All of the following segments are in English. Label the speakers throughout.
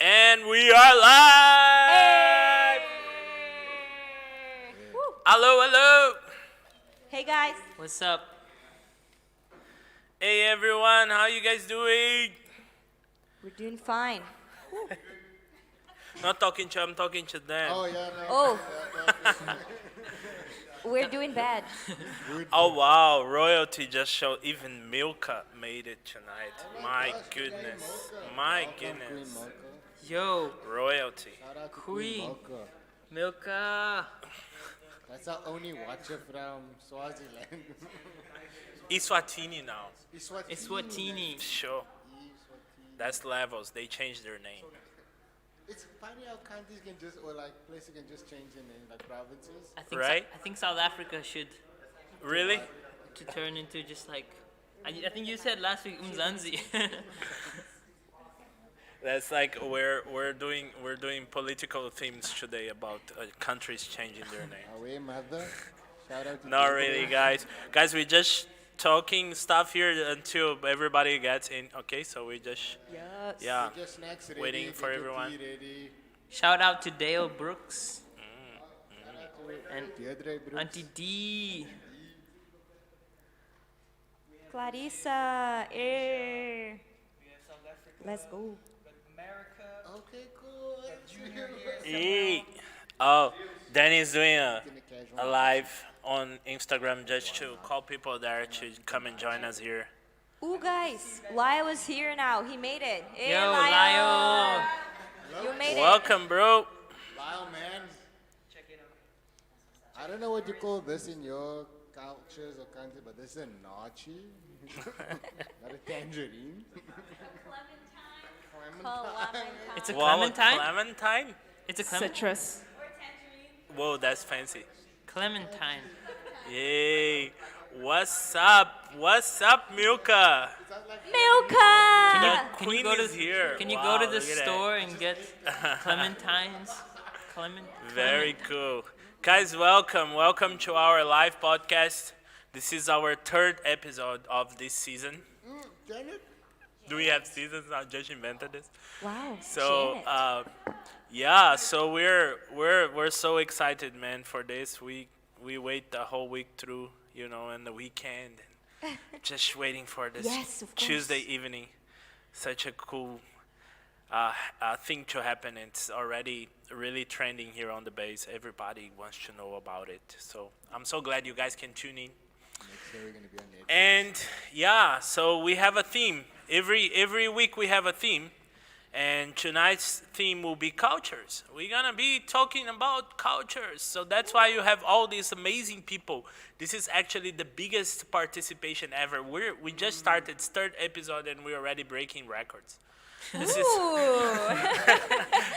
Speaker 1: And we are live!
Speaker 2: Woo.
Speaker 1: Hello, hello!
Speaker 2: Hey guys.
Speaker 3: What's up?
Speaker 1: Hey everyone, how you guys doing?
Speaker 2: We're doing fine.
Speaker 1: Not talking to, I'm talking to them.
Speaker 4: Oh, yeah, no.
Speaker 2: Oh,
Speaker 4: Yeah,
Speaker 2: we're doing bad.
Speaker 1: Oh wow, royalty just showed, even Milka made it tonight. My goodness. My goodness.
Speaker 4: Mocha.
Speaker 3: Yo,
Speaker 1: Royalty.
Speaker 4: Shout out to
Speaker 3: Queen.
Speaker 4: Mocha.
Speaker 3: Milka.
Speaker 4: That's our only watcher from Swaziland.
Speaker 1: Eswatini now.
Speaker 3: Eswatini.
Speaker 1: Sure. That's levels. They changed their name.
Speaker 4: It's funny how countries can just, or like places can just change their name, like provinces.
Speaker 3: I think
Speaker 1: Right?
Speaker 3: I think South Africa should
Speaker 1: Really?
Speaker 3: to turn into just like I think you said last week Umzanzi.
Speaker 1: That's like we're doing political themes today about countries changing their name.
Speaker 4: Away, mother. Shout out to
Speaker 1: Not
Speaker 4: Diego.
Speaker 1: really, guys. Guys, we just talking stuff here until everybody gets in. Okay, so we just
Speaker 2: Yes.
Speaker 1: yeah.
Speaker 4: Get your snacks ready,
Speaker 1: Waiting
Speaker 4: get
Speaker 1: for
Speaker 4: your
Speaker 1: everyone.
Speaker 4: tea ready.
Speaker 3: Shout out to Dale Brooks and
Speaker 4: Deirdre Brooks.
Speaker 3: Auntie D.
Speaker 2: Clarissa. Let's go.
Speaker 4: Okay, cool.
Speaker 1: Hey. Oh, Danny's doing a
Speaker 4: In the casual.
Speaker 1: live on Instagram just to call people there to come and join us here.
Speaker 2: Ooh, guys. Lyle is here now. He made it. Hey,
Speaker 3: Yo,
Speaker 2: Lyle.
Speaker 3: Lyle.
Speaker 2: You made it.
Speaker 1: Welcome, bro.
Speaker 4: Lyle, man. I don't know what you call this in your cultures or country, but this is a nachi. Not a tangerine.
Speaker 2: Clementine.
Speaker 3: It's a
Speaker 1: Wow,
Speaker 3: clementine.
Speaker 1: Clementine?
Speaker 3: It's a clementine.
Speaker 2: Citrus.
Speaker 1: Whoa, that's fancy.
Speaker 3: Clementine.
Speaker 1: Yay. What's up? What's up, Milka?
Speaker 2: Milka.
Speaker 1: The
Speaker 3: Can
Speaker 1: queen
Speaker 3: you go to
Speaker 1: is here.
Speaker 3: Can you
Speaker 1: Wow,
Speaker 3: go to the
Speaker 1: look at that.
Speaker 3: store and get clementines?
Speaker 1: Very cool. Guys, welcome. Welcome to our live podcast. This is our third episode of this season.
Speaker 4: Damn it.
Speaker 1: Do we have seasons? I just invented this.
Speaker 2: Wow.
Speaker 1: So,
Speaker 2: Janet.
Speaker 1: yeah, so we're so excited, man, for this. We wait the whole week through, and the weekend, and just waiting for this
Speaker 2: Yes, of course.
Speaker 1: Tuesday evening. Such a cool thing to happen. It's already really trending here on the base. Everybody wants to know about it. So I'm so glad you guys can tune in.
Speaker 4: Next day we're going to be on Netflix.
Speaker 1: And yeah, so we have a theme. Every week we have a theme. And tonight's theme will be cultures. We're gonna be talking about cultures. So that's why you have all these amazing people. This is actually the biggest participation ever. We just started third episode and we're already breaking records. This is
Speaker 2: Ooh.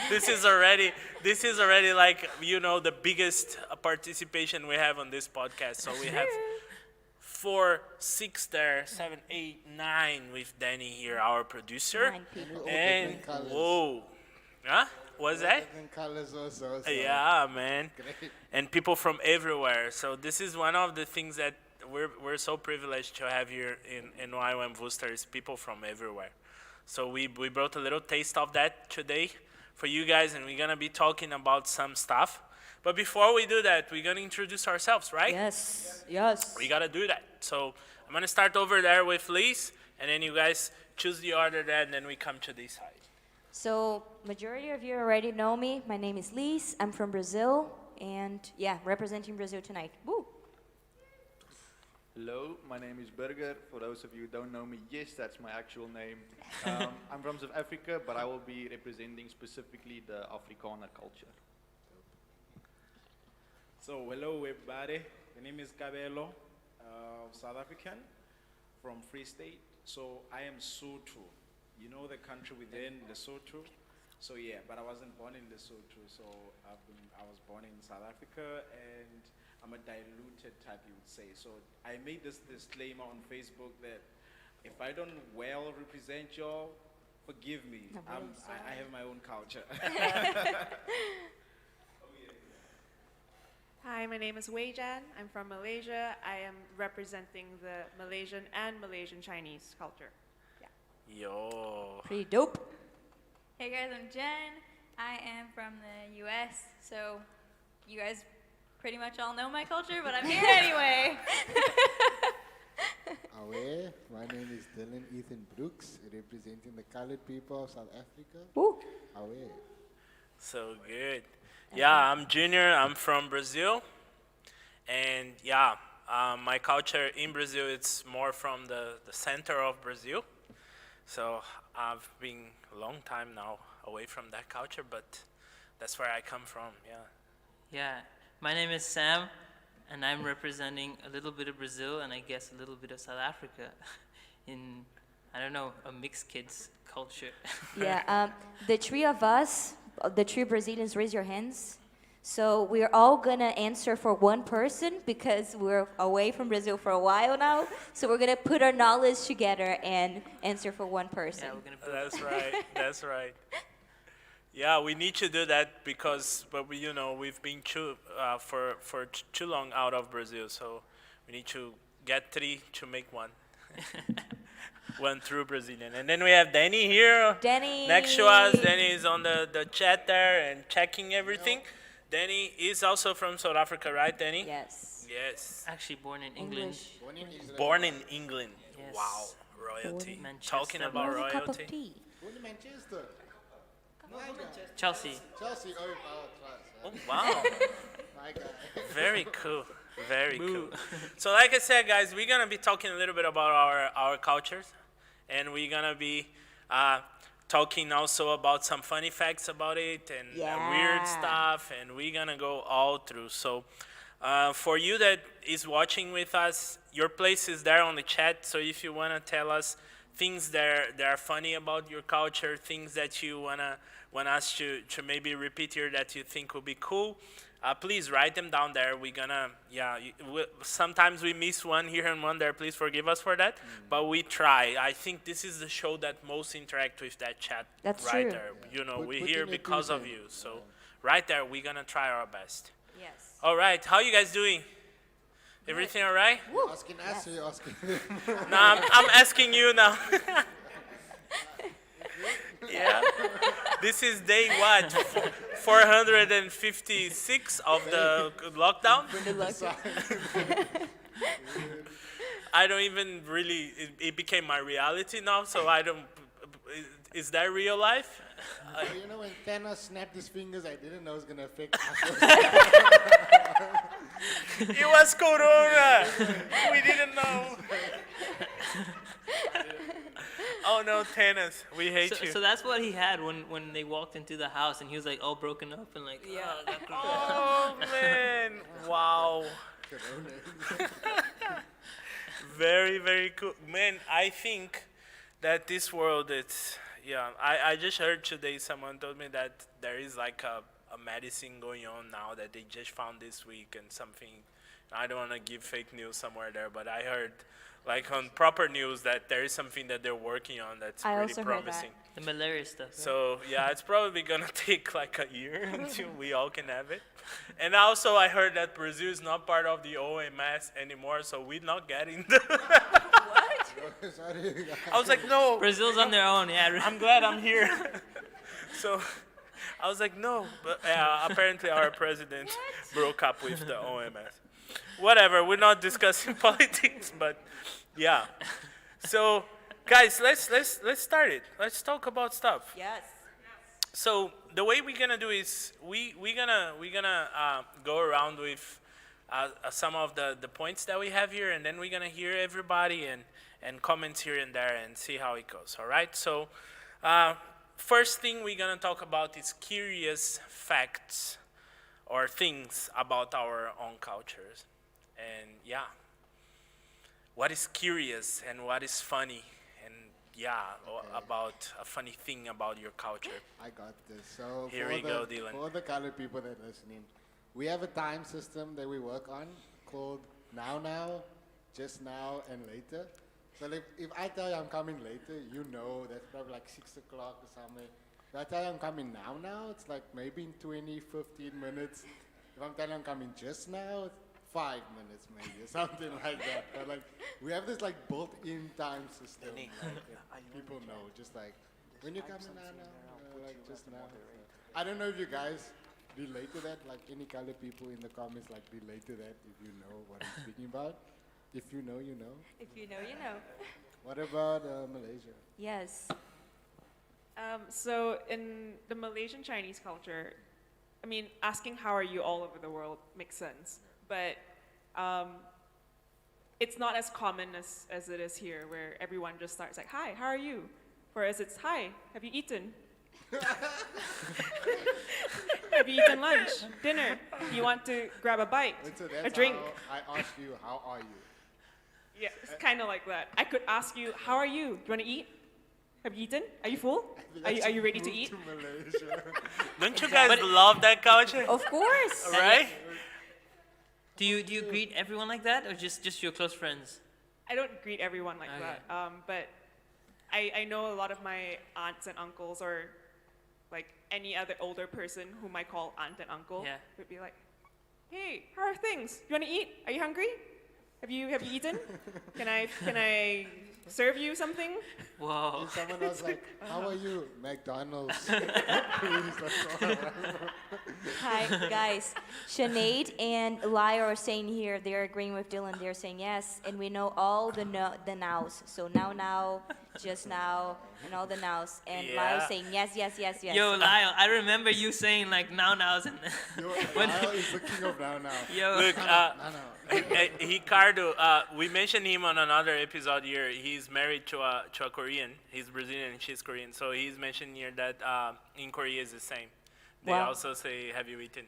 Speaker 1: this is already like the biggest participation we have on this podcast. So we have 4, 6 there, 7, 8, 9 with Danny here, our producer.
Speaker 2: 9 people.
Speaker 1: And
Speaker 4: different colours.
Speaker 1: whoa, huh? What's that?
Speaker 4: Different colors also. So
Speaker 1: Yeah, man.
Speaker 4: Great.
Speaker 1: And people from everywhere. So this is one of the things that we're so privileged to have here in YWAM Worcester is people from everywhere. So we brought a little taste of that today for you guys, and we're gonna be talking about some stuff. But before we do that, we're gonna introduce ourselves, right?
Speaker 2: Yes. Yes.
Speaker 1: We gotta do that. So I'm gonna start over there with Liz, and then you guys choose the order there, and then we come to this side.
Speaker 2: So, majority of you already know me. My name is Liz. I'm from Brazil, and yeah, representing Brazil tonight. Woo!
Speaker 5: Hello, my name is Burger. For those of you who don't know me, yes, that's my actual name. I'm from South Africa, but I will be representing specifically the Afrikaner culture.
Speaker 6: So, hello everybody. My name is Kabelo, South African from Free State. So, I am Sotho. You know the country within Lesotho? So, yeah, but I wasn't born in Lesotho. So, I was born in South Africa and I'm a diluted type, you would say. So, I made this disclaimer on Facebook that if I don't well represent y'all, forgive me.
Speaker 2: No, but I'm sorry.
Speaker 6: I have my own culture.
Speaker 7: Hi, my name is Wei Jan. I'm from Malaysia. I am representing the Malaysian and Malaysian Chinese culture.
Speaker 1: Yo.
Speaker 2: Pretty dope.
Speaker 8: Hey guys, I'm Jen. I am from the U.S., so you guys pretty much all know my culture, but I'm here anyway.
Speaker 4: Away. My name is Dylan Ethan Brooks, representing the colored people of South Africa.
Speaker 2: Woo.
Speaker 4: Away.
Speaker 1: So good. Yeah, I'm Junior. I'm from Brazil. And yeah, my culture in Brazil, it's more from the center of Brazil. So I've been a long time now away from that culture, but that's where I come from, yeah.
Speaker 3: Yeah, my name is Sam, and I'm representing a little bit of Brazil and I guess a little bit of South Africa in, I don't know, a mixed kids culture.
Speaker 2: Yeah, the three of us, the three Brazilians, raise your hands. So we're all gonna answer for one person because we're away from Brazil for a while now. So we're gonna put our knowledge together and answer for one person.
Speaker 3: Yeah, we're gonna put
Speaker 1: That's right, that's right. Yeah, we need to do that because, but we, we've been for too long out of Brazil, so we need to get three to make one. One true Brazilian. And then we have Danny here.
Speaker 2: Danny.
Speaker 1: Next to us. Danny is on the chat there and checking everything. Danny is also from South Africa, right, Danny?
Speaker 2: Yes.
Speaker 1: Yes.
Speaker 3: actually born in England.
Speaker 2: English.
Speaker 4: Born in Israel.
Speaker 1: Born in England.
Speaker 3: Yes.
Speaker 1: Wow, royalty.
Speaker 3: Manchester.
Speaker 1: Talking about
Speaker 2: Have a cup of
Speaker 1: royalty.
Speaker 2: tea.
Speaker 4: Born in Manchester.
Speaker 3: Chelsea.
Speaker 4: Chelsea.
Speaker 1: Oh, wow.
Speaker 4: My guy.
Speaker 1: Very cool. Very cool. So like I said, guys, we're going to be talking a little bit about our cultures. And we're going to be talking also about some funny facts about it and weird stuff. And we're going to go all through. So for you that is watching with us, your place is there on the chat. So if you want to tell us things that are funny about your culture, things that you want us to maybe repeat here that you think will be cool, please write them down there. We're gonna, sometimes we miss one here and one there. Please forgive us for that. But we try. I think this is the show that most interact with that chat.
Speaker 2: That's
Speaker 1: right
Speaker 2: true.
Speaker 1: there. We're
Speaker 4: Put
Speaker 1: here
Speaker 4: in a
Speaker 1: because of
Speaker 4: present.
Speaker 1: you. So right there, we're gonna try our best.
Speaker 2: Yes.
Speaker 1: All right, how you guys doing? Everything all right?
Speaker 4: Asking us, or you're asking them?
Speaker 1: No, I'm asking you now. Yeah. This is day what? 456 of the lockdown? I don't even really, it became my reality now, so I don't, is that real life?
Speaker 4: When Thanos snapped his fingers, I didn't know it was going to affect us.
Speaker 1: It was Corona! We didn't know. Oh no, Thanos, we hate you.
Speaker 3: So that's what he had when they walked into the house and he was like all broken up and like,
Speaker 1: Oh man, wow. Very, very cool. Man, I think that this world, I just heard today someone told me that there is like a medicine going on now that they just found this week and something. I don't want to give fake news somewhere there, but I heard like on proper news that there is something that they're working on that's
Speaker 2: I
Speaker 1: pretty
Speaker 2: also heard that.
Speaker 1: promising.
Speaker 3: the malaria stuff. Right?
Speaker 1: So yeah, it's probably gonna take like a year until we all can have it. And also I heard that Brazil is not part of the OMS anymore, so we're not getting the
Speaker 4: Sorry.
Speaker 1: I was like, no,
Speaker 3: Brazil's on their own, yeah.
Speaker 1: I'm glad I'm here. So I was like, no, but apparently our president broke up with the OMS. Whatever, we're not discussing politics, but yeah. So guys, let's start it. Let's talk about stuff.
Speaker 2: Yes.
Speaker 1: So the way we're gonna do is we're gonna go around with some of the points that we have here, and then we're gonna hear everybody and comments here and there and see how it goes. All right. So first thing we're gonna talk about is curious facts or things about our own cultures, and what is curious and what is funny. About a funny thing about your culture.
Speaker 4: I got this. So
Speaker 1: Here we go, Dylan.
Speaker 4: For the colored people that are listening, we have a time system that we work on called now, just now, and later. So like, if I tell you I'm coming later, you know that's probably like 6 o'clock or something. If I tell you I'm coming now, it's like maybe in 20, 15 minutes. If I'm telling you I'm coming just now, it's 5 minutes maybe, or something like that. But like, we have this like built-in time system. Like, that people know, just like, when you're coming now, like just now. I don't know if you guys relate to that, like any color people in the comments like relate to that if you know what I'm speaking about. If you know, you know.
Speaker 2: If you know, you know.
Speaker 4: What about Malaysia?
Speaker 2: Yes.
Speaker 7: So in the Malaysian Chinese culture, I mean, asking how are you all over the world makes sense, but it's not as common as it is here, where everyone just starts like, hi, how are you? Whereas it's, hi, have you eaten? Have you eaten lunch, dinner? You want to grab a bite,
Speaker 4: And so
Speaker 7: a
Speaker 4: that's
Speaker 7: drink?
Speaker 4: how I asked you, how are you?
Speaker 7: Yeah, it's kind of like that. I could ask you, how are you? Do you want to eat? Have you eaten? Are you full? Are you ready to
Speaker 4: Move
Speaker 7: eat?
Speaker 4: to Malaysia.
Speaker 1: Don't you guys love that culture?
Speaker 2: Of course.
Speaker 1: Right?
Speaker 3: Do you greet everyone like that, or just your close friends?
Speaker 7: I don't greet everyone like
Speaker 3: Okay.
Speaker 7: that, but I know a lot of my aunts and uncles, or like any other older person whom I call aunt and uncle,
Speaker 3: Yeah.
Speaker 7: would be like, hey, how are things? You want to eat? Are you hungry? Have you eaten? Can I serve you something?
Speaker 3: Whoa.
Speaker 4: If someone was like, how are you? McDonald's. Please, that's all I want.
Speaker 2: Hi, guys. Sinead and Lyra are saying here, they're agreeing with Dylan. They're saying yes, and we know all the nows. So now, just now, and all the nows. And Lyra's
Speaker 1: Yeah.
Speaker 2: saying yes, yes, yes, yes.
Speaker 3: Yo, Lyle, I remember you saying like nows and
Speaker 4: Yo,
Speaker 3: When-
Speaker 4: Lyle is the king of now.
Speaker 3: yo.
Speaker 1: Look,
Speaker 4: No.
Speaker 1: Ricardo, we mentioned him on another episode here. He's married to a Korean. He's Brazilian and she's Korean. So he's mentioned here that in Korea is the same. They
Speaker 2: Wow.
Speaker 1: also say, "Have you eaten?"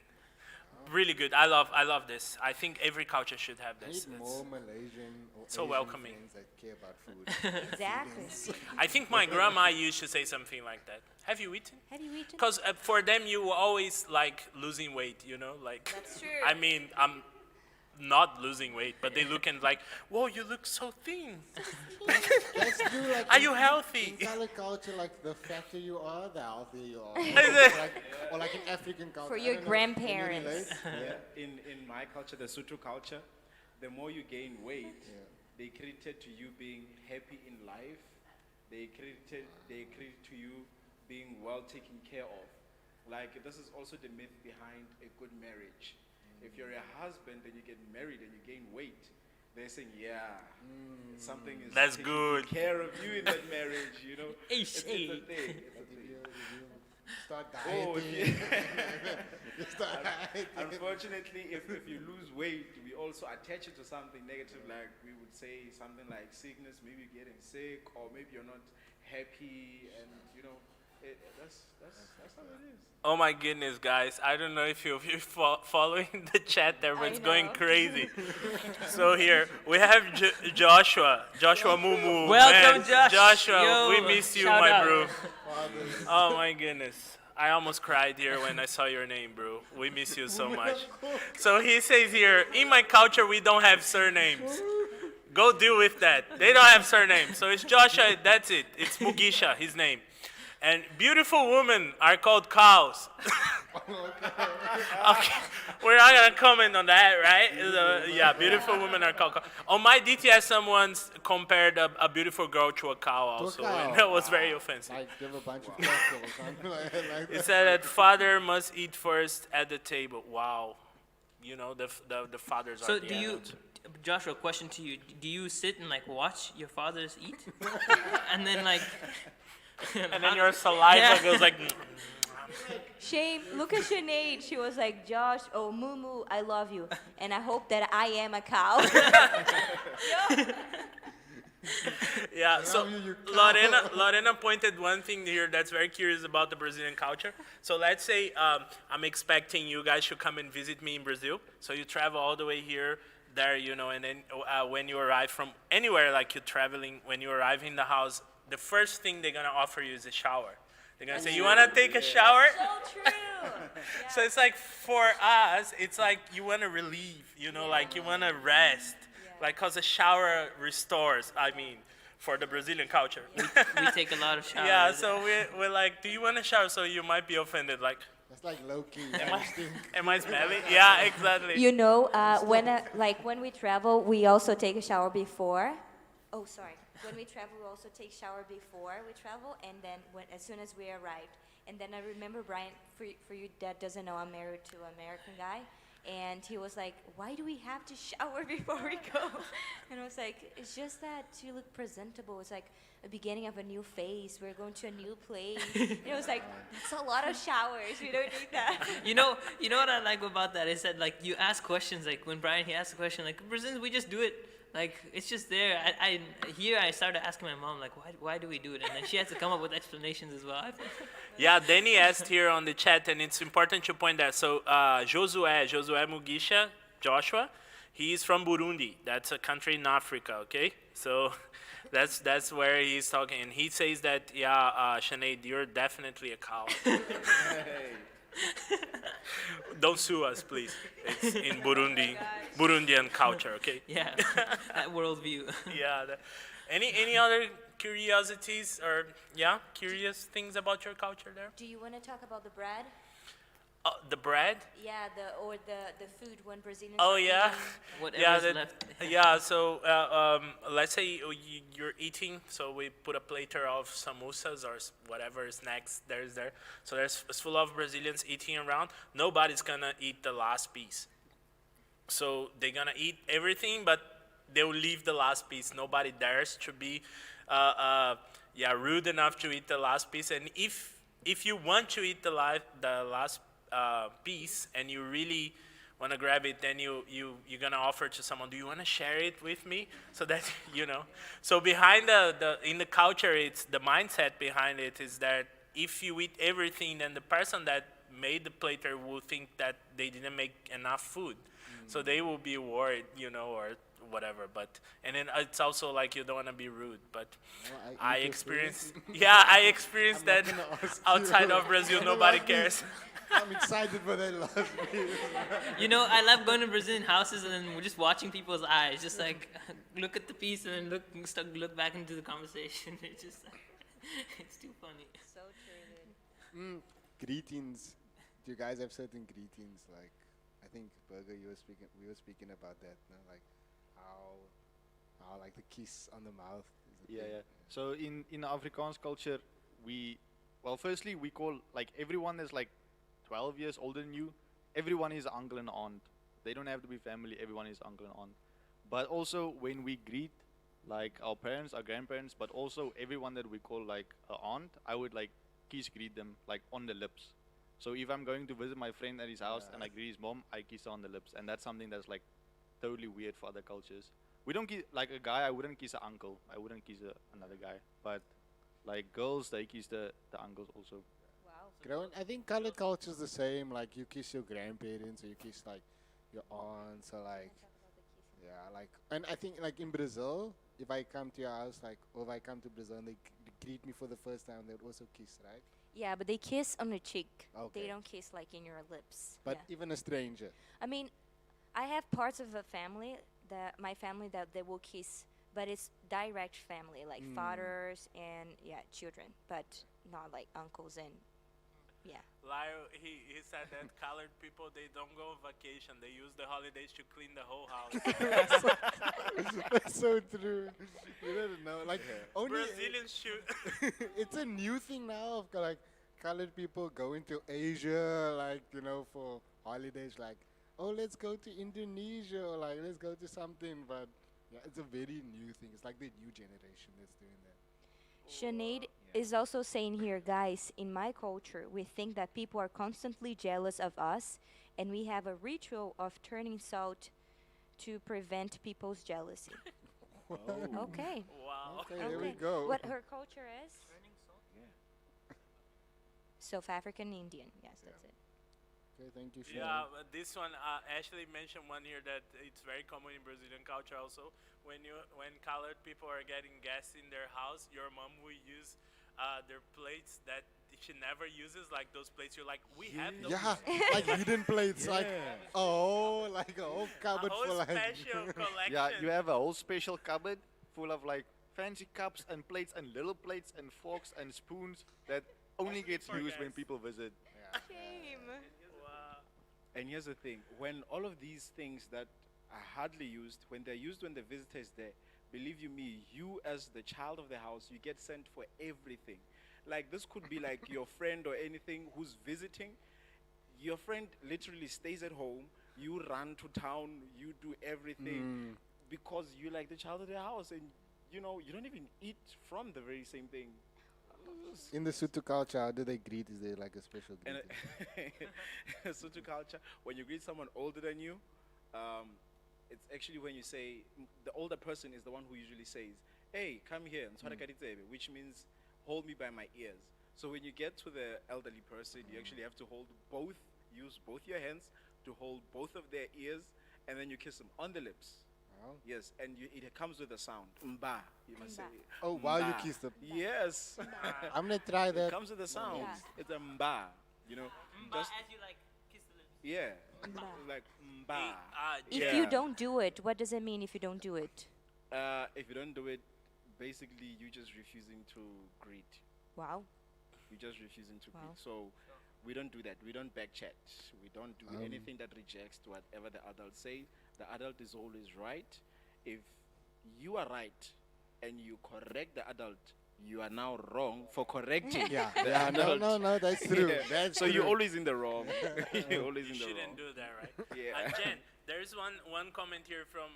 Speaker 1: Really good. I love this. I think every culture should have
Speaker 4: I
Speaker 1: this.
Speaker 4: need more Malaysian or
Speaker 1: so
Speaker 4: Asian
Speaker 1: welcoming.
Speaker 4: friends that care about food.
Speaker 2: Exactly.
Speaker 1: I think my grandma used to say something like that. Have you eaten?
Speaker 2: Have you eaten?
Speaker 1: Because for them, you were always like losing weight, you know? Like,
Speaker 2: That's true.
Speaker 1: I mean, I'm not losing weight, but they look and like, whoa, you look so thin.
Speaker 4: Let's do like
Speaker 1: Are you healthy?
Speaker 4: in color culture, like the fatter you are, the healthier you are.
Speaker 1: it?
Speaker 4: or like in African culture.
Speaker 2: For
Speaker 4: I
Speaker 2: your
Speaker 4: don't know. Can you
Speaker 2: grandparents.
Speaker 4: relate?
Speaker 6: Yeah, in my culture, the Sotho culture, the more you gain weight,
Speaker 4: Yeah.
Speaker 6: they credited to you being happy in life. They credited to you being well taken care of. Like, this is also the myth behind a good marriage. If you're a husband and you get married and you gain weight, they're saying, yeah, something is
Speaker 1: That's
Speaker 6: taking
Speaker 1: good.
Speaker 6: care of you in that marriage, you know.
Speaker 3: Eish,
Speaker 6: It's a
Speaker 3: eh.
Speaker 6: thing. It's a
Speaker 4: If
Speaker 6: thing.
Speaker 4: you start
Speaker 6: Oh,
Speaker 4: dieting. You start dieting.
Speaker 6: Unfortunately, if you lose weight, we also attach it to something negative, like we would say something like sickness, maybe you're getting sick, or maybe you're not happy, and you know, that's how it is.
Speaker 1: Oh my goodness, guys. I don't know if you're following the chat there, but
Speaker 2: I
Speaker 1: it's going
Speaker 2: know.
Speaker 1: crazy. So here, we have Joshua Mumu.
Speaker 3: Welcome,
Speaker 1: Man,
Speaker 3: Josh.
Speaker 1: Joshua,
Speaker 3: Yo,
Speaker 1: we miss you,
Speaker 3: shout
Speaker 1: my
Speaker 3: out.
Speaker 1: bro. Oh my goodness. I almost cried here when I saw your name, bro. We miss you so much. So he says here, in my culture, we don't have surnames. Go deal with that. They don't have surnames. So it's Joshua, that's it. It's Mugisha, his name. And beautiful women are called cows. Okay, we're not gonna comment on that, right? Yeah, beautiful women are called cows. On my DTS, someone's compared a beautiful girl to a cow also,
Speaker 4: cow.
Speaker 1: and that was very offensive.
Speaker 4: Like give a bunch of cattle or something like that.
Speaker 1: It said that father must eat first at the table. Wow, you know the fathers
Speaker 3: So
Speaker 1: are the
Speaker 3: do you,
Speaker 1: adults.
Speaker 3: Joshua? Question to you: do you sit and like watch your fathers eat, and then like,
Speaker 1: And then your saliva
Speaker 3: Yeah.
Speaker 1: goes like.
Speaker 2: Shame. Look at Sinead. She was like, Josh, oh, Mumu, I love you. And I hope that I am a cow.
Speaker 1: Yeah, so
Speaker 4: you, you cow.
Speaker 1: Lorena pointed one thing here that's very curious about the Brazilian culture. So let's say I'm expecting you guys to come and visit me in Brazil. So you travel all the way here, there, you know, and then when you arrive from anywhere, like you're traveling, when you arrive in the house, the first thing they're gonna offer you is a shower. They're gonna say, "You wanna take a shower?"
Speaker 2: So true.
Speaker 1: So it's like for us, it's like you wanna relieve, you know, like you wanna rest, like 'cause a shower restores. I mean, for the Brazilian culture.
Speaker 3: we take a lot of showers?
Speaker 1: Yeah, so we're like, do you want to shower? So you might be offended, like,
Speaker 4: That's like low key.
Speaker 1: am I smelly? Yeah, exactly.
Speaker 2: You know, when we travel, we also take a shower before. Oh, sorry. When we travel, we also take shower before we travel, and then as soon as we arrive. And then I remember Brian, for you that doesn't know, I'm married to an American guy. And he was like, why do we have to shower before we go? And I was like, it's just that to look presentable. It's like a beginning of a new phase. We're going to a new place. And it was like, it's a lot of showers. We don't need that.
Speaker 3: You know what I like about that is that like you ask questions, like when Brian he asked a question like Brazilians we just do it, like it's just there. I started asking my mom like why do we do it, and then she has to come up with explanations as well.
Speaker 1: Yeah, Danny asked here on the chat, and it's important to point that. So Josué Mugisha, Joshua, he's from Burundi. That's a country in Africa, okay? So that's where he's talking. And he says that, Sinead, you're definitely a cow. Don't sue us, please. It's in Burundi, Burundian culture, okay?
Speaker 3: Yeah, that worldview.
Speaker 1: Yeah. Any other curiosities or curious things about your culture there?
Speaker 2: Do you want to talk about the bread?
Speaker 1: The bread?
Speaker 2: Yeah, the food when Brazilians
Speaker 1: Oh
Speaker 2: are
Speaker 1: yeah,
Speaker 2: eating.
Speaker 3: Whatever's left.
Speaker 1: yeah. So let's say you're eating. So we put a platter of samosas or whatever snacks there's there. So it's full of Brazilians eating around. Nobody's gonna eat the last piece. So they're gonna eat everything, but they'll leave the last piece. Nobody dares to be, rude enough to eat the last piece. And if you want to eat the last piece and you really want to grab it, then you're gonna offer to someone, do you want to share it with me? So that so behind in the culture, it's the mindset behind it is that if you eat everything, then the person that made the platter will think that they didn't make enough food, so they will be worried, or whatever. But and then it's also like you don't want to be rude, but I experienced I experienced that outside of Brazil. Nobody cares.
Speaker 4: I'm excited for that last meal.
Speaker 3: I love going to Brazilian houses and then we're just watching people's eyes, just like look at the piece and then look back into the conversation. It's just like, it's too funny.
Speaker 2: So true, dude.
Speaker 4: Greetings. Do you guys have certain greetings? Like, I think Burger, we were speaking about that, no? Like how like the kiss on the mouth is a
Speaker 5: Yeah,
Speaker 4: thing.
Speaker 5: yeah. So in Afrikaans culture, firstly we call like everyone that's like 12 years older than you, everyone is uncle and aunt. They don't have to be family, everyone is uncle and aunt. But also when we greet like our parents, our grandparents, but also everyone that we call like a aunt, I would like kiss greet them like on the lips. So if I'm going to visit my friend at his house and I greet his mom, I kiss her on the lips, and that's something that's like totally weird for other cultures. We don't kiss like a guy. I wouldn't kiss an uncle. I wouldn't kiss another guy. But like girls, they kiss the uncles also.
Speaker 4: I think colored culture is the same. Like you kiss your grandparents, or you kiss like your aunts, or like and I think like in Brazil, if I come to your house, like, or if I come to Brazil and they greet me for the first time, they would also kiss, right?
Speaker 2: Yeah, but they kiss on the cheek.
Speaker 4: Okay.
Speaker 2: They don't kiss like in your lips.
Speaker 4: But
Speaker 2: yeah.
Speaker 4: even a stranger.
Speaker 2: I mean, I have parts of a family my family that they will kiss, but it's direct family, like fathers and children, but not like uncles and
Speaker 1: Lyle, he said that colored people, they don't go on vacation. They use the holidays to clean the whole house.
Speaker 4: That's so true. You don't know. Like only
Speaker 1: Brazilians shoot.
Speaker 4: it's a new thing now of like colored people going to Asia, like for holidays. Like, oh, let's go to Indonesia, or like let's go to something. But it's a very new thing. It's like the new generation that's doing that.
Speaker 2: Sinead is also saying here, guys, in my culture, we think that people are constantly jealous of us, and we have a ritual of turning salt to prevent people's jealousy. Okay.
Speaker 1: Wow.
Speaker 4: Okay, there we go.
Speaker 2: What her culture is? South African Indian. Yes, that's it.
Speaker 4: Okay, thank you, Sharon.
Speaker 1: Yeah, but this one, Ashley mentioned one here that it's very common in Brazilian culture also. When colored people are getting guests in their house, your mom will use their plates that she never uses, like those plates you're like, we have those.
Speaker 4: Yeah, like hidden plates, like like a whole
Speaker 1: A
Speaker 4: cupboard
Speaker 1: whole
Speaker 4: full of
Speaker 1: special collection.
Speaker 5: Yeah, you have a whole special cupboard full of like fancy cups and plates and little plates and forks and spoons that only gets
Speaker 1: for
Speaker 5: used when
Speaker 1: guests.
Speaker 5: people visit.
Speaker 7: Shame.
Speaker 1: Wow.
Speaker 6: And here's the thing: when all of these things that are hardly used, when they're used when the visitor is there, believe you me, you as the child of the house, you get sent for everything. Like this could be like your friend or anything who's visiting. Your friend literally stays at home. You run to town. You do everything because you like the child of the house, and you know you don't even eat from the very same thing.
Speaker 4: In the Sutu culture, how do they greet? Is there like a special
Speaker 6: And
Speaker 4: greeting?
Speaker 6: Sutu culture, when you greet someone older than you, um, it's actually when you say the older person is the one who usually says, "Hey, come here," which means hold me by my ears. So when you get to the elderly person, you actually have to use both your hands to hold both of their ears, and then you kiss them on the lips.
Speaker 4: Oh.
Speaker 6: Yes, and it comes with a sound. Mba, you must say.
Speaker 4: Oh, while you
Speaker 6: Mba.
Speaker 4: kiss them.
Speaker 6: Yes.
Speaker 4: I'm gonna try
Speaker 6: It
Speaker 4: that.
Speaker 6: comes with a sound.
Speaker 2: Yeah.
Speaker 6: It's a mba, you know. Just
Speaker 3: as you like kiss the lips.
Speaker 6: yeah,
Speaker 2: Mba.
Speaker 6: like mba.
Speaker 2: If
Speaker 6: Yeah.
Speaker 2: you don't do it, what does it mean if you don't do it?
Speaker 6: If you don't do it, basically you just refusing to greet.
Speaker 2: Wow.
Speaker 6: You just refusing to
Speaker 2: Wow.
Speaker 6: greet. So we don't do that. We don't back chat. We don't do anything that rejects to whatever the adult says. The adult is always right. If you are right and you correct the adult, you are now wrong for correcting.
Speaker 4: Yeah,
Speaker 6: the
Speaker 4: yeah,
Speaker 6: adult.
Speaker 4: no, that's true.
Speaker 6: Yeah.
Speaker 4: That's
Speaker 6: So
Speaker 4: true.
Speaker 6: you're always in the wrong. You're always
Speaker 1: You
Speaker 6: in the wrong.
Speaker 1: shouldn't do that, right?
Speaker 6: Yeah.
Speaker 1: Jen, there's one comment here from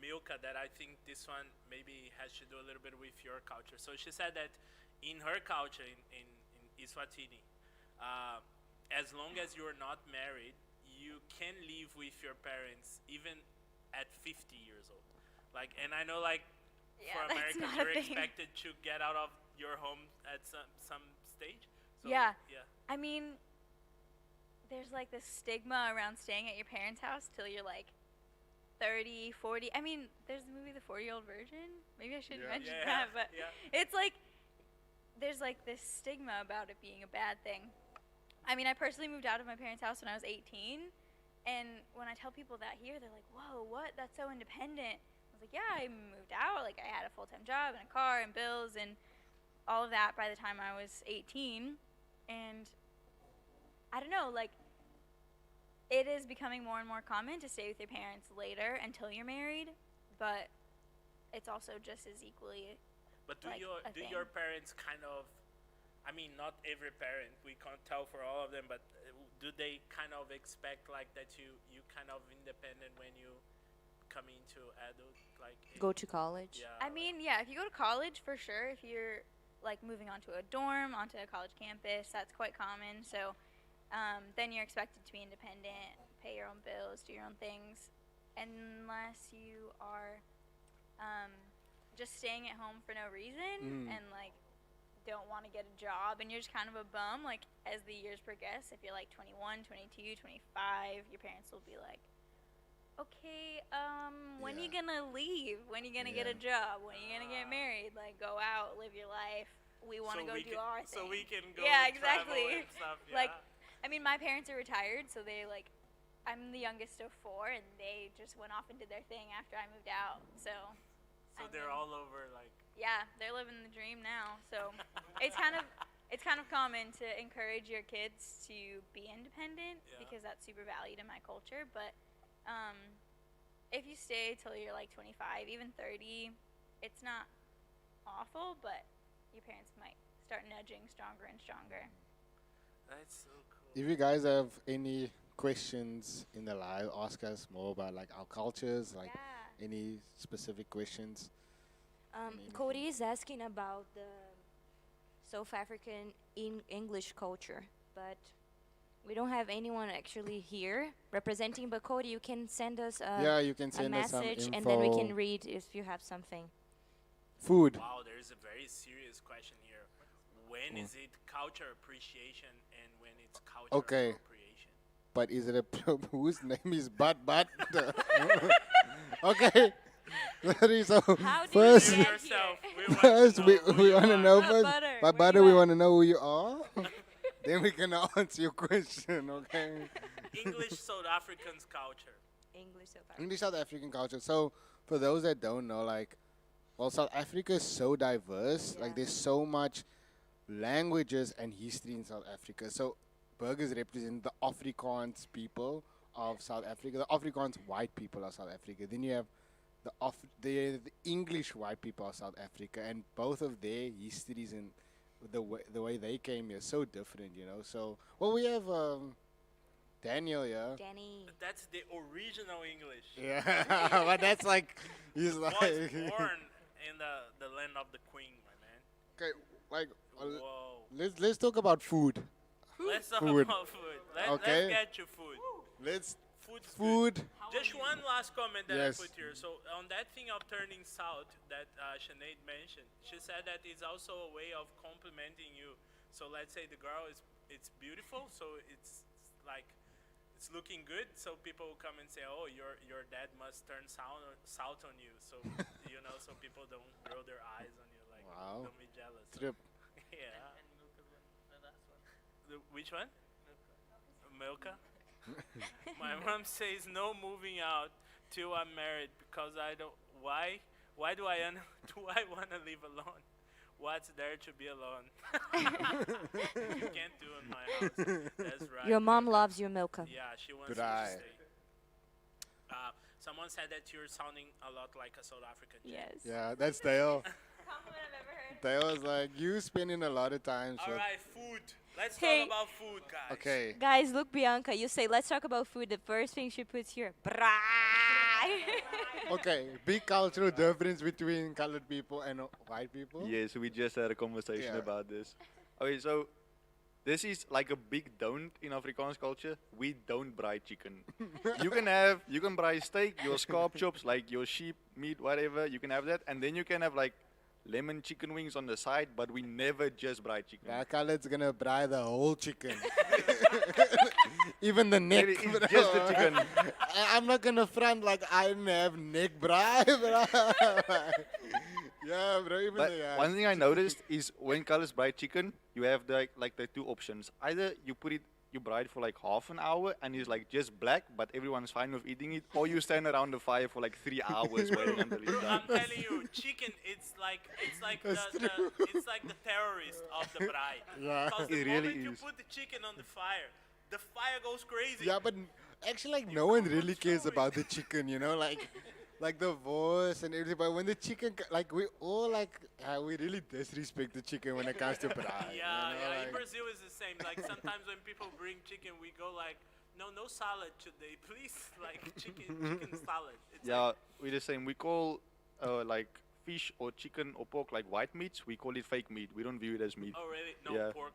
Speaker 1: Milka that I think this one maybe has to do a little bit with your culture. So she said that in her culture, in Eswatini, as long as you're not married, you can live with your parents even at 50 years old. Like, and I know like
Speaker 8: Yeah,
Speaker 1: for
Speaker 8: that's
Speaker 1: Americans
Speaker 8: not a
Speaker 1: you're
Speaker 8: thing.
Speaker 1: expected to get out of your home at some stage. So,
Speaker 8: Yeah.
Speaker 1: Yeah.
Speaker 8: I mean, there's like this stigma around staying at your parents' house till you're like 30, 40. I mean, there's the movie The 40-Year-Old Virgin. Maybe I shouldn't mention
Speaker 1: Yeah,
Speaker 8: that, but
Speaker 1: yeah.
Speaker 8: it's like there's like this stigma about it being a bad thing. I mean, I personally moved out of my parents' house when I was 18, and when I tell people that here, they're like, "Whoa, what? That's so independent." I was like, "Yeah, I moved out. Like, I had a full-time job and a car and bills and all of that by the time I was 18." And I don't know, like, it is becoming more and more common to stay with your parents later until you're married, but it's also just as equally.
Speaker 1: But do
Speaker 8: like a
Speaker 1: do
Speaker 8: thing.
Speaker 1: your parents kind of, I mean, not every parent, we can't tell for all of them, but do they kind of expect like that you kind of independent when you come into adult, like
Speaker 2: Go to college.
Speaker 1: yeah,
Speaker 8: I mean, yeah, if you go to college, for sure, if you're like moving onto a dorm, onto a college campus, that's quite common. So then you're expected to be independent, pay your own bills, do your own things, unless you are just staying at home for no reason and like don't want to get a job and you're just kind of a bum. Like as the years progress, if you're like 21, 22, 25, your parents will be like, okay, when are you
Speaker 4: Yeah.
Speaker 8: gonna leave? When are you gonna get a job? When are you gonna get married? Like, go out, live your life. We want to go do our thing.
Speaker 1: so we can go
Speaker 8: Yeah,
Speaker 1: and travel
Speaker 8: exactly.
Speaker 1: and stuff, yeah.
Speaker 8: Like, I mean, my parents are retired, so they like, I'm the youngest of four, and they just went off and did their thing after I moved out. So,
Speaker 1: so
Speaker 8: I
Speaker 1: they're
Speaker 8: mean,
Speaker 1: all over like
Speaker 8: yeah, they're living the dream now. So, it's kind of common to encourage your kids to be independent
Speaker 1: Yeah.
Speaker 8: because that's super valued in my culture. But if you stay till you're like 25, even 30, it's not awful, but your parents might start nudging stronger and stronger.
Speaker 1: that's so cool.
Speaker 4: If you guys have any questions in the live, ask us more about like our cultures, like
Speaker 8: Yeah.
Speaker 4: any specific questions.
Speaker 2: Cody is asking about the South African English culture, but we don't have anyone actually here representing. But Cody, you can send us
Speaker 4: Yeah, you can
Speaker 2: a
Speaker 4: send us some
Speaker 2: message,
Speaker 4: info.
Speaker 2: and then we can read if you have something.
Speaker 4: Food.
Speaker 1: Wow, there's a very serious question here. When is it culture appreciation and when it's culture
Speaker 4: Okay.
Speaker 1: appropriation?
Speaker 4: But is it a whose name is But? Okay. Sorry, so
Speaker 8: How do
Speaker 4: first,
Speaker 8: you
Speaker 1: You
Speaker 8: get
Speaker 1: yourself,
Speaker 8: here?
Speaker 1: we want
Speaker 4: first
Speaker 1: to
Speaker 4: we,
Speaker 1: know who
Speaker 4: we
Speaker 1: you
Speaker 4: want to
Speaker 1: are.
Speaker 4: know
Speaker 8: But
Speaker 4: first.
Speaker 8: Butter,
Speaker 4: But
Speaker 8: where
Speaker 4: Butter,
Speaker 8: you
Speaker 4: we
Speaker 8: at?
Speaker 4: want to know who you are. Then we can answer your question, okay?
Speaker 1: English South Africans culture.
Speaker 2: English South African.
Speaker 4: English South African culture. So, for those that don't know, like, well, South Africa is so diverse.
Speaker 2: Yeah.
Speaker 4: Like, there's so much languages and history in South Africa. So, burgers represent the Afrikaans people of South Africa, the Afrikaans white people of South Africa. Then you have the English white people of South Africa, and both of their histories and the way they came here so different, you know. So well, we have Daniel, yeah.
Speaker 2: Danny.
Speaker 1: That's the original English.
Speaker 4: Yeah, but that's like he's
Speaker 1: Was
Speaker 4: like
Speaker 1: born in the land of the Queen, my man.
Speaker 4: okay, like
Speaker 1: Whoa.
Speaker 4: let's talk about food.
Speaker 1: Let's talk
Speaker 4: Food.
Speaker 1: about food.
Speaker 4: Okay.
Speaker 1: Let's get to food.
Speaker 4: Let's
Speaker 1: Food's good.
Speaker 4: food.
Speaker 1: Just one last comment that
Speaker 4: Yes.
Speaker 1: I put here. So on that thing of turning south that Sinead mentioned, she said that it's also a way of complimenting you. So let's say the girl is it's beautiful, so it's like it's looking good. So people will come and say, "Oh, your dad must turn south on you." So you know, so people don't roll their eyes on you like
Speaker 4: Wow.
Speaker 1: don't be jealous.
Speaker 4: Trip.
Speaker 1: Yeah.
Speaker 3: And Milka, the last one.
Speaker 1: Which one? Milka. My mom says no moving out till I'm married because I don't. Why? Why do I do I want to live alone? What's there to be alone? You can't do in my house. That's right.
Speaker 2: Your mom loves you, Milka.
Speaker 1: Yeah, she wants you to
Speaker 4: Dry.
Speaker 1: stay. Someone said that you're sounding a lot like a South African.
Speaker 2: Yes.
Speaker 4: Yeah, that's Dale.
Speaker 8: Compliment I've ever heard.
Speaker 4: Dale was like, you spending a lot of time.
Speaker 1: All right, food. Let's
Speaker 2: Hey.
Speaker 1: talk about food, guys.
Speaker 4: Okay.
Speaker 2: Guys, look, Bianca, you say, let's talk about food. The first thing she puts here, braai.
Speaker 4: Okay. Big cultural difference between colored people and white people.
Speaker 5: Yes, we just had a conversation
Speaker 4: Yeah.
Speaker 5: about this. Okay, so this is like a big don't in Afrikaans culture. We don't braai chicken. you can braai steak, your scarp chops, like your sheep meat, whatever. You can have that, and then you can have like lemon chicken wings on the side. But we never just braai chicken.
Speaker 4: Yeah, colored's gonna braai the whole chicken. Even the neck.
Speaker 5: It's
Speaker 4: bro.
Speaker 5: just the chicken.
Speaker 4: I'm not gonna front like I don't have neck braai, bro. Yeah, bro. Even
Speaker 5: But
Speaker 4: the, yeah.
Speaker 5: one thing I noticed is when colors braai chicken, you have like the two options. Either you braai it for like half an hour and it's like just black, but everyone's fine with eating it, or you stand around the fire for like 3 hours waiting until it's
Speaker 1: Bro,
Speaker 5: done.
Speaker 1: I'm telling you, chicken. It's like it's like the terrorist of the braai.
Speaker 4: Yeah.
Speaker 1: Because the
Speaker 5: It really
Speaker 1: moment you
Speaker 5: is.
Speaker 1: put the chicken on the fire goes crazy.
Speaker 4: Yeah, but actually, like, no one really cares about the chicken, you know, like the voice and everything. But when the chicken, like, we all like, we really disrespect the chicken when it comes to braai.
Speaker 1: Yeah,
Speaker 4: you know,
Speaker 1: yeah. In
Speaker 4: like-
Speaker 1: Brazil is the same. Like sometimes when people bring chicken, we go like, no salad today, please. Like chicken salad. It's
Speaker 5: Yeah,
Speaker 1: like,
Speaker 5: we're the same. We call like fish or chicken or pork like white meats. We call it fake meat. We don't view it as meat.
Speaker 1: oh really? No,
Speaker 5: Yeah.
Speaker 1: pork.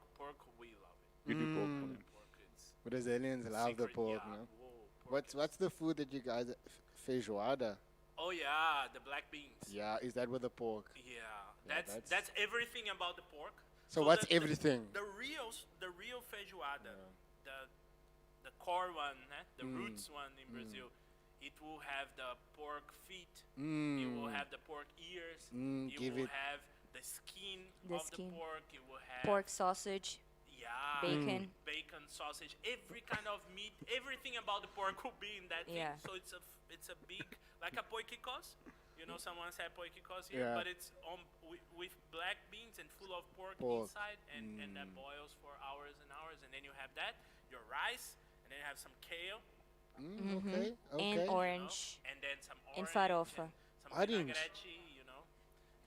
Speaker 1: We love it.
Speaker 5: We do pork for them.
Speaker 1: Pork. It's
Speaker 4: Brazilians love the
Speaker 1: secret,
Speaker 4: pork,
Speaker 1: yeah.
Speaker 4: no?
Speaker 1: Whoa, pork
Speaker 4: What's
Speaker 1: is-
Speaker 4: the food that you guys feijoada?
Speaker 1: Oh yeah, the black beans.
Speaker 4: Yeah, is that with the pork?
Speaker 1: Yeah,
Speaker 4: Yeah,
Speaker 1: that's everything about the pork.
Speaker 4: So what's
Speaker 1: the-
Speaker 4: everything?
Speaker 1: The real feijoada, the core one, the roots one in Brazil, it will have the pork feet. It will have the pork ears. It
Speaker 4: give
Speaker 1: will
Speaker 4: it-
Speaker 1: have the skin
Speaker 2: The
Speaker 1: of
Speaker 2: skin.
Speaker 1: the pork. It will have
Speaker 2: Pork sausage,
Speaker 1: yeah,
Speaker 2: bacon.
Speaker 1: bacon, sausage, every kind of meat, everything about the pork will be in that
Speaker 2: Yeah.
Speaker 1: thing. So it's a big like a poikikos. You know, someone said poikikos here,
Speaker 4: Yeah.
Speaker 1: but it's with black beans and full of pork,
Speaker 4: Pork.
Speaker 1: inside, and that boils for hours and hours, and then you have that, your rice, and then you have some kale,
Speaker 4: Okay, okay.
Speaker 2: and
Speaker 1: you know,
Speaker 2: orange.
Speaker 1: and then some
Speaker 2: And
Speaker 1: orange,
Speaker 2: farofa.
Speaker 1: and some
Speaker 4: Orange.
Speaker 1: vinagrete, you know.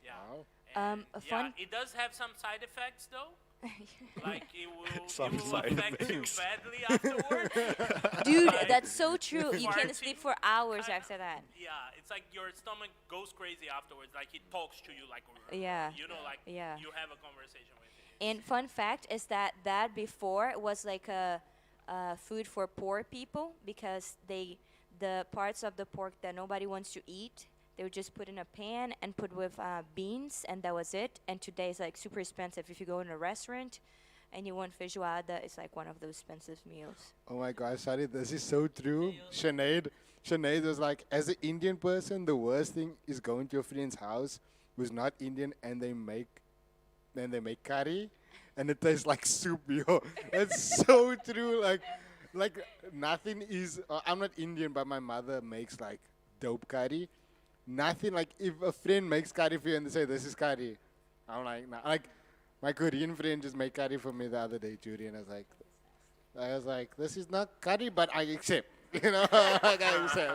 Speaker 1: Yeah.
Speaker 4: Wow.
Speaker 1: And
Speaker 2: a
Speaker 1: yeah,
Speaker 2: fun-
Speaker 1: it does have some side effects though. Like it will
Speaker 5: Some side
Speaker 1: affect you
Speaker 5: effects.
Speaker 1: badly afterwards.
Speaker 2: Dude,
Speaker 1: Like,
Speaker 2: that's so true. You can't
Speaker 1: farting,
Speaker 2: sleep for hours
Speaker 1: kinda.
Speaker 2: after that.
Speaker 1: Yeah, it's like your stomach goes crazy afterwards. Like it talks to you, like
Speaker 2: Yeah.
Speaker 1: you know, like
Speaker 2: Yeah.
Speaker 1: you have a conversation with it.
Speaker 2: And fun fact is that before was like a food for poor people because the parts of the pork that nobody wants to eat, they would just put in a pan and put with beans, and that was it. And today it's like super expensive. If you go in a restaurant and you want feijoada, it's like one of those expensive meals.
Speaker 4: Oh my God, sorry, this is so true. Sinead was like, as an Indian person, the worst thing is going to your friend's house who's not Indian and they make curry and it tastes like soup, yo. It's so true. Like nothing is. I'm not Indian, but my mother makes like dope curry. Nothing like if a friend makes curry for you and they say this is curry, I'm like, nah. Like my Korean friend just made curry for me the other day, Judy, and I was like, this is not curry, but I accept. You know, like I said,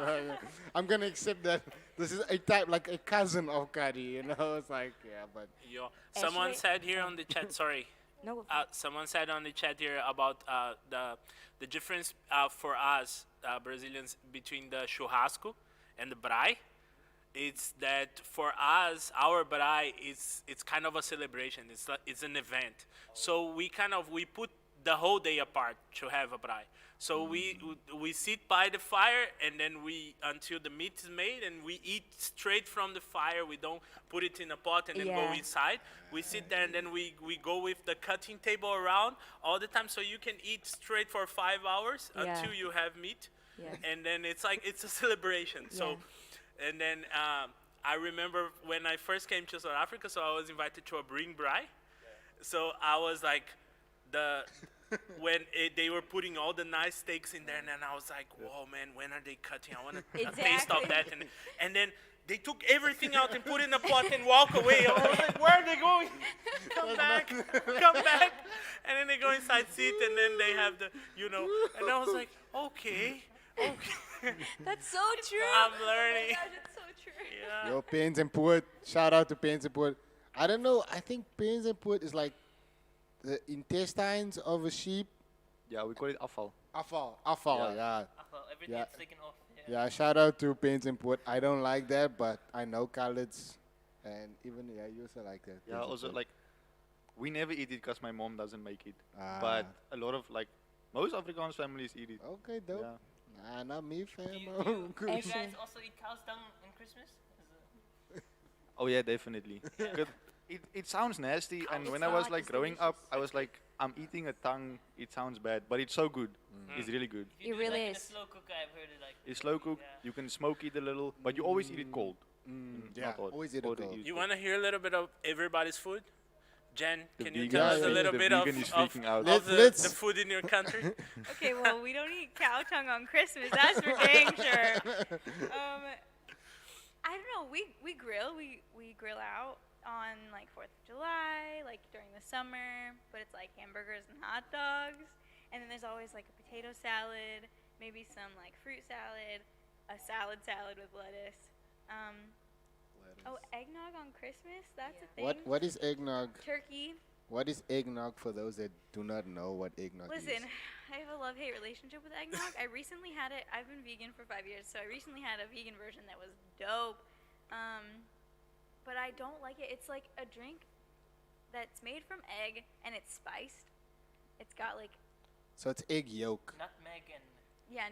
Speaker 4: I'm gonna accept that this is a type like a cousin of curry. You know, it's like yeah, but
Speaker 1: Yo, someone
Speaker 2: Actually-
Speaker 1: said here on the chat. Sorry.
Speaker 2: No.
Speaker 1: Someone said on the chat here about the difference for us Brazilians between the churrasco and the braai. It's that for us, our braai is it's kind of a celebration. It's an event. So we put the whole day apart to have a braai. So we sit by the fire and then we until the meat is made and we eat straight from the fire. We don't put it in a pot and then go
Speaker 2: Yeah.
Speaker 1: inside. We sit there and then we go with the cutting table around all the time so you can eat straight for 5 hours
Speaker 2: Yeah.
Speaker 1: until you have meat.
Speaker 2: Yeah.
Speaker 1: And then it's like it's a celebration. So
Speaker 2: Yeah.
Speaker 1: and then I remember when I first came to South Africa, so I was invited to a bring braai. So I was like the when they were putting all the nice steaks in there, and then I was like, whoa, man, when are they cutting? I want to taste of
Speaker 2: Exactly.
Speaker 1: that. And then they took everything out and put it in a pot and walk away. I was like, where are they going? Come back, come back. And then they go inside, sit, and then they have the, and I was like, okay.
Speaker 2: That's so true.
Speaker 1: I'm learning.
Speaker 8: It's so true.
Speaker 1: Yeah.
Speaker 4: yo, Pains and Poet. Shout out to Pains and Poet. I don't know. I think Pains and Poet is like the intestines of a sheep.
Speaker 5: Yeah, we call it afval.
Speaker 4: Afval, yeah.
Speaker 3: Everything
Speaker 4: Yeah.
Speaker 3: is taken off. Yeah.
Speaker 4: Yeah, shout out to Pains and Poet. I don't like that, but I know Khaled's. And even, yeah, you also like that.
Speaker 5: Yeah,
Speaker 4: Pains and
Speaker 5: also
Speaker 4: Poet.
Speaker 5: like we never eat it because my mom doesn't make it.
Speaker 4: Ah.
Speaker 5: But a lot of like most Afrikaans families eat it.
Speaker 4: Okay, dope.
Speaker 5: Yeah.
Speaker 4: Nah, not me, fam.
Speaker 3: Do you
Speaker 2: Actually-
Speaker 3: guys also eat cow's tongue in Christmas?
Speaker 5: Oh yeah, definitely. Good. It sounds nasty, and
Speaker 2: It's
Speaker 5: when I was
Speaker 2: not,
Speaker 5: like
Speaker 2: it's
Speaker 5: growing up,
Speaker 2: delicious.
Speaker 5: I was like, I'm eating a tongue. It sounds bad, but it's so good. It's really good.
Speaker 3: If you
Speaker 2: It
Speaker 3: do
Speaker 2: really
Speaker 3: like in a
Speaker 2: is.
Speaker 3: slow cooker, I've heard it like.
Speaker 5: It's slow cooked.
Speaker 3: Yeah.
Speaker 5: You can smoke it a little, but you always eat it cold.
Speaker 4: Yeah,
Speaker 5: Not hot.
Speaker 4: always eat it
Speaker 5: Always
Speaker 4: cold.
Speaker 5: eat
Speaker 1: You
Speaker 5: cold.
Speaker 1: want to hear a little bit of everybody's food? Jen,
Speaker 5: The
Speaker 1: can you
Speaker 5: vegan
Speaker 1: tell
Speaker 4: is
Speaker 1: us a
Speaker 4: freak-
Speaker 1: little
Speaker 5: the
Speaker 1: bit
Speaker 5: vegan is freaking out.
Speaker 1: of
Speaker 4: Let's-
Speaker 1: the food in your country?
Speaker 8: Okay, well, we don't eat cow tongue on Christmas. That's for dang sure. I don't know. We grill. We grill out on like 4th of July, like during the summer. But it's like hamburgers and hot dogs, and then there's always like a potato salad, maybe some like fruit salad, a salad with lettuce. Oh, eggnog on Christmas? That's a thing.
Speaker 4: What is eggnog?
Speaker 8: Turkey.
Speaker 4: What is eggnog for those that do not know what eggnog
Speaker 8: Listen,
Speaker 4: is?
Speaker 8: I have a love-hate relationship with eggnog. I recently had it. I've been vegan for 5 years, so I recently had a vegan version that was dope. But I don't like it. It's like a drink that's made from egg and it's spiced. It's got like
Speaker 4: So it's egg yolk.
Speaker 3: Nutmeg and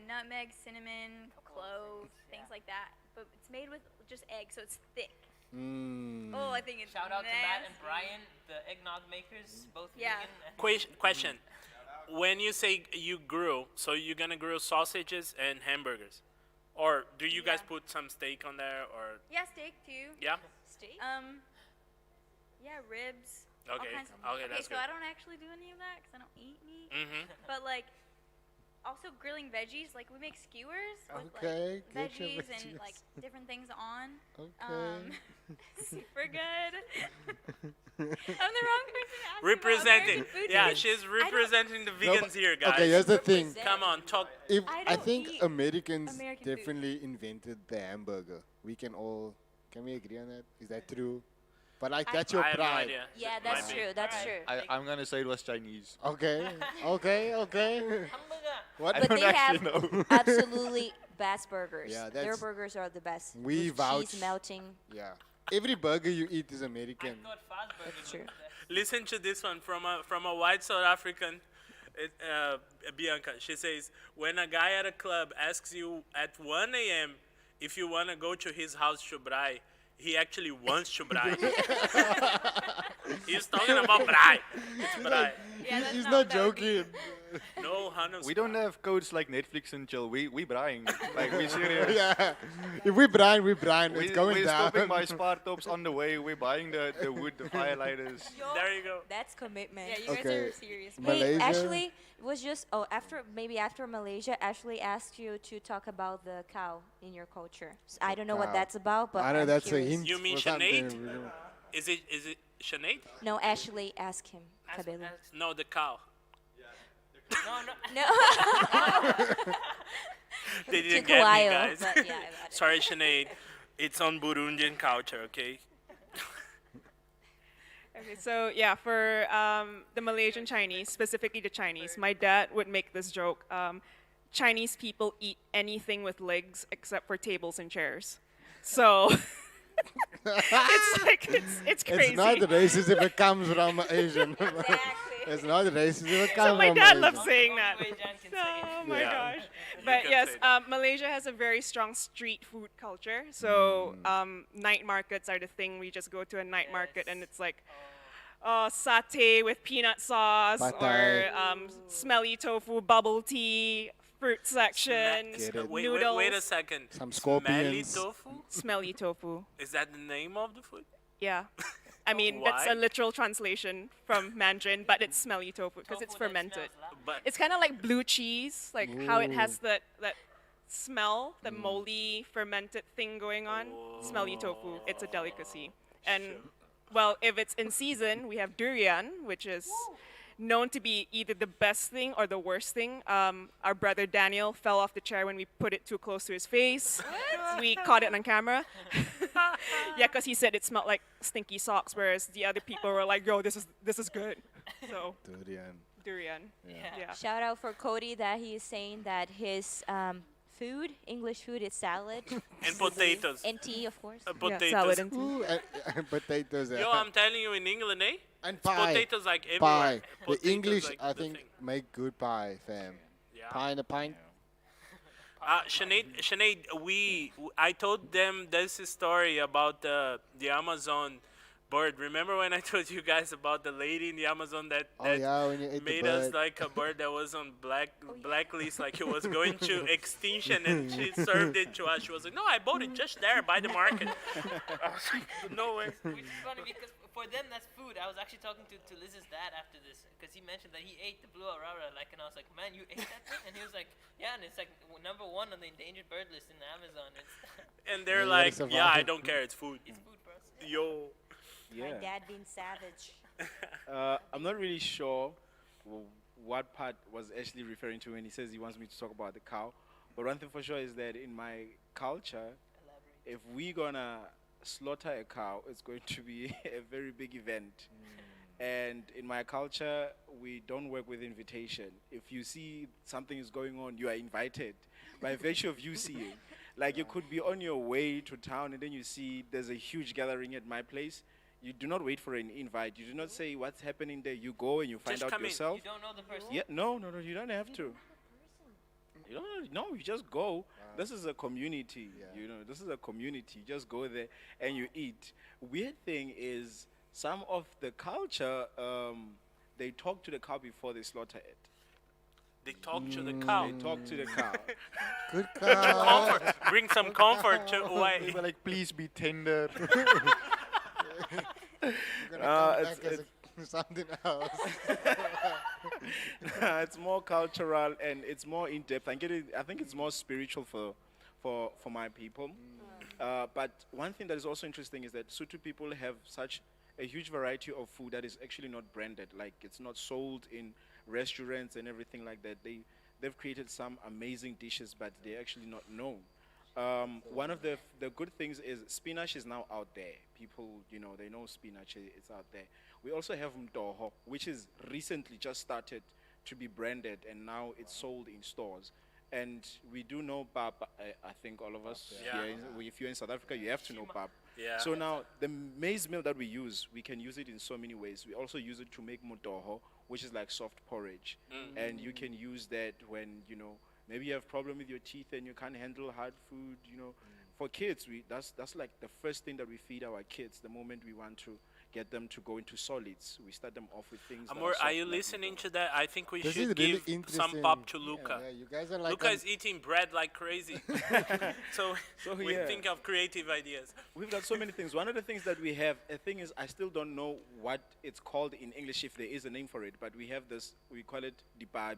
Speaker 8: nutmeg, cinnamon,
Speaker 3: Couple of
Speaker 8: clove,
Speaker 3: things,
Speaker 8: things like that. But it's made with just egg, so it's thick.
Speaker 4: Mm.
Speaker 8: Oh, I think it's
Speaker 3: shout out to Matt and
Speaker 8: nasty.
Speaker 3: Brian, the eggnog makers, both
Speaker 8: Yeah.
Speaker 3: vegan. And
Speaker 1: Question. When you say you grill, so you're going to grill sausages and hamburgers? Or do you guys
Speaker 8: Yeah.
Speaker 1: put some steak on there? Or
Speaker 8: Yeah, steak too.
Speaker 1: yeah?
Speaker 2: Steak?
Speaker 8: Yeah, ribs.
Speaker 1: Okay,
Speaker 8: All kinds of
Speaker 1: okay, that's
Speaker 8: so
Speaker 1: good.
Speaker 8: I don't actually do any of that because I don't eat meat.
Speaker 1: Mm-hmm.
Speaker 8: But like, also grilling veggies. Like we make skewers with
Speaker 4: Okay,
Speaker 8: like
Speaker 4: get your
Speaker 8: veggies and like
Speaker 4: veggies.
Speaker 8: different things on.
Speaker 4: Okay.
Speaker 8: Super good. I'm the wrong person to ask
Speaker 1: Representing.
Speaker 8: about American food
Speaker 1: Yeah,
Speaker 8: because
Speaker 1: she's
Speaker 8: I don't-
Speaker 1: representing the
Speaker 4: No,
Speaker 1: vegans here, guys.
Speaker 4: Okay, here's the thing.
Speaker 1: Come on, talk.
Speaker 4: If
Speaker 8: I
Speaker 4: I
Speaker 8: don't
Speaker 4: think
Speaker 8: eat
Speaker 4: Americans
Speaker 8: American food.
Speaker 4: definitely invented the hamburger. Can we agree on that? Is that true? But like that's your
Speaker 1: I have no
Speaker 4: pride.
Speaker 1: idea.
Speaker 2: Yeah,
Speaker 1: Might
Speaker 2: that's
Speaker 1: be.
Speaker 2: true. That's
Speaker 3: Alright.
Speaker 2: true.
Speaker 5: I'm gonna say it was Chinese.
Speaker 4: Okay, okay.
Speaker 3: Hamburger.
Speaker 4: What?
Speaker 5: I
Speaker 2: But
Speaker 5: don't
Speaker 2: they have
Speaker 5: actually know.
Speaker 2: absolutely best burgers.
Speaker 4: Yeah,
Speaker 2: Their
Speaker 4: that's-
Speaker 2: burgers are the best.
Speaker 4: We
Speaker 2: With
Speaker 4: vouch.
Speaker 2: cheese melting.
Speaker 4: Yeah. Every burger you eat is
Speaker 3: I
Speaker 4: American.
Speaker 3: thought fast burgers
Speaker 2: That's
Speaker 3: were
Speaker 2: true.
Speaker 3: the best.
Speaker 1: Listen to this one from a white South African, Bianca. She says, when a guy at a club asks you at 1 a.m. if you want to go to his house to braai, he actually wants to braai. He's talking about braai. It's braai.
Speaker 8: Yeah, that's
Speaker 4: He's
Speaker 8: not
Speaker 4: not
Speaker 8: what that would be.
Speaker 4: joking.
Speaker 1: No, Hannes.
Speaker 5: We don't have codes like Netflix and chill. We buying. Like we serious.
Speaker 4: Yeah. If we brine, we brine. It's going
Speaker 5: we're
Speaker 4: down.
Speaker 5: stopping by spar tops on the way. We're buying the wood, the firelighters.
Speaker 1: There you go.
Speaker 2: That's commitment.
Speaker 8: Yeah, you guys
Speaker 4: Okay.
Speaker 8: are serious.
Speaker 2: Hey,
Speaker 4: Malaysia?
Speaker 2: actually, it was just after Malaysia, Ashley asked you to talk about the cow in your culture. I don't know what
Speaker 4: cow.
Speaker 2: that's about, but
Speaker 4: I know
Speaker 2: I'm
Speaker 4: that's
Speaker 2: curious.
Speaker 4: a hint.
Speaker 1: You mean
Speaker 4: for something.
Speaker 1: Sinead? Is it Sinead?
Speaker 2: No, Ashley, ask him.
Speaker 3: Ask-
Speaker 2: Cabello.
Speaker 3: ask-
Speaker 1: No, the cow.
Speaker 3: No, no.
Speaker 2: No.
Speaker 1: They didn't
Speaker 2: Took a
Speaker 1: get me,
Speaker 2: while,
Speaker 1: guys.
Speaker 2: but yeah, I got it.
Speaker 1: Sorry, Sinead. It's on Burundian culture, okay?
Speaker 7: Okay, so yeah, for the Malaysian Chinese, specifically the Chinese, my dad would make this joke. Chinese people eat anything with legs except for tables and chairs. So it's like it's crazy.
Speaker 4: It's not racist if it comes from Asian.
Speaker 2: Exactly.
Speaker 4: It's not racist if it
Speaker 7: So
Speaker 4: comes
Speaker 7: my
Speaker 4: from
Speaker 7: dad
Speaker 4: Asian.
Speaker 7: loves saying that.
Speaker 3: Only way Jan can say it.
Speaker 7: Oh my
Speaker 4: Yeah.
Speaker 7: gosh.
Speaker 1: You
Speaker 7: But
Speaker 1: can
Speaker 7: yes,
Speaker 1: say that.
Speaker 7: Malaysia has a very strong street food culture. So night markets are the thing. We just go to a night market and it's like satay with peanut sauce
Speaker 4: Pad
Speaker 7: or
Speaker 4: Thai.
Speaker 7: smelly tofu, bubble tea, fruit section,
Speaker 4: Get it.
Speaker 7: noodles.
Speaker 1: Wait a second.
Speaker 4: Some
Speaker 1: Smelly
Speaker 4: scorpions.
Speaker 1: tofu?
Speaker 7: Smelly tofu.
Speaker 1: Is that the name of the food?
Speaker 7: Yeah. I mean, that's
Speaker 1: Why?
Speaker 7: a literal translation from Mandarin, but it's smelly tofu because it's
Speaker 3: Tofu that
Speaker 7: fermented.
Speaker 3: smells loud.
Speaker 1: But
Speaker 7: It's kind of like blue cheese, like how it has that smell, the moldy fermented thing going on. Smelly tofu. It's a delicacy. And well, if it's in season, we have durian, which is known to be either the best thing or the worst thing. Our brother Daniel fell off the chair when we put it too close to his face. We caught it on camera. Yeah, because he said it smelled like stinky socks, whereas the other people were like, "Yo, this is good." So
Speaker 4: Durian.
Speaker 7: durian.
Speaker 3: Yeah.
Speaker 7: Yeah.
Speaker 2: Shout out for Cody that he is saying that his food, English food, is salad
Speaker 1: and potatoes.
Speaker 2: and tea, of course.
Speaker 1: Potatoes.
Speaker 7: salad and tea.
Speaker 4: Ooh, and potatoes.
Speaker 1: Yo, I'm telling you, in England, eh?
Speaker 4: and
Speaker 1: It's
Speaker 4: pie.
Speaker 1: potatoes like everywhere.
Speaker 4: Pie. The
Speaker 1: Potatoes
Speaker 4: English,
Speaker 1: like
Speaker 4: I
Speaker 1: the
Speaker 4: think,
Speaker 1: thing.
Speaker 4: make good pie, fam.
Speaker 1: Yeah.
Speaker 4: Pie in a pint.
Speaker 1: Sinead, I told them this story about the Amazon bird. Remember when I told you guys about the lady in the Amazon that
Speaker 4: Oh yeah, when you ate the
Speaker 1: made
Speaker 4: bird.
Speaker 1: us like a bird that was on blacklist, like it was going to extinction, and she served it to us. She was like, "No, I bought it just there by the market." I was like, "No way."
Speaker 3: Which is funny because for them that's food. I was actually talking to Liz's dad after this because he mentioned that he ate the blue aurora, like, and I was like, "Man, you ate that thing?" And he was like, "Yeah," and it's like number 1 on the endangered bird list in the Amazon. It's
Speaker 1: And they're
Speaker 4: Yeah, you
Speaker 1: like,
Speaker 4: gotta
Speaker 1: "Yeah, I
Speaker 4: survive.
Speaker 1: don't care. It's food."
Speaker 3: it's food for us.
Speaker 1: Yo.
Speaker 2: My
Speaker 9: Yeah.
Speaker 2: dad being savage.
Speaker 9: I'm not really sure what part was actually referring to when he says he wants me to talk about the cow. But one thing for sure is that in my culture, if we're gonna slaughter a cow, it's going to be a very big event. And in my culture, we don't work with invitation. If you see something is going on, you are invited by virtue of you seeing. Like you could be on your way to town and then you see there's a huge gathering at my place. You do not wait for an invite. You do not say what's happening there. You go and you find
Speaker 1: Just
Speaker 9: out
Speaker 1: come in.
Speaker 9: yourself.
Speaker 3: You don't know the person.
Speaker 9: Yeah, no, you don't have to. You don't. No, you just go. This is a community.
Speaker 4: Yeah.
Speaker 9: You know, this is a community. You just go there and you eat. Weird thing is, some of the culture, they talk to the cow before they slaughter it.
Speaker 1: They talk to the cow.
Speaker 9: They talk to the cow.
Speaker 4: Good cow.
Speaker 1: Comfort. Bring some comfort to
Speaker 5: They
Speaker 1: away.
Speaker 5: were like, please be tender.
Speaker 4: You're gonna
Speaker 9: Uh,
Speaker 4: come
Speaker 9: it's-
Speaker 4: back as something else.
Speaker 9: It's more cultural and it's more in depth. I think it's more spiritual for my people. But one thing that is also interesting is that Sotho people have such a huge variety of food that is actually not branded. Like it's not sold in restaurants and everything like that. They've created some amazing dishes, but they're actually not known. One of the good things is spinach is now out there. People, they know spinach is out there. We also have mtoho, which is recently just started to be branded, and now it's sold in stores. And we do know pap. I think all of us
Speaker 1: Yeah.
Speaker 9: here, if you're in South Africa, you have to know pap.
Speaker 1: Yeah.
Speaker 9: So now the maize meal that we use, we can use it in so many ways. We also use it to make motoho, which is like soft porridge, and you can use that when maybe you have problem with your teeth and you can't handle hard food. For kids, that's like the first thing that we feed our kids. The moment we want to get them to go into solids, we start them off with things. that
Speaker 1: Amor,
Speaker 9: soft
Speaker 1: are you
Speaker 9: like
Speaker 1: listening
Speaker 9: motoho.
Speaker 1: to that? I think we
Speaker 4: This
Speaker 1: should
Speaker 4: is really
Speaker 1: give some
Speaker 4: interesting.
Speaker 1: pop to Luca.
Speaker 4: Yeah, you guys are like
Speaker 1: Luca is eating bread like crazy. so we
Speaker 9: yeah.
Speaker 1: think of creative ideas.
Speaker 9: We've got so many things. One of the things that we have, a thing is, I still don't know what it's called in English, if there is a name for it, but we have this, we call it dipabi.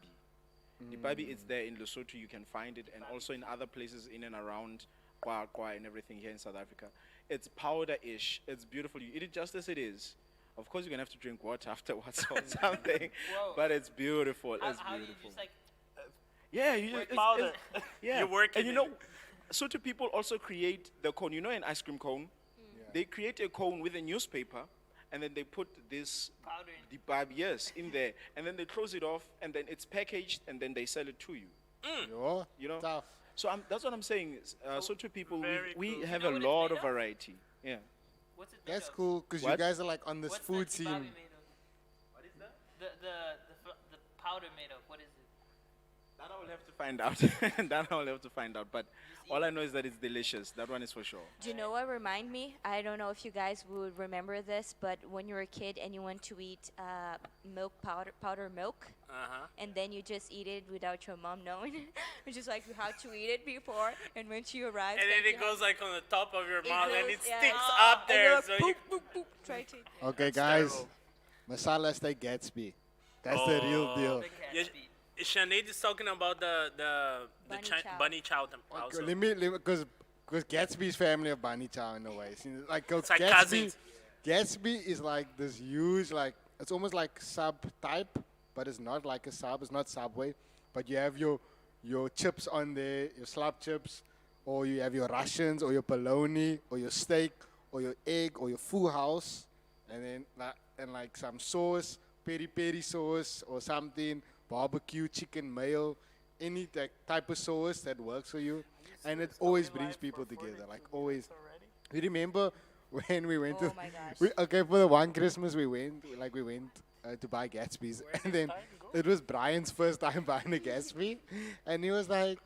Speaker 9: Dipabi is there in Lesotho, you can find it, and also in other places in and around Kwakwa and everything here in South Africa. It's powder-ish, it's beautiful. You eat it just as it is. Of course, you're going to have to drink water afterwards or something,
Speaker 3: Whoa.
Speaker 9: but it's beautiful, it's
Speaker 3: How do you
Speaker 9: beautiful.
Speaker 3: just like?
Speaker 9: Yeah, you
Speaker 1: With
Speaker 9: just,
Speaker 1: powder.
Speaker 9: yeah.
Speaker 1: You work
Speaker 9: and
Speaker 1: it
Speaker 9: you know,
Speaker 1: in.
Speaker 9: Soto people also create the cone. You know, an ice cream cone. They create a cone with a newspaper, and then they put this
Speaker 3: Powder in.
Speaker 9: the barb, yes, in there, and then they close it off, and then it's packaged, and then they sell it to you.
Speaker 4: Yo,
Speaker 9: You know.
Speaker 4: tough.
Speaker 9: So that's what I'm saying. Soto people,
Speaker 1: very
Speaker 9: we
Speaker 1: cool.
Speaker 9: have
Speaker 3: You know
Speaker 9: a
Speaker 3: what it's
Speaker 9: lot
Speaker 3: made
Speaker 9: of
Speaker 3: of?
Speaker 9: variety. Yeah.
Speaker 3: What's it made
Speaker 4: That's
Speaker 3: of?
Speaker 4: cool because you
Speaker 9: What?
Speaker 4: guys are like on this
Speaker 3: What's
Speaker 4: food
Speaker 3: the
Speaker 4: scene.
Speaker 3: kebab made of? What is that? The powder made of. What is it?
Speaker 9: That I will have to find out. That I will have to find out. But all I know is that it's delicious. That one is for sure.
Speaker 2: Do you know what remind me? I don't know if you guys would remember this, but when you were a kid and you went to eat powder milk, and then you just eat it without your mom knowing, which is like you had to eat it before, and when she arrives,
Speaker 1: And
Speaker 2: like,
Speaker 1: then
Speaker 2: you
Speaker 1: it goes like on the top of your
Speaker 2: It
Speaker 1: mouth and
Speaker 2: goes,
Speaker 1: it
Speaker 2: yeah.
Speaker 1: sticks
Speaker 2: have-
Speaker 1: up
Speaker 2: and you're
Speaker 1: there.
Speaker 2: like,
Speaker 1: So
Speaker 2: boop,
Speaker 1: you,
Speaker 2: boop, boop, try to.
Speaker 4: Okay,
Speaker 1: That's
Speaker 4: guys.
Speaker 1: terrible.
Speaker 4: Masala steak Gatsby. That's the real deal.
Speaker 3: The cat
Speaker 1: Yeah,
Speaker 3: speed.
Speaker 1: Sinead is talking about the
Speaker 2: Bunny chow.
Speaker 1: bunny chow also.
Speaker 4: Let me because Gatsby's family of Bani Chow in a way. See, like,
Speaker 1: It's like
Speaker 4: Gatsby,
Speaker 1: cousins.
Speaker 4: Gatsby is like this huge, like it's almost like sub type, but it's not like a sub. It's not Subway, but you have your chips on there, your slab chips, or you have your Russians, or your bologna, or your steak, or your egg, or your full house, and then like some sauce, peri peri sauce, or something, barbecue chicken mayo, any type of sauce that works for you, and it always brings people together. Like always. You remember when we went
Speaker 2: Oh
Speaker 4: to?
Speaker 2: my gosh.
Speaker 4: Okay, for the one Christmas we went to buy Gatsby's, and then it was Brian's first time buying a Gatsby, and he was like,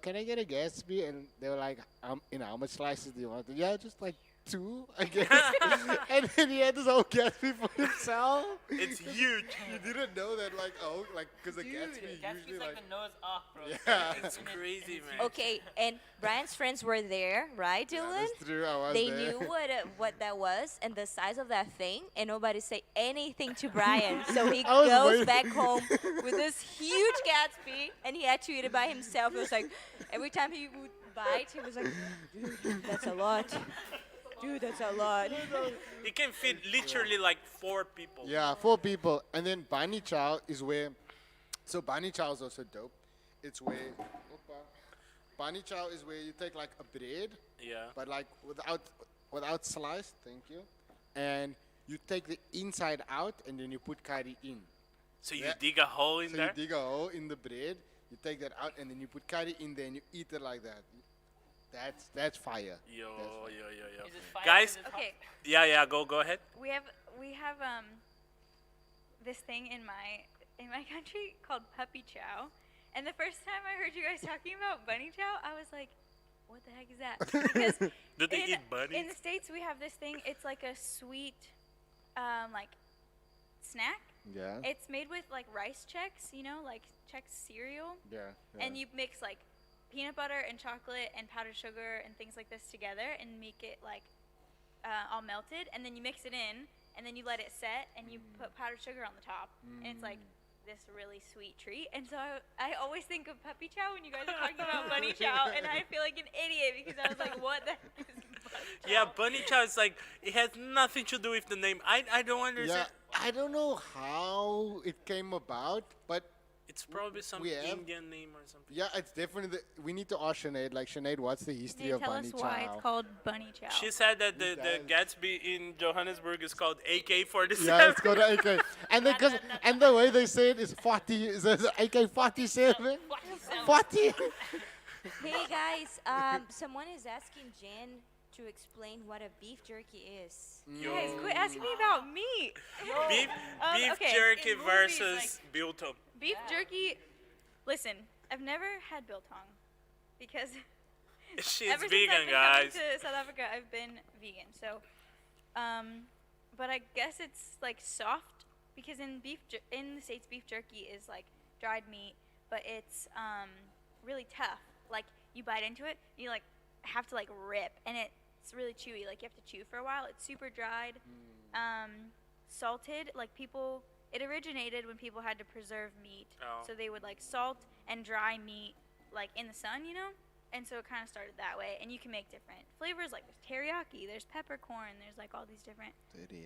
Speaker 4: "Can I get a Gatsby?" And they were like, how much slices do you want?" Yeah, just like 2, I guess. And then he had this whole Gatsby for himself.
Speaker 1: It's huge.
Speaker 4: You didn't know that, because the Gatsby
Speaker 3: Gatsby's
Speaker 4: usually
Speaker 3: like the Noah's Ark, bro.
Speaker 4: Yeah.
Speaker 1: It's crazy, man.
Speaker 2: Okay, and Brian's friends were there, right, Dylan?
Speaker 4: That's true. I was
Speaker 2: They
Speaker 4: there.
Speaker 2: knew what that was and the size of that thing, and nobody said anything to Brian. So he
Speaker 4: I was
Speaker 2: goes
Speaker 4: waiting.
Speaker 2: back home with this huge Gatsby, and he had to eat it by himself. It was like every time he would bite, he was like, "Dude, that's a lot. Dude, that's a lot."
Speaker 1: It can fit literally like 4 people.
Speaker 4: Yeah, 4 people. And then Bani Chow is where, so Bani Chow is also dope. It's where, Bani Chow is where you take like a bread,
Speaker 1: Yeah.
Speaker 4: but like without slice, thank you. And you take the inside out and then you put curry in.
Speaker 1: So you
Speaker 4: Yeah.
Speaker 1: dig a hole in
Speaker 4: So
Speaker 1: there.
Speaker 4: you dig a hole in the bread, you take that out and then you put curry in there and you eat it like that. That's fire.
Speaker 1: Yo,
Speaker 4: That's fire.
Speaker 1: yo.
Speaker 3: Is it fire?
Speaker 1: Guys,
Speaker 3: Is it hot?
Speaker 8: Okay,
Speaker 1: yeah. Go ahead.
Speaker 8: we have this thing in my country called puppy chow, and the first time I heard you guys talking about bunny chow, I was like, what the heck is that? Because
Speaker 1: Do they
Speaker 8: in,
Speaker 1: eat bunnies?
Speaker 8: in the States we have this thing. It's like a sweet, like snack.
Speaker 4: Yeah.
Speaker 8: It's made with like rice checks, like Chex cereal,
Speaker 4: Yeah.
Speaker 8: and you mix like peanut butter and chocolate and powdered sugar and things like this together and make it like all melted, and then you mix it in, and then you let it set, and you put powdered sugar on the top, and it's like this really sweet treat. And so I always think of puppy chow when you guys are talking about bunny chow, and I feel like an idiot because I was like, what the heck is bunny chow?
Speaker 1: Yeah, bunny chow is like it has nothing to do with the name. I don't
Speaker 4: Yeah,
Speaker 1: understand.
Speaker 4: I don't know how it came about, but
Speaker 1: It's probably some
Speaker 4: we have-
Speaker 1: Indian name or something.
Speaker 4: yeah, it's definitely. We need to ask Sinead. Like, Sinead, what's the history
Speaker 8: Can you
Speaker 4: of
Speaker 8: tell
Speaker 4: Bunny
Speaker 8: us why
Speaker 4: Chow?
Speaker 8: it's called bunny chow?
Speaker 1: She said that the
Speaker 4: does.
Speaker 1: Gatsby in Johannesburg is called AK-47.
Speaker 4: Yeah, it's got an AK. And the way they say it is 40. Is AK-47? 40.
Speaker 2: Hey guys, someone is asking Jen to explain what a beef jerky is.
Speaker 8: Guys, quit asking me about meat.
Speaker 1: beef
Speaker 8: okay,
Speaker 1: jerky
Speaker 8: in movies,
Speaker 1: versus biltong.
Speaker 8: Beef jerky. Listen, I've never had biltong because
Speaker 1: She's
Speaker 8: ever since
Speaker 1: vegan,
Speaker 8: I've been
Speaker 1: guys.
Speaker 8: coming to South Africa, I've been vegan. So, but I guess it's like soft because in in the States, beef jerky is like dried meat, but it's really tough. Like you bite into it, you like have to like rip, and it's really chewy. Like you have to chew for a while. It's super dried, salted. Like people, it originated when people had to preserve meat,
Speaker 1: Oh.
Speaker 8: so they would like salt and dry meat like in the sun, And so it kind of started that way, and you can make different flavors. Like there's teriyaki, there's peppercorn, there's like all these different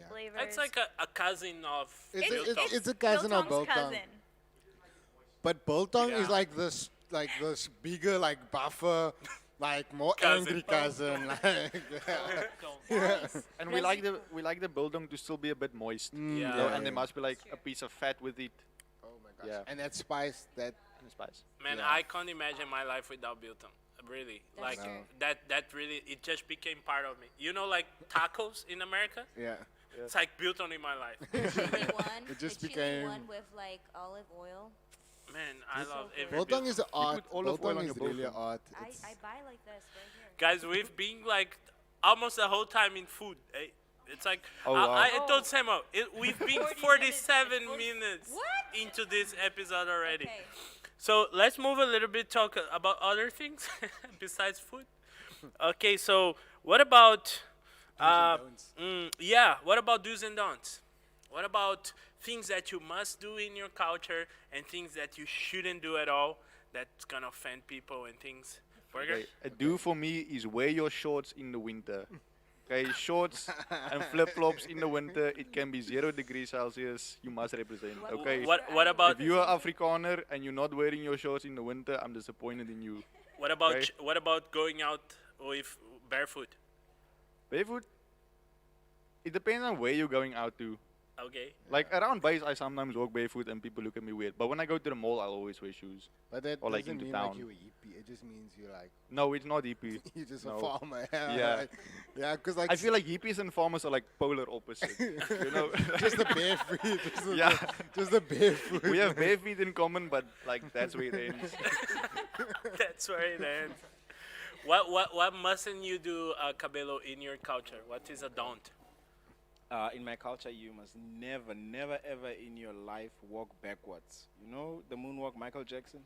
Speaker 8: flavors.
Speaker 1: It's like a cousin of
Speaker 4: It's
Speaker 1: biltong.
Speaker 4: a cousin of
Speaker 8: Biltong's
Speaker 4: biltong.
Speaker 8: cousin.
Speaker 4: But biltong is
Speaker 1: Yeah.
Speaker 4: like this bigger, like buffer, like more
Speaker 1: Cousin.
Speaker 4: angry cousin. Like,
Speaker 2: Guys,
Speaker 5: And we like the biltong to still be a bit moist.
Speaker 1: Yeah.
Speaker 5: You know, and there must be like a piece of fat with it
Speaker 4: oh my gosh.
Speaker 5: Yeah.
Speaker 4: And that spice, that
Speaker 5: and spice.
Speaker 1: Man,
Speaker 4: Yeah.
Speaker 1: I can't imagine my life without biltong. Really,
Speaker 2: That's
Speaker 1: like
Speaker 2: true.
Speaker 1: that really it just became part of me. You know, like tacos in America.
Speaker 4: yeah.
Speaker 1: It's like biltong in my life.
Speaker 2: chili one,
Speaker 4: It just
Speaker 2: the chili
Speaker 4: became-
Speaker 2: one with like olive oil.
Speaker 1: Man, I love every
Speaker 4: Biltong
Speaker 1: biltong.
Speaker 4: is an art.
Speaker 5: put olive oil
Speaker 4: Biltong
Speaker 5: on
Speaker 4: is
Speaker 5: your
Speaker 4: really an
Speaker 5: biltong.
Speaker 4: art.
Speaker 2: I
Speaker 4: It's-
Speaker 2: buy like this right here.
Speaker 1: Guys, we've been like almost the whole time in food. Eh? It's like
Speaker 5: Oh, wow.
Speaker 1: I told Samuel, we've been 47 minutes
Speaker 2: What?
Speaker 1: into this episode already.
Speaker 2: Okay.
Speaker 1: So let's move a little bit, talk about other things besides food. Okay, so what about
Speaker 4: don'ts.
Speaker 1: yeah, what about do's and don'ts? What about things that you must do in your culture and things that you shouldn't do at all that's gonna offend people and things? Burger?
Speaker 5: Okay. A do for me is wear your shorts in the winter. Okay, shorts and flip flops in the winter. It can be 0 degrees Celsius. You must represent. Okay.
Speaker 1: What about
Speaker 5: If you're Afrikaner and you're not wearing your shorts in the winter, I'm disappointed in you. Okay.
Speaker 1: what about going out with barefoot?
Speaker 5: Barefoot. It depends on where you're going out to.
Speaker 1: Okay.
Speaker 5: Like around base, I sometimes walk barefoot and people look at me weird. But when I go to the mall, I'll always wear shoes.
Speaker 4: But that
Speaker 5: Or, like,
Speaker 4: doesn't
Speaker 5: into
Speaker 4: mean
Speaker 5: town.
Speaker 4: like you're a hippie. It just means you're like
Speaker 5: No, it's not hippie.
Speaker 4: you're just
Speaker 5: No.
Speaker 4: a farmer.
Speaker 5: Yeah.
Speaker 4: Like, yeah, because like
Speaker 5: I feel like hippies and farmers are like polar opposite. You know,
Speaker 4: just the bare feet. Just the,
Speaker 5: Yeah.
Speaker 4: just the bare foot.
Speaker 5: we have bare feet in common, but like that's where it ends.
Speaker 1: That's where it ends. What mustn't you do, Cabello, in your culture? What is a don't?
Speaker 9: In my culture, you must never, never, ever in your life walk backwards. You know the moonwalk, Michael Jackson.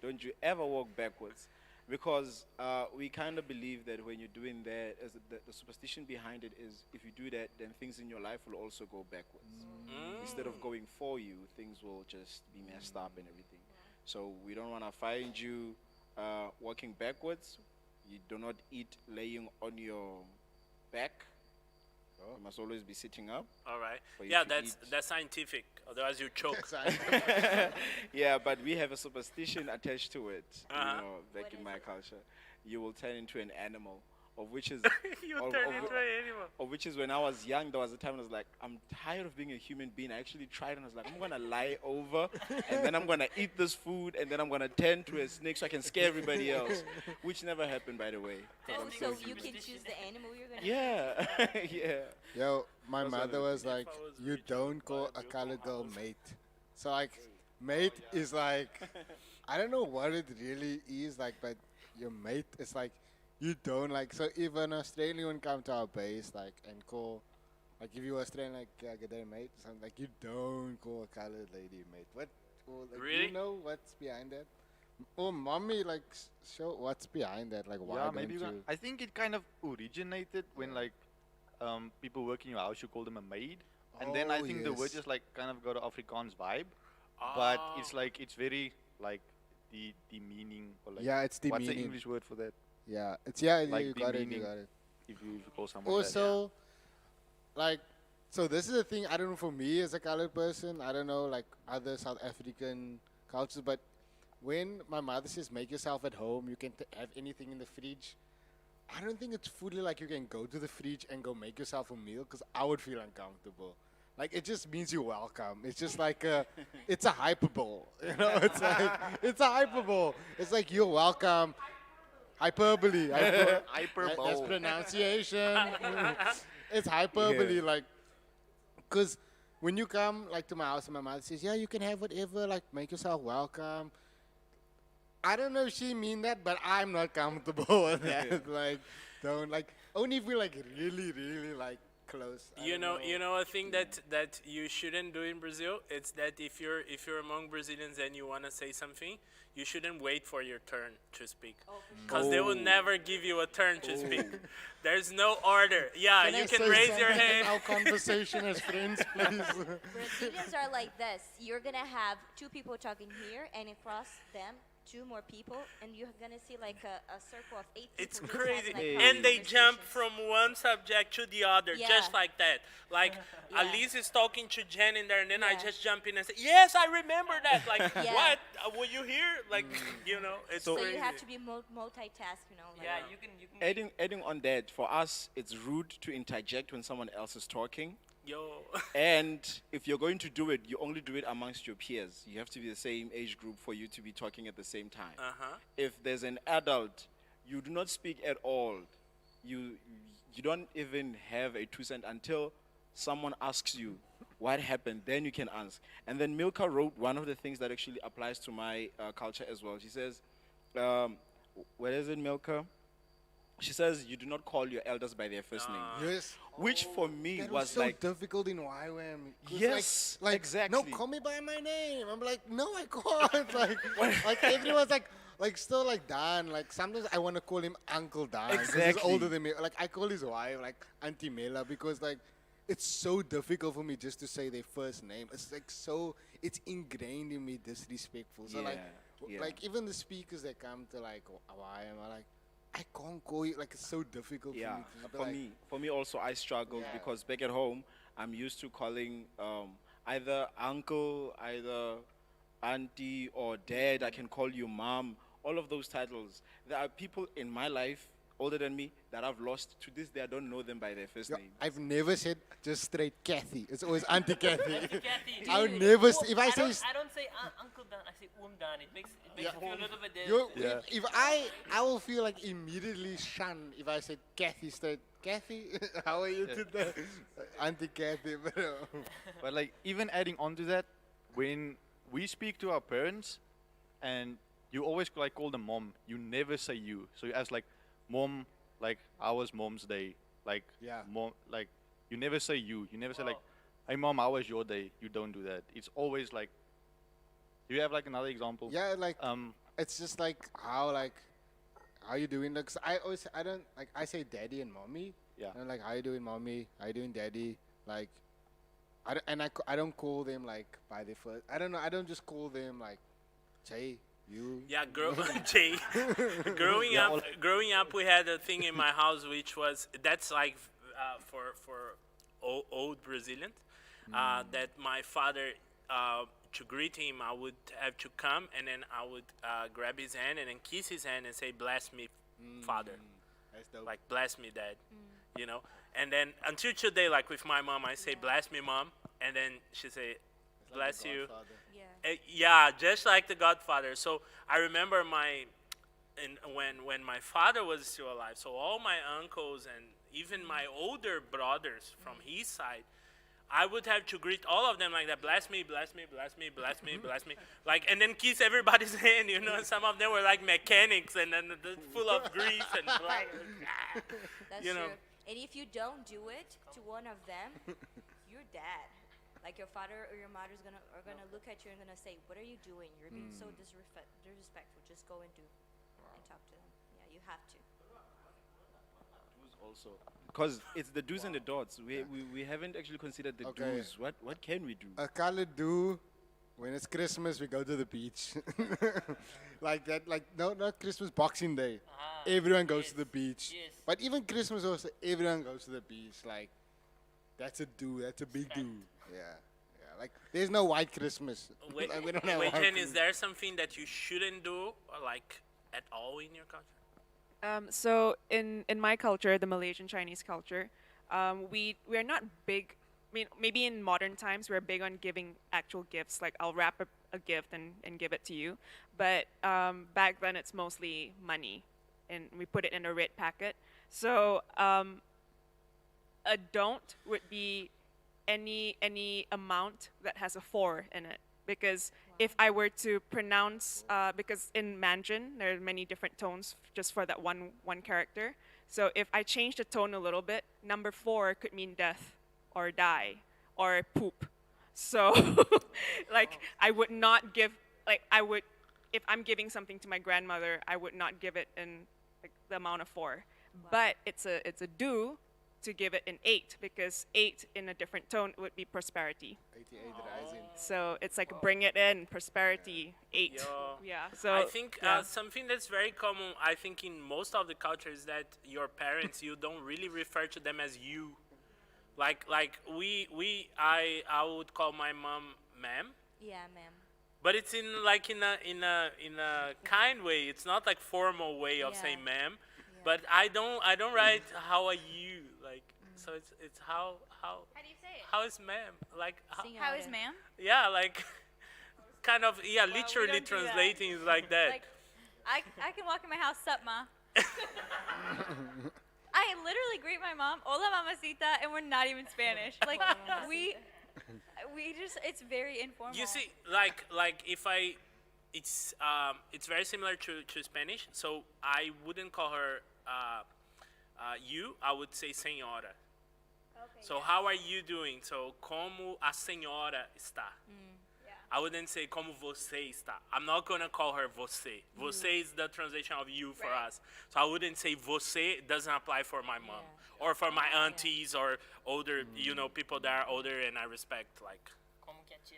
Speaker 9: Don't you ever walk backwards, because we kind of believe that when you're doing that, as the superstition behind it is, if you do that, then things in your life will also go backwards. Instead of going for you, things will just be messed up and everything. So we don't want to find you walking backwards. You do not eat laying on your back. You must always be sitting up.
Speaker 1: All right.
Speaker 9: For you
Speaker 1: Yeah,
Speaker 9: to
Speaker 1: that's
Speaker 9: eat.
Speaker 1: scientific. Otherwise, you choke.
Speaker 9: Yeah, but we have a superstition attached to it.
Speaker 1: Uh-huh.
Speaker 9: You know, back in my culture, you will turn into an animal, of which is
Speaker 1: You
Speaker 9: of-
Speaker 1: turn
Speaker 9: of-
Speaker 1: into an animal.
Speaker 9: of which is when I was young. There was a time I was like, I'm tired of being a human being. I actually tried and I was like, I'm gonna lie over, and then I'm gonna eat this food, and then I'm gonna turn to a snake so I can scare everybody else, which never happened, by the way. 'cause
Speaker 2: Oh,
Speaker 9: I'm
Speaker 2: so
Speaker 9: so
Speaker 2: you
Speaker 9: human.
Speaker 2: can choose the animal you're gonna.
Speaker 9: Yeah, yeah.
Speaker 4: Yo, my
Speaker 9: Those are
Speaker 4: mother
Speaker 9: the
Speaker 4: was
Speaker 1: things.
Speaker 4: like,
Speaker 1: If I was
Speaker 4: you
Speaker 1: rich,
Speaker 4: don't call a colored girl mate. So like, mate is like, I don't know what it really is like, but your mate is like, you don't like. So if an Australian would come to our base, like, and call, like, if you were Australian, like, good day, mate, something like, you don't call a colored lady mate. What? Or, like,
Speaker 1: Really?
Speaker 4: You know what's behind that? Oh, mommy, like, show what's behind that. Like, why
Speaker 5: Yeah,
Speaker 4: don't
Speaker 5: maybe.
Speaker 4: you?
Speaker 5: I think it kind of originated when like people work in your house, you call them a maid, and then I
Speaker 4: Oh,
Speaker 5: think the word
Speaker 4: yes.
Speaker 5: just like kind of got an Afrikaans vibe, but
Speaker 1: Oh.
Speaker 5: it's like it's very like the meaning or like
Speaker 4: Yeah, it's the
Speaker 5: what's the
Speaker 4: meaning.
Speaker 5: English word for that?
Speaker 4: Yeah, it's yeah,
Speaker 5: Like
Speaker 4: you
Speaker 5: the
Speaker 4: got it, you
Speaker 5: meaning.
Speaker 4: got it.
Speaker 5: If you call someone that.
Speaker 4: Also, like, so this is the thing. I don't know, for me as a colored person, I don't know like other South African cultures, but when my mother says make yourself at home, you can have anything in the fridge. I don't think it's fully like you can go to the fridge and go make yourself a meal, because I would feel uncomfortable. Like, it just means you're welcome. It's just like it's a hyperbole, you know. It's like it's a hyperbole. It's like you're welcome. Hyperbole.
Speaker 5: Hyperbole.
Speaker 4: That's pronunciation. It's hyperbole, like, because when you come like to my house and my mother says, yeah, you can have whatever, like, make yourself welcome. I don't know if she mean that, but I'm not comfortable with that. Like, don't, like, only if we're like really, really like close. I
Speaker 1: You
Speaker 4: don't
Speaker 1: know a thing that you shouldn't do in Brazil. It's that if you're among Brazilians and you want to say something, you shouldn't wait for your turn to speak, because they will never give you a turn to speak. There's no order. Yeah,
Speaker 4: Can I
Speaker 1: you can
Speaker 4: say
Speaker 1: raise your
Speaker 4: something in
Speaker 1: hand.
Speaker 4: our conversation as friends, please.
Speaker 2: Brazilians are like this. You're gonna have two people talking here, and across them, two more people, and you're gonna see like a circle of 8 people.
Speaker 1: It's
Speaker 2: just
Speaker 1: crazy,
Speaker 2: having, like,
Speaker 1: and they
Speaker 2: conversation.
Speaker 1: jump from one subject to the other,
Speaker 2: Yeah.
Speaker 1: just like that. Like
Speaker 2: Yeah.
Speaker 1: Elise is talking to Jen in there, and then I
Speaker 2: Yeah.
Speaker 1: just jump in and say, "Yes, I remember that." Like,
Speaker 2: Yeah.
Speaker 1: what? Were you here? Like, it's
Speaker 2: So
Speaker 1: crazy.
Speaker 2: you have to be multitask, Like,
Speaker 3: Yeah, you can.
Speaker 9: Adding on that, for us, it's rude to interject when someone else is talking.
Speaker 1: Yo.
Speaker 9: And if you're going to do it, you only do it amongst your peers. You have to be the same age group for you to be talking at the same time.
Speaker 1: Uh-huh.
Speaker 9: If there's an adult, you do not speak at all. You don't even have a 2 cent until someone asks you what happened. Then you can ask. And then Milka wrote one of the things that actually applies to my culture as well. She says, where is it, Milka? She says you do not call your elders by their first name.
Speaker 4: Yes.
Speaker 9: Which for me
Speaker 4: That
Speaker 9: was
Speaker 4: so
Speaker 9: like,
Speaker 4: difficult in YWAM. 'Cause
Speaker 9: Yes,
Speaker 4: like,
Speaker 9: exactly.
Speaker 4: No, call me by my name. I'm like, no, I can't. like everyone's like still like Dan. Like sometimes I want to call him Uncle Dan. 'Cause he's
Speaker 9: Exactly.
Speaker 4: older than me. Like I call his wife like Auntie Mela because like it's so difficult for me just to say their first name. It's like it's ingrained in me disrespectful. So
Speaker 9: Yeah.
Speaker 4: like even the speakers that come to like YWAM are like, I can't call you. Like it's so difficult
Speaker 9: yeah,
Speaker 4: for me. To be
Speaker 9: for me also, I struggled
Speaker 4: Yeah.
Speaker 9: because back at home, I'm used to calling either uncle, either auntie or dad. I can call you mom. All of those titles. There are people in my life older than me that I've lost. To this day, I don't know them by their first
Speaker 4: Yeah,
Speaker 9: name.
Speaker 4: I've never said just straight Kathy. It's always Auntie Kathy.
Speaker 3: Kathy.
Speaker 4: I would never. If I
Speaker 3: I
Speaker 4: say
Speaker 3: don't say Uncle Dan. I say Dan. It makes
Speaker 4: Yeah.
Speaker 3: you feel a little bit
Speaker 4: you,
Speaker 3: different.
Speaker 4: if I will feel like immediately shunned if I said Kathy straight. Kathy, how are you today? Auntie Kathy, bro.
Speaker 5: But like even adding on to that, when we speak to our parents, and you always like call them mom, you never say you. So you ask like, mom, like how was mom's day? Like
Speaker 4: Yeah.
Speaker 5: mom, like you never say you. You never say like, hey mom, how was your day? You don't do that. It's always like. Do you have like another example?
Speaker 4: Yeah, like
Speaker 5: Um.
Speaker 4: it's just like how you doing? Like I don't like I say daddy and mommy.
Speaker 5: Yeah.
Speaker 4: And like how you doing, mommy? How you doing, daddy? Like I don't call them like by their first. I don't know. I don't just call them like Jay. You.
Speaker 1: Yeah, Jay. Growing up, we had a thing in my house which was that's like for old Brazilians that my father to greet him I would have to come and then I would grab his hand and then kiss his hand and say bless me, father,
Speaker 4: That's dope.
Speaker 1: like bless me, dad, and then until today like with my mom I say bless me, mom, and then she say
Speaker 4: It's like
Speaker 1: bless
Speaker 4: the
Speaker 1: you.
Speaker 4: Godfather.
Speaker 2: yeah.
Speaker 1: Yeah, just like the Godfather. So I remember when my father was still alive. So all my uncles and even my older brothers from his side, I would have to greet all of them like that. Bless me, bless me, bless me, bless me, bless me. Like and then kiss everybody's hand. Some of them were like mechanics and then full of grease and black.
Speaker 2: That's
Speaker 1: You know.
Speaker 2: true. And if you don't do it to one of them, you're dead. Like your father or your mother are gonna look at you and gonna say, "What are you doing? You're being so disrespectful. Just go and talk to them." Yeah, you have to.
Speaker 9: Also, because it's the do's and the don'ts. We haven't actually considered the
Speaker 4: Okay.
Speaker 9: do's. What can we do?
Speaker 4: A color do when it's Christmas we go to the beach. Like that, like no, not Christmas, Boxing Day. Everyone goes to the beach.
Speaker 3: Yes.
Speaker 4: But even Christmas also everyone goes to the beach. Like that's a do, that's a big do. Yeah. Yeah. Like there's no white Christmas.
Speaker 1: Wait,
Speaker 4: Like, we don't have
Speaker 1: wait,
Speaker 4: white
Speaker 1: Jen,
Speaker 4: Christmas.
Speaker 1: is there something that you shouldn't do like at all in your culture?
Speaker 7: So in my culture, the Malaysian Chinese culture, we are not big. I mean, maybe in modern times we're big on giving actual gifts. Like I'll wrap a gift and give it to you. But back then it's mostly money, and we put it in a red packet. So a don't would be any amount that has a 4 in it. Because if I were to pronounce, because in Mandarin there are many different tones just for that one character. So if I change the tone a little bit, number 4 could mean death, or die, or poop. So, like I would not give, like I would, if I'm giving something to my grandmother, I would not give it in like the amount of 4. But it's a do to give it an 8 because 8 in a different tone would be prosperity.
Speaker 4: 88 rising.
Speaker 7: So it's like bring it in, prosperity, 8.
Speaker 1: Yo.
Speaker 7: Yeah. So
Speaker 1: I think
Speaker 7: yeah.
Speaker 1: something that's very common, I think, in most of the cultures that your parents, you don't really refer to them as you. Like I would call my mom ma'am,
Speaker 2: Yeah, ma'am.
Speaker 1: but it's in a kind way. It's not like formal way of
Speaker 2: Yeah.
Speaker 1: saying ma'am. But I don't write how are you, like, so it's how
Speaker 8: How do you say it?
Speaker 1: how is ma'am, like
Speaker 8: How is ma'am?
Speaker 1: yeah, like kind of, yeah,
Speaker 8: we
Speaker 1: literally
Speaker 8: don't do that.
Speaker 1: translating is like that.
Speaker 8: Like, I can walk in my house, sup, ma. I literally greet my mom, hola, mamacita, and we're not even Spanish. Like, we just, it's very informal.
Speaker 1: You see, like if I, it's very similar to Spanish. So I wouldn't call her you. I would say señora.
Speaker 8: Okay,
Speaker 1: So how are you doing? So como a señora está.
Speaker 8: yeah.
Speaker 1: I wouldn't say como você está. I'm not gonna call her você. Você is the translation of you for
Speaker 8: Right.
Speaker 1: us. So I wouldn't say você. It doesn't apply for my mom or for my aunties or older, people that are older and I respect. Like,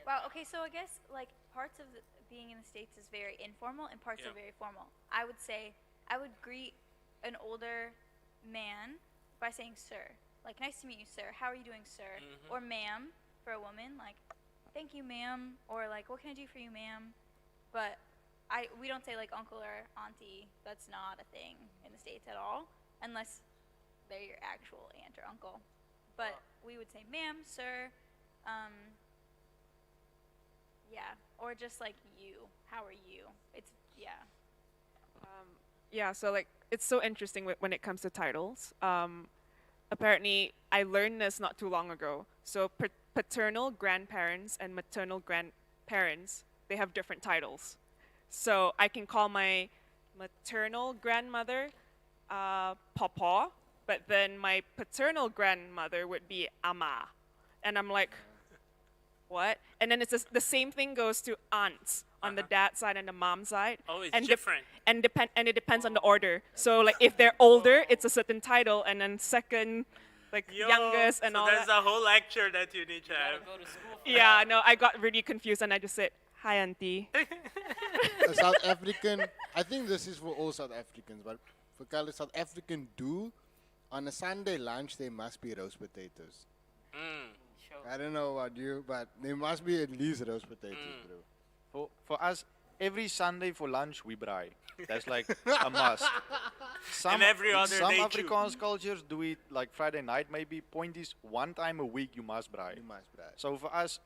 Speaker 8: Wow, okay, so I guess, like, parts of being in the States is very informal and parts
Speaker 1: Yeah.
Speaker 8: are very formal. I would say, I would greet an older man by saying sir. Like, nice to meet you, sir. How are you doing, sir? Or ma'am for a woman, like, thank you, ma'am. Or, like, what can I do for you, ma'am? But we don't say, like, uncle or auntie. That's not a thing in the States at all, unless they're your actual aunt or uncle. But we would say ma'am, sir. Yeah, or just like you. How are you? It's, yeah.
Speaker 7: Yeah, so like it's so interesting when it comes to titles. Apparently, I learned this not too long ago. So paternal grandparents and maternal grandparents, they have different titles. So I can call my maternal grandmother Papa, but then my paternal grandmother would be Ama. And I'm like, what? And then it's the same thing goes to aunts on the dad side and the mom side.
Speaker 1: oh, it's
Speaker 7: and
Speaker 1: different.
Speaker 7: And it depends on the order. So like if they're older, it's a certain title, and then second, like
Speaker 1: Yo,
Speaker 7: youngest and
Speaker 1: so
Speaker 7: all
Speaker 1: there's
Speaker 7: that.
Speaker 1: a whole lecture that you need to have.
Speaker 7: Yeah, no, I got really confused and I just said, "Hi, auntie."
Speaker 4: A South African, I think this is for all South Africans, but for Kyle, South African do, on a Sunday lunch, there must be roast potatoes. I don't know about you, but there must be at least roast potatoes, bro.
Speaker 5: For us, every Sunday for lunch we braai. That's like a must.
Speaker 1: And every other
Speaker 5: some
Speaker 1: day too.
Speaker 5: Afrikaans cultures do it like Friday night maybe. Point is, one time a week you must braai.
Speaker 4: You must braai.
Speaker 5: So for us,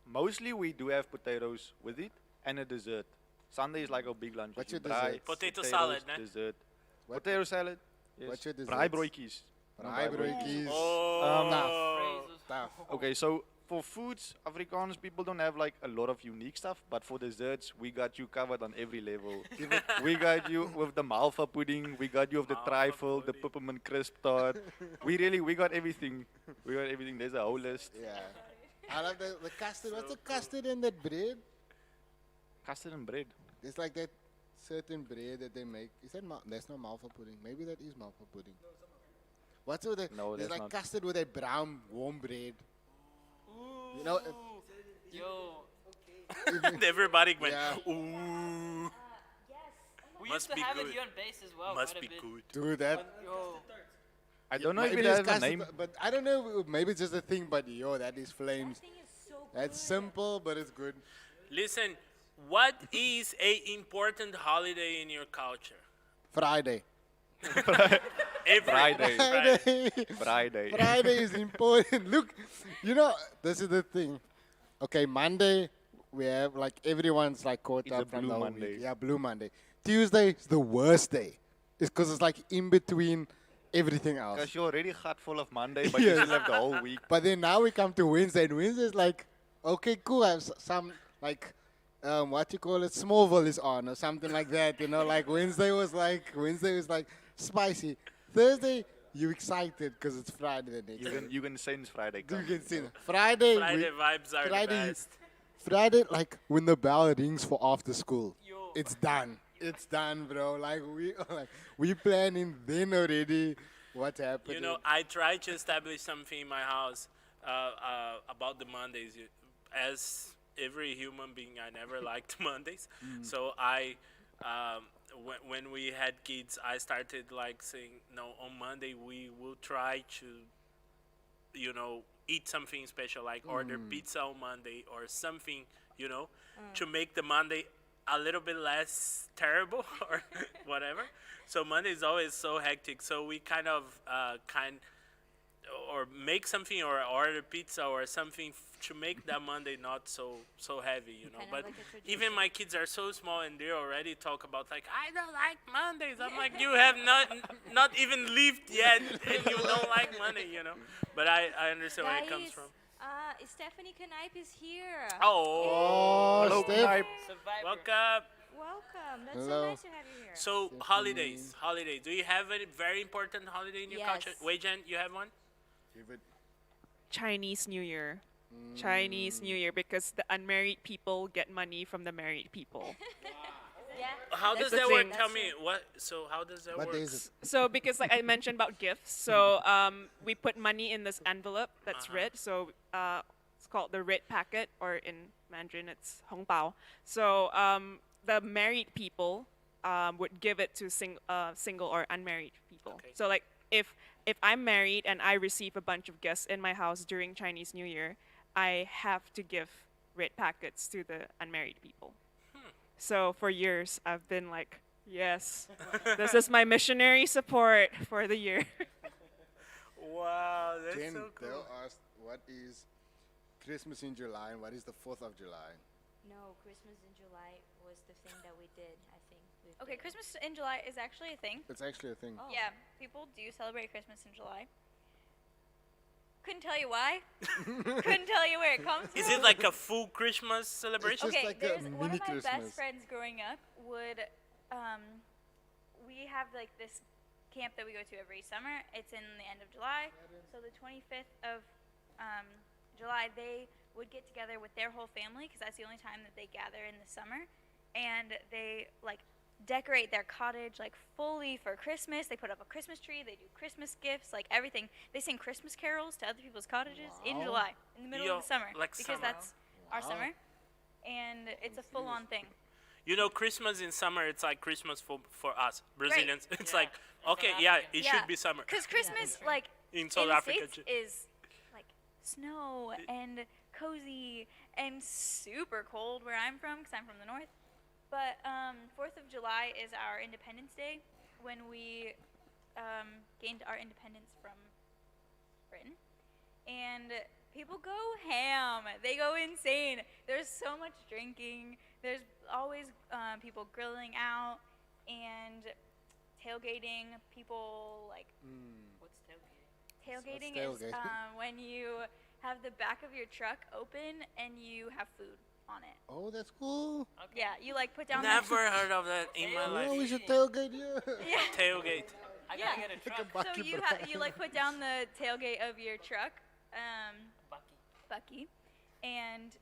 Speaker 5: mostly we do have potatoes with it and a dessert. Sunday is like a big lunch.
Speaker 4: What's
Speaker 5: You
Speaker 4: your
Speaker 5: braai,
Speaker 4: dessert?
Speaker 1: Potato
Speaker 5: potatoes,
Speaker 1: salad, ne?
Speaker 5: Dessert.
Speaker 4: What-
Speaker 5: Potato salad. Yes.
Speaker 4: What's your dessert?
Speaker 5: Braaibroodjies.
Speaker 4: Braaibroodjies.
Speaker 1: Oh,
Speaker 4: Tough.
Speaker 5: Okay, so for foods, Afrikaans people don't have like a lot of unique stuff, but for desserts, we got you covered on every level. We got you with the malva pudding, we got you with the trifle, the peppermint crisp tart. We got everything. We got everything. There's a whole list.
Speaker 4: Yeah. I love the custard. What's the custard in that bread?
Speaker 5: Custard and bread.
Speaker 4: It's like that certain bread that they make. Is that that's not malva pudding? Maybe that is malva pudding. What's with the?
Speaker 5: No,
Speaker 4: there's
Speaker 5: that's
Speaker 4: like
Speaker 5: not.
Speaker 4: custard with a brown warm bread. You know,
Speaker 3: Yo,
Speaker 1: everybody went.
Speaker 4: Yeah.
Speaker 1: Ooh,
Speaker 3: we
Speaker 1: Must
Speaker 3: used to
Speaker 1: be
Speaker 3: have
Speaker 1: good.
Speaker 3: it here on base as well.
Speaker 1: must
Speaker 3: quite
Speaker 1: be
Speaker 3: a bit.
Speaker 1: good.
Speaker 4: do that.
Speaker 3: Yo,
Speaker 5: I don't know if
Speaker 4: Maybe
Speaker 5: it
Speaker 4: it's
Speaker 5: has a
Speaker 4: custard,
Speaker 5: name.
Speaker 4: but I don't know. Maybe it's just a thing. But yo, that is flames. That's simple, but it's good.
Speaker 1: Listen, what is a important holiday in your culture?
Speaker 4: Friday.
Speaker 1: Every
Speaker 5: Friday.
Speaker 4: Friday.
Speaker 5: Friday.
Speaker 4: Friday is important. Look, you know, this is the thing. Okay, Monday, we have like everyone's like caught
Speaker 5: It's
Speaker 4: up
Speaker 5: a
Speaker 4: from
Speaker 5: Blue
Speaker 4: the whole
Speaker 5: Monday.
Speaker 4: week. Yeah, Blue Monday. Tuesday is the worst day. It's because it's like in between everything else.
Speaker 5: Because you're already got full of Monday, but
Speaker 4: Yes.
Speaker 5: you still have the whole week.
Speaker 4: But then now we come to Wednesday, and Wednesday is like, okay, cool. I have some like, what you call it, Smallville is on or something like that. You know, like Wednesday was like spicy. Thursday, you excited because it's Friday the next day.
Speaker 5: You can sense Friday
Speaker 4: You
Speaker 5: coming.
Speaker 4: can see it. Friday,
Speaker 1: Friday vibes are
Speaker 4: Friday,
Speaker 1: the best.
Speaker 4: Friday, like when the bell rings for after school, it's done. It's done, bro. Like we planning then already. What happened?
Speaker 1: You know, I try to establish something in my house about the Mondays. As every human being, I never liked Mondays. So when we had kids, I started like saying, no, on Monday we will try to, eat something special, like order pizza on Monday or something, to make the Monday a little bit less terrible or whatever. So Monday is always so hectic. So we kind of or make something or order pizza or something to make that Monday not so heavy,
Speaker 2: Kind of
Speaker 1: But
Speaker 2: like a
Speaker 1: even
Speaker 2: tradition.
Speaker 1: my kids are so small and they already talk about like I don't like Mondays. I'm like you have not even lived yet and you don't like Monday. But I understand where it comes
Speaker 2: Guys,
Speaker 1: from.
Speaker 2: Stephanie Knipe is here.
Speaker 1: Oh,
Speaker 4: Oh, Steph.
Speaker 3: Survivor.
Speaker 1: welcome.
Speaker 2: Welcome. That's
Speaker 4: Hello.
Speaker 2: so nice to have you here.
Speaker 1: So holidays. Do you have a very important holiday in your culture?
Speaker 2: Yes.
Speaker 1: Wei Jen, you have one?
Speaker 4: Give it.
Speaker 7: Chinese New Year. Chinese New Year, because the unmarried people get money from the married people.
Speaker 2: Yeah.
Speaker 1: How does
Speaker 7: That's
Speaker 1: that
Speaker 7: the
Speaker 1: work?
Speaker 7: thing.
Speaker 1: Tell me what. So how does that
Speaker 4: What
Speaker 1: work?
Speaker 4: day is it?
Speaker 7: So because like I mentioned about gifts, so we put money in this envelope that's red. So it's called the red packet, or in Mandarin it's hongbao. So the married people would give it to single or unmarried people.
Speaker 1: Okay.
Speaker 7: So like if I'm married and I receive a bunch of guests in my house during Chinese New Year, I have to give red packets to the unmarried people. So for years I've been like, yes, this is my missionary support for the year.
Speaker 1: Wow, that's
Speaker 4: Jen,
Speaker 1: so cool.
Speaker 4: Dell asked, what is Christmas in July and what is the 4th of July?
Speaker 2: No, Christmas in July was the thing that we did, I think.
Speaker 8: Okay, Christmas in July is actually a thing.
Speaker 4: It's actually a thing.
Speaker 2: Oh.
Speaker 8: Yeah, people do celebrate Christmas in July. Couldn't tell you why. Couldn't tell you where it comes from.
Speaker 1: Is it like a full Christmas celebration?
Speaker 4: Just
Speaker 8: Okay,
Speaker 4: like a
Speaker 8: there's one
Speaker 4: mini
Speaker 8: of my
Speaker 4: Christmas.
Speaker 8: best friends growing up would, we have like this camp that we go to every summer. It's in the end of July. So the 25th of July, they would get together with their whole family because that's the only time that they gather in the summer. And they like decorate their cottage like fully for Christmas. They put up a Christmas tree. They do Christmas gifts, like everything. They sing Christmas carols to other people's cottages in
Speaker 4: Wow.
Speaker 8: July, in the middle
Speaker 1: Yo,
Speaker 8: of the summer,
Speaker 1: like
Speaker 8: because
Speaker 1: summer.
Speaker 8: that's our summer, and it's a full-on thing.
Speaker 1: Christmas in summer, it's like Christmas for us Brazilians. It's
Speaker 3: Yeah.
Speaker 1: like, okay,
Speaker 3: South
Speaker 1: yeah,
Speaker 3: Africa.
Speaker 1: it should be summer.
Speaker 8: Because Christmas, like
Speaker 1: In
Speaker 8: in
Speaker 1: South
Speaker 8: the
Speaker 1: Africa,
Speaker 8: States,
Speaker 1: too.
Speaker 8: is like snow and cozy and super cold where I'm from, because I'm from the north. But 4th of July is our Independence Day, when we gained our independence from Britain. And people go ham. They go insane. There's so much drinking. There's always people grilling out and tailgating. People like
Speaker 3: What's tailgating?
Speaker 8: tailgating
Speaker 4: What's
Speaker 8: is
Speaker 4: tailgating?
Speaker 8: when you have the back of your truck open and you have food on it.
Speaker 4: Oh, that's cool.
Speaker 8: Yeah, you like put down
Speaker 1: Never heard of that in my
Speaker 4: Oh,
Speaker 1: life.
Speaker 4: we should tailgate here.
Speaker 8: Yeah.
Speaker 1: Tailgate.
Speaker 3: I
Speaker 8: Yeah.
Speaker 3: gotta get a truck.
Speaker 8: So you like put down the tailgate of your truck, Bucky, and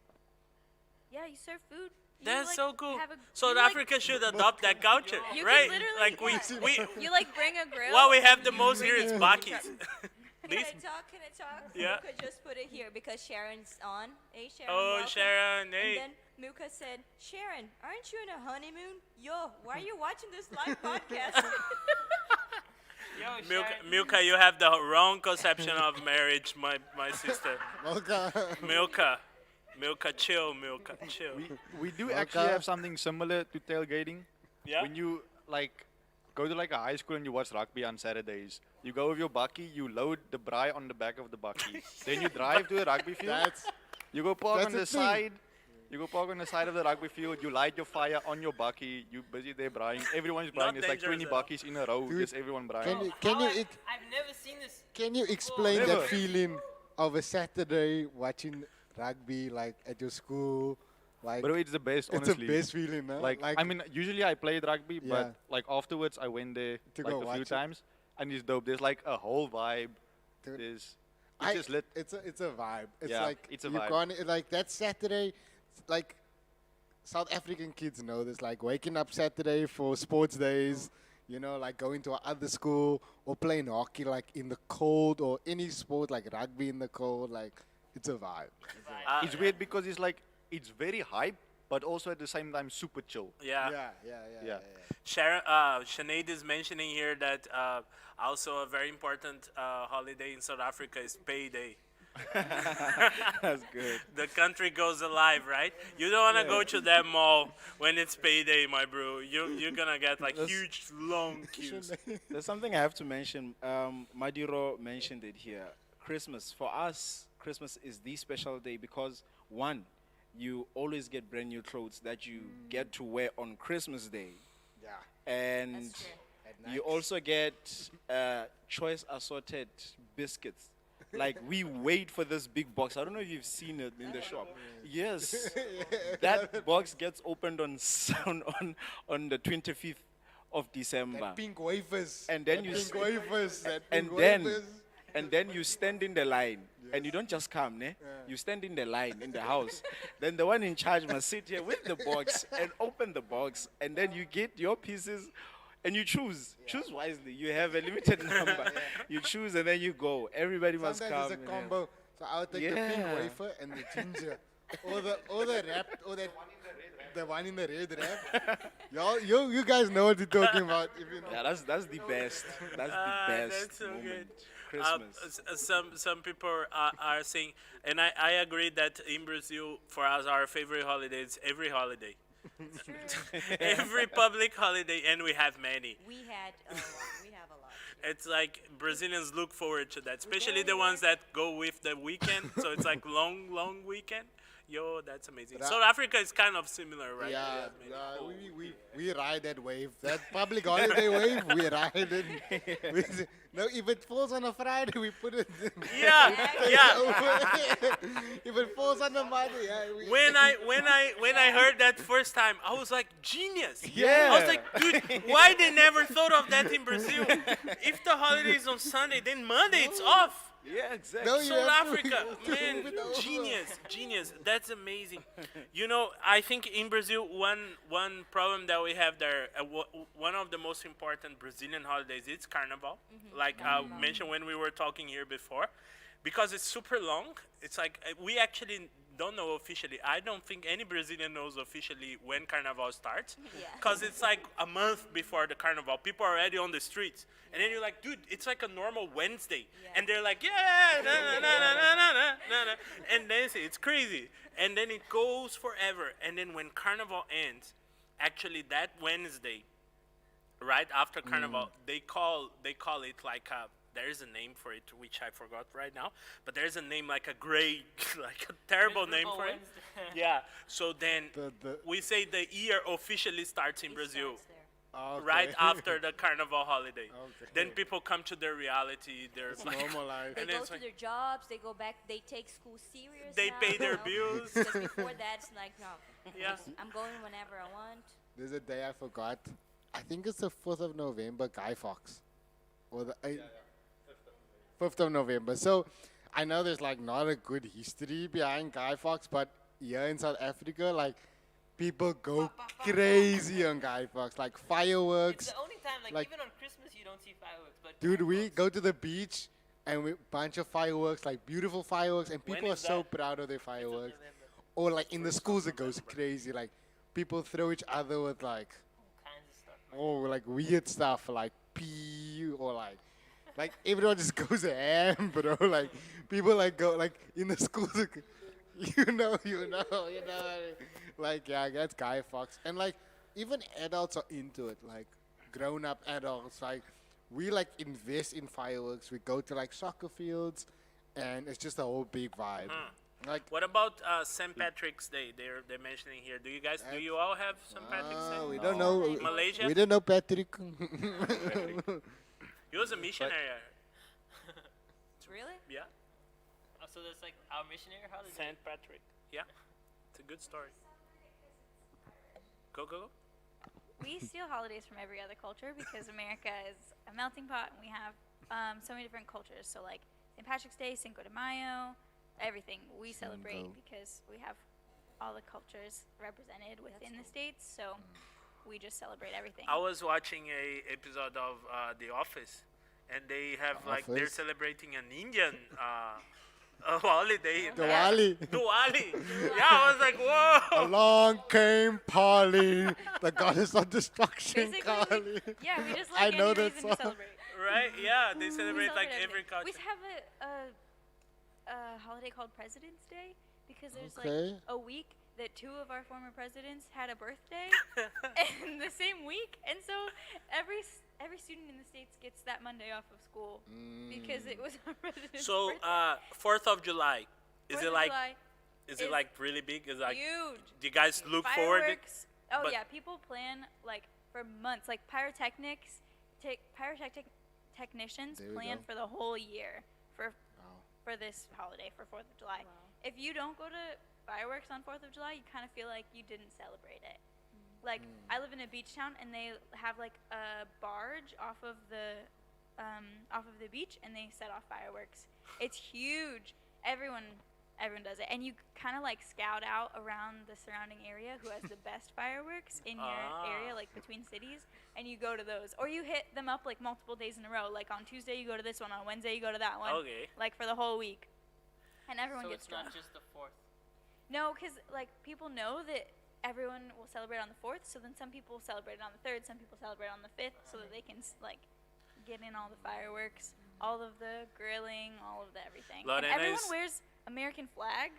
Speaker 8: yeah, you serve food. You,
Speaker 1: That's
Speaker 8: like,
Speaker 1: so cool.
Speaker 8: have a-
Speaker 1: South
Speaker 8: you, like-
Speaker 1: Africa should adopt that culture,
Speaker 8: You can
Speaker 1: right?
Speaker 8: literally-
Speaker 1: Like
Speaker 8: yeah.
Speaker 1: we
Speaker 8: You like bring a grill.
Speaker 1: what we have the most here is bakis.
Speaker 2: Can
Speaker 1: This-
Speaker 2: I talk? Can I talk?
Speaker 1: Yeah.
Speaker 2: Milka just put it here because Sharon's on. Hey, Sharon.
Speaker 1: Oh,
Speaker 2: welcome.
Speaker 1: Sharon, hey.
Speaker 2: And then Milka said, Sharon, aren't you in a honeymoon? Yo, why are you watching this live podcast?
Speaker 3: Yo,
Speaker 1: Milka,
Speaker 3: Sharon.
Speaker 1: Milka, you have the wrong conception of marriage, my sister.
Speaker 4: Welcome.
Speaker 1: Milka, chill, Milka, chill.
Speaker 5: We do actually
Speaker 4: Okay.
Speaker 5: have something similar to tailgating.
Speaker 1: Yeah?
Speaker 5: When you like go to like a high school and you watch rugby on Saturdays, you go with your bucky, you load the braai on the back of the bucky. Then you drive to the rugby field.
Speaker 4: That's
Speaker 5: You go park
Speaker 4: That's
Speaker 5: on
Speaker 4: the
Speaker 5: the
Speaker 4: thing.
Speaker 5: side. You go park on the side of the rugby field. You light your fire on your bucky. You busy there braaiing. Everyone's
Speaker 1: Not
Speaker 5: braaiing. It's like 20
Speaker 1: dangerous at all.
Speaker 5: buckies in a row.
Speaker 4: Dude,
Speaker 5: Just everyone braaiing.
Speaker 4: can you
Speaker 3: I've never seen this.
Speaker 4: can you explain
Speaker 5: Never.
Speaker 4: that feeling of a Saturday watching rugby like at your school? Like
Speaker 5: Bro, it's the best,
Speaker 4: it's
Speaker 5: honestly.
Speaker 4: the best feeling, huh?
Speaker 5: Like, I mean, usually I played rugby,
Speaker 4: Yeah.
Speaker 5: but like afterwards I went there
Speaker 4: To
Speaker 5: like
Speaker 4: go
Speaker 5: a
Speaker 4: watch
Speaker 5: few
Speaker 4: it.
Speaker 5: times, and it's dope. There's like a whole vibe.
Speaker 4: Dude,
Speaker 5: It's
Speaker 4: I-
Speaker 5: just lit.
Speaker 4: It's a vibe. It's
Speaker 5: Yeah,
Speaker 4: like
Speaker 5: it's a
Speaker 4: you
Speaker 5: vibe.
Speaker 4: can't like that Saturday, like South African kids know this. Like waking up Saturday for sports days, you know, like going to other school or playing hockey like in the cold or any sport like rugby in the cold. Like it's a vibe.
Speaker 5: It's weird because it's like it's very hype, but also at the same time super chill.
Speaker 1: Yeah.
Speaker 5: Yeah.
Speaker 1: Sharon, Sinead is mentioning here that also a very important holiday in South Africa is payday.
Speaker 9: That's good.
Speaker 1: The country goes alive, right? You don't want to go to that mall when it's payday, my bro. You're gonna get like huge long queues.
Speaker 9: There's something I have to mention. Madiro mentioned it here. Christmas. For us, Christmas is the special day because, one, you always get brand new clothes that you get to wear on Christmas Day.
Speaker 4: Yeah.
Speaker 9: And you also get choice assorted biscuits. Like, we wait for this big box. I don't know if you've seen it in the shop. Yes. That box gets opened on the 25th of December.
Speaker 4: That pink wafers.
Speaker 9: And then
Speaker 4: that
Speaker 9: you
Speaker 4: pink
Speaker 9: s-
Speaker 4: wafers. That
Speaker 9: and
Speaker 4: pink
Speaker 9: then
Speaker 4: wafers.
Speaker 9: and then you stand in the line and you don't just come, ne? You stand in the line in the house. Then the one in charge must sit here with the box and open the box, and then you get your pieces and you choose wisely. You have a limited number. You choose and then you go. Everybody must come.
Speaker 4: Sometimes it's a
Speaker 9: and have-
Speaker 4: combo. So I'll take the pink
Speaker 9: Yeah.
Speaker 4: wafer and the ginger. or the wrap, or that the one in the red wrap. You guys know what you're talking about. If you know.
Speaker 9: Yeah, that's the best. That's the best
Speaker 1: That's so
Speaker 9: moment.
Speaker 1: good.
Speaker 9: Christmas.
Speaker 1: Some people are saying, and I agree that in Brazil, for us, our favorite holiday is every holiday. Every public holiday, and we have many.
Speaker 2: We have a lot.
Speaker 1: It's like Brazilians look forward to that, especially the ones that go with the weekend. So it's like long weekend. Yo, that's amazing. South Africa is kind of similar, right?
Speaker 4: Yeah, we ride that wave. That public holiday wave, we ride it. No, if it falls on a Friday, we put it.
Speaker 1: Yeah.
Speaker 4: If it falls on a Monday, yeah.
Speaker 1: When I heard that first time, I was like, genius.
Speaker 9: Yeah.
Speaker 1: I was like, dude, why they never thought of that in Brazil? If the holiday is on Sunday, then Monday it's off.
Speaker 9: Yeah, exactly.
Speaker 4: No, you
Speaker 1: South
Speaker 4: have to-
Speaker 1: Africa,
Speaker 4: to
Speaker 1: man,
Speaker 4: move it over.
Speaker 1: genius. That's amazing. You know, I think in Brazil, one problem that we have there, one of the most important Brazilian holidays is Carnival. Like I mentioned when we were talking here before, because it's super long. It's like we actually don't know officially. I don't think any Brazilian knows officially when Carnival starts, because it's like a month before the Carnival. People are already on the streets, and then you're like, dude, it's like a normal Wednesday, and they're like, yeah, na. And then it's crazy, and then it goes forever, and then when Carnival ends, actually that Wednesday, right after Carnival, they call it like there's a name for it which I forgot right now, but there's a name like a great, like a terrible name
Speaker 3: Miserable
Speaker 1: for it.
Speaker 3: Wednesday.
Speaker 1: Yeah. So then
Speaker 4: The-
Speaker 1: we say the year officially starts in Brazil
Speaker 4: Okay.
Speaker 1: right after the Carnival holiday.
Speaker 4: Okay.
Speaker 1: Then people come to their reality. They're
Speaker 4: It's
Speaker 1: like,
Speaker 4: normal life.
Speaker 2: They
Speaker 1: And
Speaker 2: go
Speaker 1: it's
Speaker 2: to
Speaker 1: like-
Speaker 2: their jobs. They go back. They take school serious.
Speaker 1: They
Speaker 2: now,
Speaker 1: pay
Speaker 2: you
Speaker 1: their
Speaker 2: know?
Speaker 1: bills.
Speaker 2: Because before that, it's like no.
Speaker 1: Yeah.
Speaker 2: I'm going whenever I want.
Speaker 4: There's a day I forgot. I think it's the 4th of November, Guy Fawkes. Or the 5th of November. So I know there's like not a good history behind Guy Fawkes, but here in South Africa, like people go crazy on Guy Fawkes, like
Speaker 3: It's
Speaker 4: fireworks.
Speaker 3: the only time, like,
Speaker 4: Like-
Speaker 3: even on Christmas, you don't see fireworks. But
Speaker 4: Dude, we
Speaker 3: fireworks-
Speaker 4: go to the beach and we bunch of fireworks, like beautiful fireworks, and
Speaker 1: When
Speaker 4: people are
Speaker 1: is
Speaker 4: so
Speaker 1: that?
Speaker 4: proud of their fireworks.
Speaker 3: November,
Speaker 4: Or like in the schools, it goes crazy. Like people throw each other with like
Speaker 3: all kinds of stuff.
Speaker 4: like weird stuff like pee or like everyone just goes ham, bro. Like people like go like in the schools, you know. Like yeah, that's Guy Fawkes, and like even adults are into it. Like grown-up adults, like we like invest in fireworks. We go to like soccer fields, and it's just a whole big vibe. Like
Speaker 1: What about St. Patrick's Day? They're mentioning here. Do you all have St. Patrick's Day?
Speaker 4: we don't know.
Speaker 1: Malaysia?
Speaker 4: We don't know Patrick.
Speaker 1: He was a missionary.
Speaker 2: Really?
Speaker 1: Yeah.
Speaker 3: Oh, so that's like our missionary holiday.
Speaker 1: St. Patrick. Yeah. It's a good story. Go.
Speaker 8: We steal holidays from every other culture because America is a melting pot and we have so many different cultures. So like St. Patrick's Day, Cinco de Mayo, everything we celebrate
Speaker 4: Cinco.
Speaker 8: because we have all the cultures represented within the states. So we just celebrate everything.
Speaker 1: I was watching a episode of The Office, and they have like they're
Speaker 4: Office?
Speaker 1: celebrating an Indian a holiday.
Speaker 4: Diwali.
Speaker 1: Diwali. Yeah, I was like, whoa.
Speaker 4: Along came Polly, the goddess of destruction,
Speaker 8: Basically,
Speaker 4: Kali.
Speaker 8: yeah, we just
Speaker 4: I
Speaker 8: like
Speaker 4: know
Speaker 8: any
Speaker 4: that
Speaker 8: reason
Speaker 4: song.
Speaker 8: to celebrate.
Speaker 1: Right? Yeah, they
Speaker 8: We
Speaker 1: celebrate like
Speaker 8: celebrate
Speaker 1: every
Speaker 8: everything.
Speaker 1: culture.
Speaker 8: We have a holiday called President's Day because there's
Speaker 4: Okay.
Speaker 8: like a week that 2 of our former presidents had a birthday in the same week, and so every student in the States gets that Monday off of school because it was our president's
Speaker 1: So,
Speaker 8: birthday.
Speaker 1: 4th of July. Is
Speaker 8: 4th
Speaker 1: it
Speaker 8: of
Speaker 1: like
Speaker 8: July
Speaker 1: is it
Speaker 8: is
Speaker 1: like really big? Is like
Speaker 8: huge.
Speaker 1: do you guys look forward to
Speaker 8: Fireworks. Oh
Speaker 1: but-
Speaker 8: yeah, people plan like for months. Like pyrotechnics, technicians
Speaker 4: There we
Speaker 8: plan
Speaker 4: go.
Speaker 8: for the whole year for
Speaker 4: Wow.
Speaker 8: for this holiday for 4th of July. If you don't go to fireworks on 4th of July, you kind of feel like you didn't celebrate it. Like I live in a beach town, and they have like a barge off of the beach, and they set off fireworks. It's huge. Everyone does it, and you kind of like scout out around the surrounding area who has the best fireworks in your area, like between cities, and you go to those, or you hit them up like multiple days in a row. Like on Tuesday you go to this one, on Wednesday you go to that one.
Speaker 1: Okay.
Speaker 8: Like for the whole week, and everyone
Speaker 3: So
Speaker 8: gets
Speaker 3: it's not
Speaker 8: drunk.
Speaker 3: just the 4th.
Speaker 8: No, because like people know that everyone will celebrate on the 4th, so then some people celebrate it on the 3rd, some people celebrate on the 5th, so that they can like get in all the fireworks, all of the grilling, all of the everything. And
Speaker 1: Lorena
Speaker 8: everyone
Speaker 1: is-
Speaker 8: wears American flag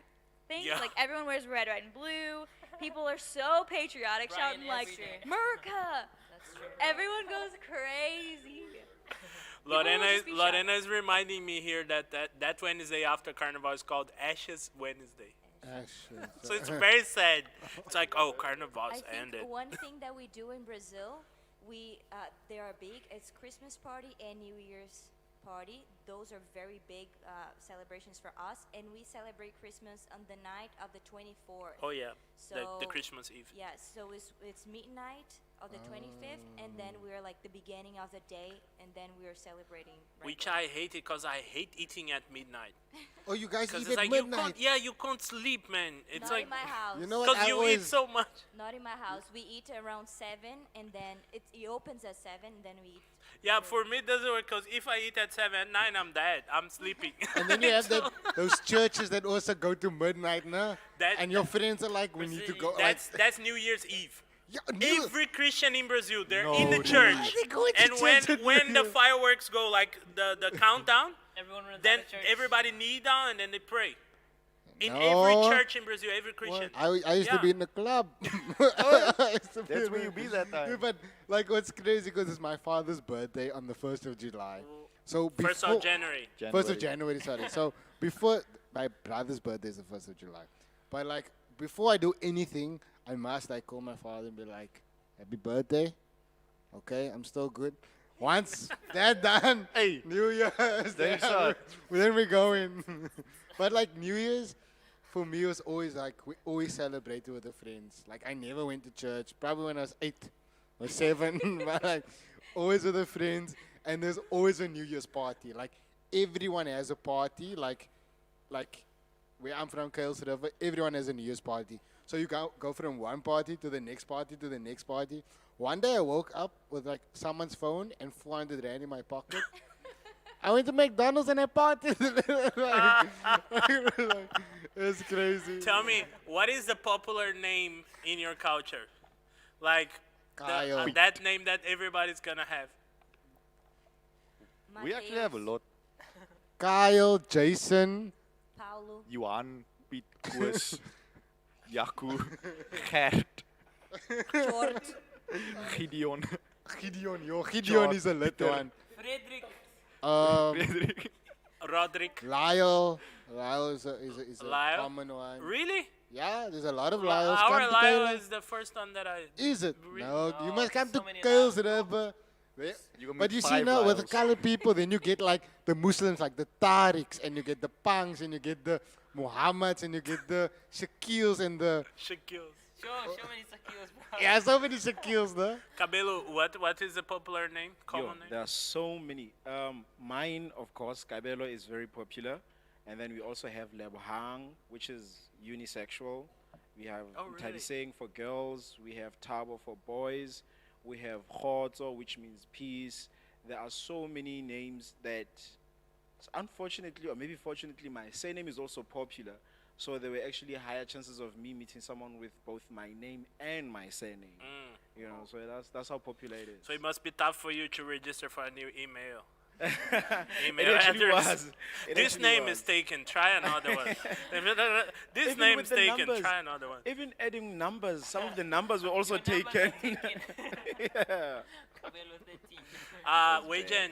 Speaker 8: things.
Speaker 1: Yeah.
Speaker 8: Like everyone wears red, white, and blue. People are so patriotic,
Speaker 3: Brian
Speaker 8: shouting like
Speaker 3: every day.
Speaker 8: "America!"
Speaker 3: That's true.
Speaker 8: Everyone goes crazy.
Speaker 1: Lorena,
Speaker 8: will just be
Speaker 1: Lorena is reminding me here that Wednesday after Carnival is called Ashes Wednesday.
Speaker 4: Ashes.
Speaker 1: So it's very sad. It's like, oh,
Speaker 2: I
Speaker 1: Carnival's
Speaker 2: think
Speaker 1: ended.
Speaker 2: one thing that we do in Brazil, they are big. It's Christmas party and New Year's party. Those are very big celebrations for us, and we celebrate Christmas on the night of the 24th.
Speaker 1: Oh yeah, the
Speaker 2: So
Speaker 1: Christmas Eve.
Speaker 2: yeah, so it's midnight of the 25th, and then we're like the beginning of the day, and then we're celebrating.
Speaker 1: Which
Speaker 2: right
Speaker 1: I hate it because I hate eating at midnight.
Speaker 4: Oh, you guys
Speaker 1: Because
Speaker 4: eat
Speaker 1: it's
Speaker 4: at
Speaker 1: like
Speaker 4: midnight.
Speaker 1: you can't sleep, man. It's
Speaker 2: Not
Speaker 1: like
Speaker 2: in my house.
Speaker 4: You know what?
Speaker 1: because
Speaker 4: I
Speaker 1: you
Speaker 4: always,
Speaker 1: eat so much.
Speaker 2: Not in my house. We eat around 7, and then it opens at 7, and then we eat.
Speaker 1: Yeah, for me it doesn't work because if I eat at 7 at 9, I'm dead. I'm sleeping.
Speaker 4: And then you have those churches that also go to midnight, no?
Speaker 1: That-
Speaker 4: And your friends are like, we need to go. Like,
Speaker 1: That's New Year's Eve.
Speaker 4: yeah, New-
Speaker 1: Every Christian in Brazil, they're
Speaker 5: No,
Speaker 1: in the
Speaker 5: dude.
Speaker 1: church,
Speaker 4: They go into
Speaker 1: and
Speaker 4: church at
Speaker 1: when
Speaker 4: New
Speaker 1: the
Speaker 4: Year.
Speaker 1: fireworks go, like the countdown,
Speaker 3: Everyone runs
Speaker 1: then
Speaker 3: out of church.
Speaker 1: everybody kneel down and then they pray. In
Speaker 4: No.
Speaker 1: every church in Brazil, every Christian.
Speaker 4: I used to
Speaker 1: Yeah.
Speaker 4: be in the club. I used to be
Speaker 5: That's
Speaker 4: in
Speaker 5: where
Speaker 4: the-
Speaker 5: you be that time.
Speaker 4: Yeah, but like, what's crazy because it's my father's birthday on the 1st of July. So before,
Speaker 1: 1st of January.
Speaker 4: 1st of January, sorry. So before my brother's birthday is the 1st of July. But like before I do anything, I must like call my father and be like, "Happy birthday." Okay, I'm still good. Once that done,
Speaker 5: Hey.
Speaker 4: New Year's,
Speaker 5: Then you start.
Speaker 4: then we go in. But like New Year's, for me was always like we always celebrated with the friends. Like I never went to church. Probably when I was 8 or 7, but like always with the friends. And there's always a New Year's party. Like everyone has a party. Like where I'm from, Kales River, everyone has a New Year's party. So you go from one party to the next party to the next party. One day I woke up with like someone's phone and 400 rand in my pocket. I went to McDonald's and I partied. It's crazy.
Speaker 1: Tell me, what is the popular name in your culture? Like
Speaker 4: Kyle.
Speaker 1: that name that everybody's gonna have.
Speaker 5: We actually have a lot.
Speaker 4: Kyle, Jason,
Speaker 2: Paulo.
Speaker 5: Johan, Piet, Koos, Jaco, Gert,
Speaker 2: George.
Speaker 5: Gideon,
Speaker 4: Gideon. Yo, Gideon is a lit
Speaker 5: Peter.
Speaker 4: one.
Speaker 1: Frederick,
Speaker 5: Frederik.
Speaker 1: Roderick.
Speaker 4: Lyle. Lyle is a
Speaker 1: Lyle?
Speaker 4: common one.
Speaker 1: Really?
Speaker 4: Yeah, there's a lot of Lyles.
Speaker 1: Our
Speaker 4: Come to
Speaker 1: Lyle
Speaker 4: Kyle.
Speaker 1: is the first one that I.
Speaker 4: Is it?
Speaker 1: Really?
Speaker 4: No, you
Speaker 3: Oh,
Speaker 4: must come
Speaker 3: so
Speaker 4: to
Speaker 3: many
Speaker 4: Kales
Speaker 3: Lyles.
Speaker 4: River.
Speaker 5: You gonna
Speaker 4: But
Speaker 5: meet
Speaker 4: you see
Speaker 5: 5
Speaker 4: now with the
Speaker 5: Lyles.
Speaker 4: colored people, then you get like the Muslims, like the Tariqs, and you get the Pangs, and you get the Muhammads, and you get the Shakils, and the
Speaker 1: Shaquille.
Speaker 3: Show many Sakios, bro.
Speaker 4: yeah, so many Shakils, no?
Speaker 1: Cabelo, what is the popular name? Common
Speaker 9: Yo,
Speaker 1: name?
Speaker 9: there are so many. Mine, of course, Cabello is very popular. And then we also have Lebohang, which is unisexual.
Speaker 6: We have
Speaker 1: Oh, really?
Speaker 6: Tadiseng for girls. We have Tabo for boys. We have Khoto, which means peace. There are so many names that, unfortunately, or maybe fortunately, my surname is also popular. So there were actually higher chances of me meeting someone with both my name and my surname. You know, so that's how popular it is.
Speaker 1: So it must be tough for you to register for a new email.
Speaker 6: It
Speaker 1: Email
Speaker 6: actually
Speaker 1: address.
Speaker 6: was. It
Speaker 1: This
Speaker 6: actually
Speaker 1: name
Speaker 6: was.
Speaker 1: is taken. Try another one. This
Speaker 6: Even
Speaker 1: name
Speaker 6: with
Speaker 1: is
Speaker 6: the
Speaker 1: taken.
Speaker 6: numbers.
Speaker 1: Try another one.
Speaker 6: Even adding numbers, some of the numbers were also
Speaker 3: Your numbers are
Speaker 6: taken.
Speaker 3: taken.
Speaker 6: Yeah.
Speaker 3: Cabello 13.
Speaker 1: Weijen.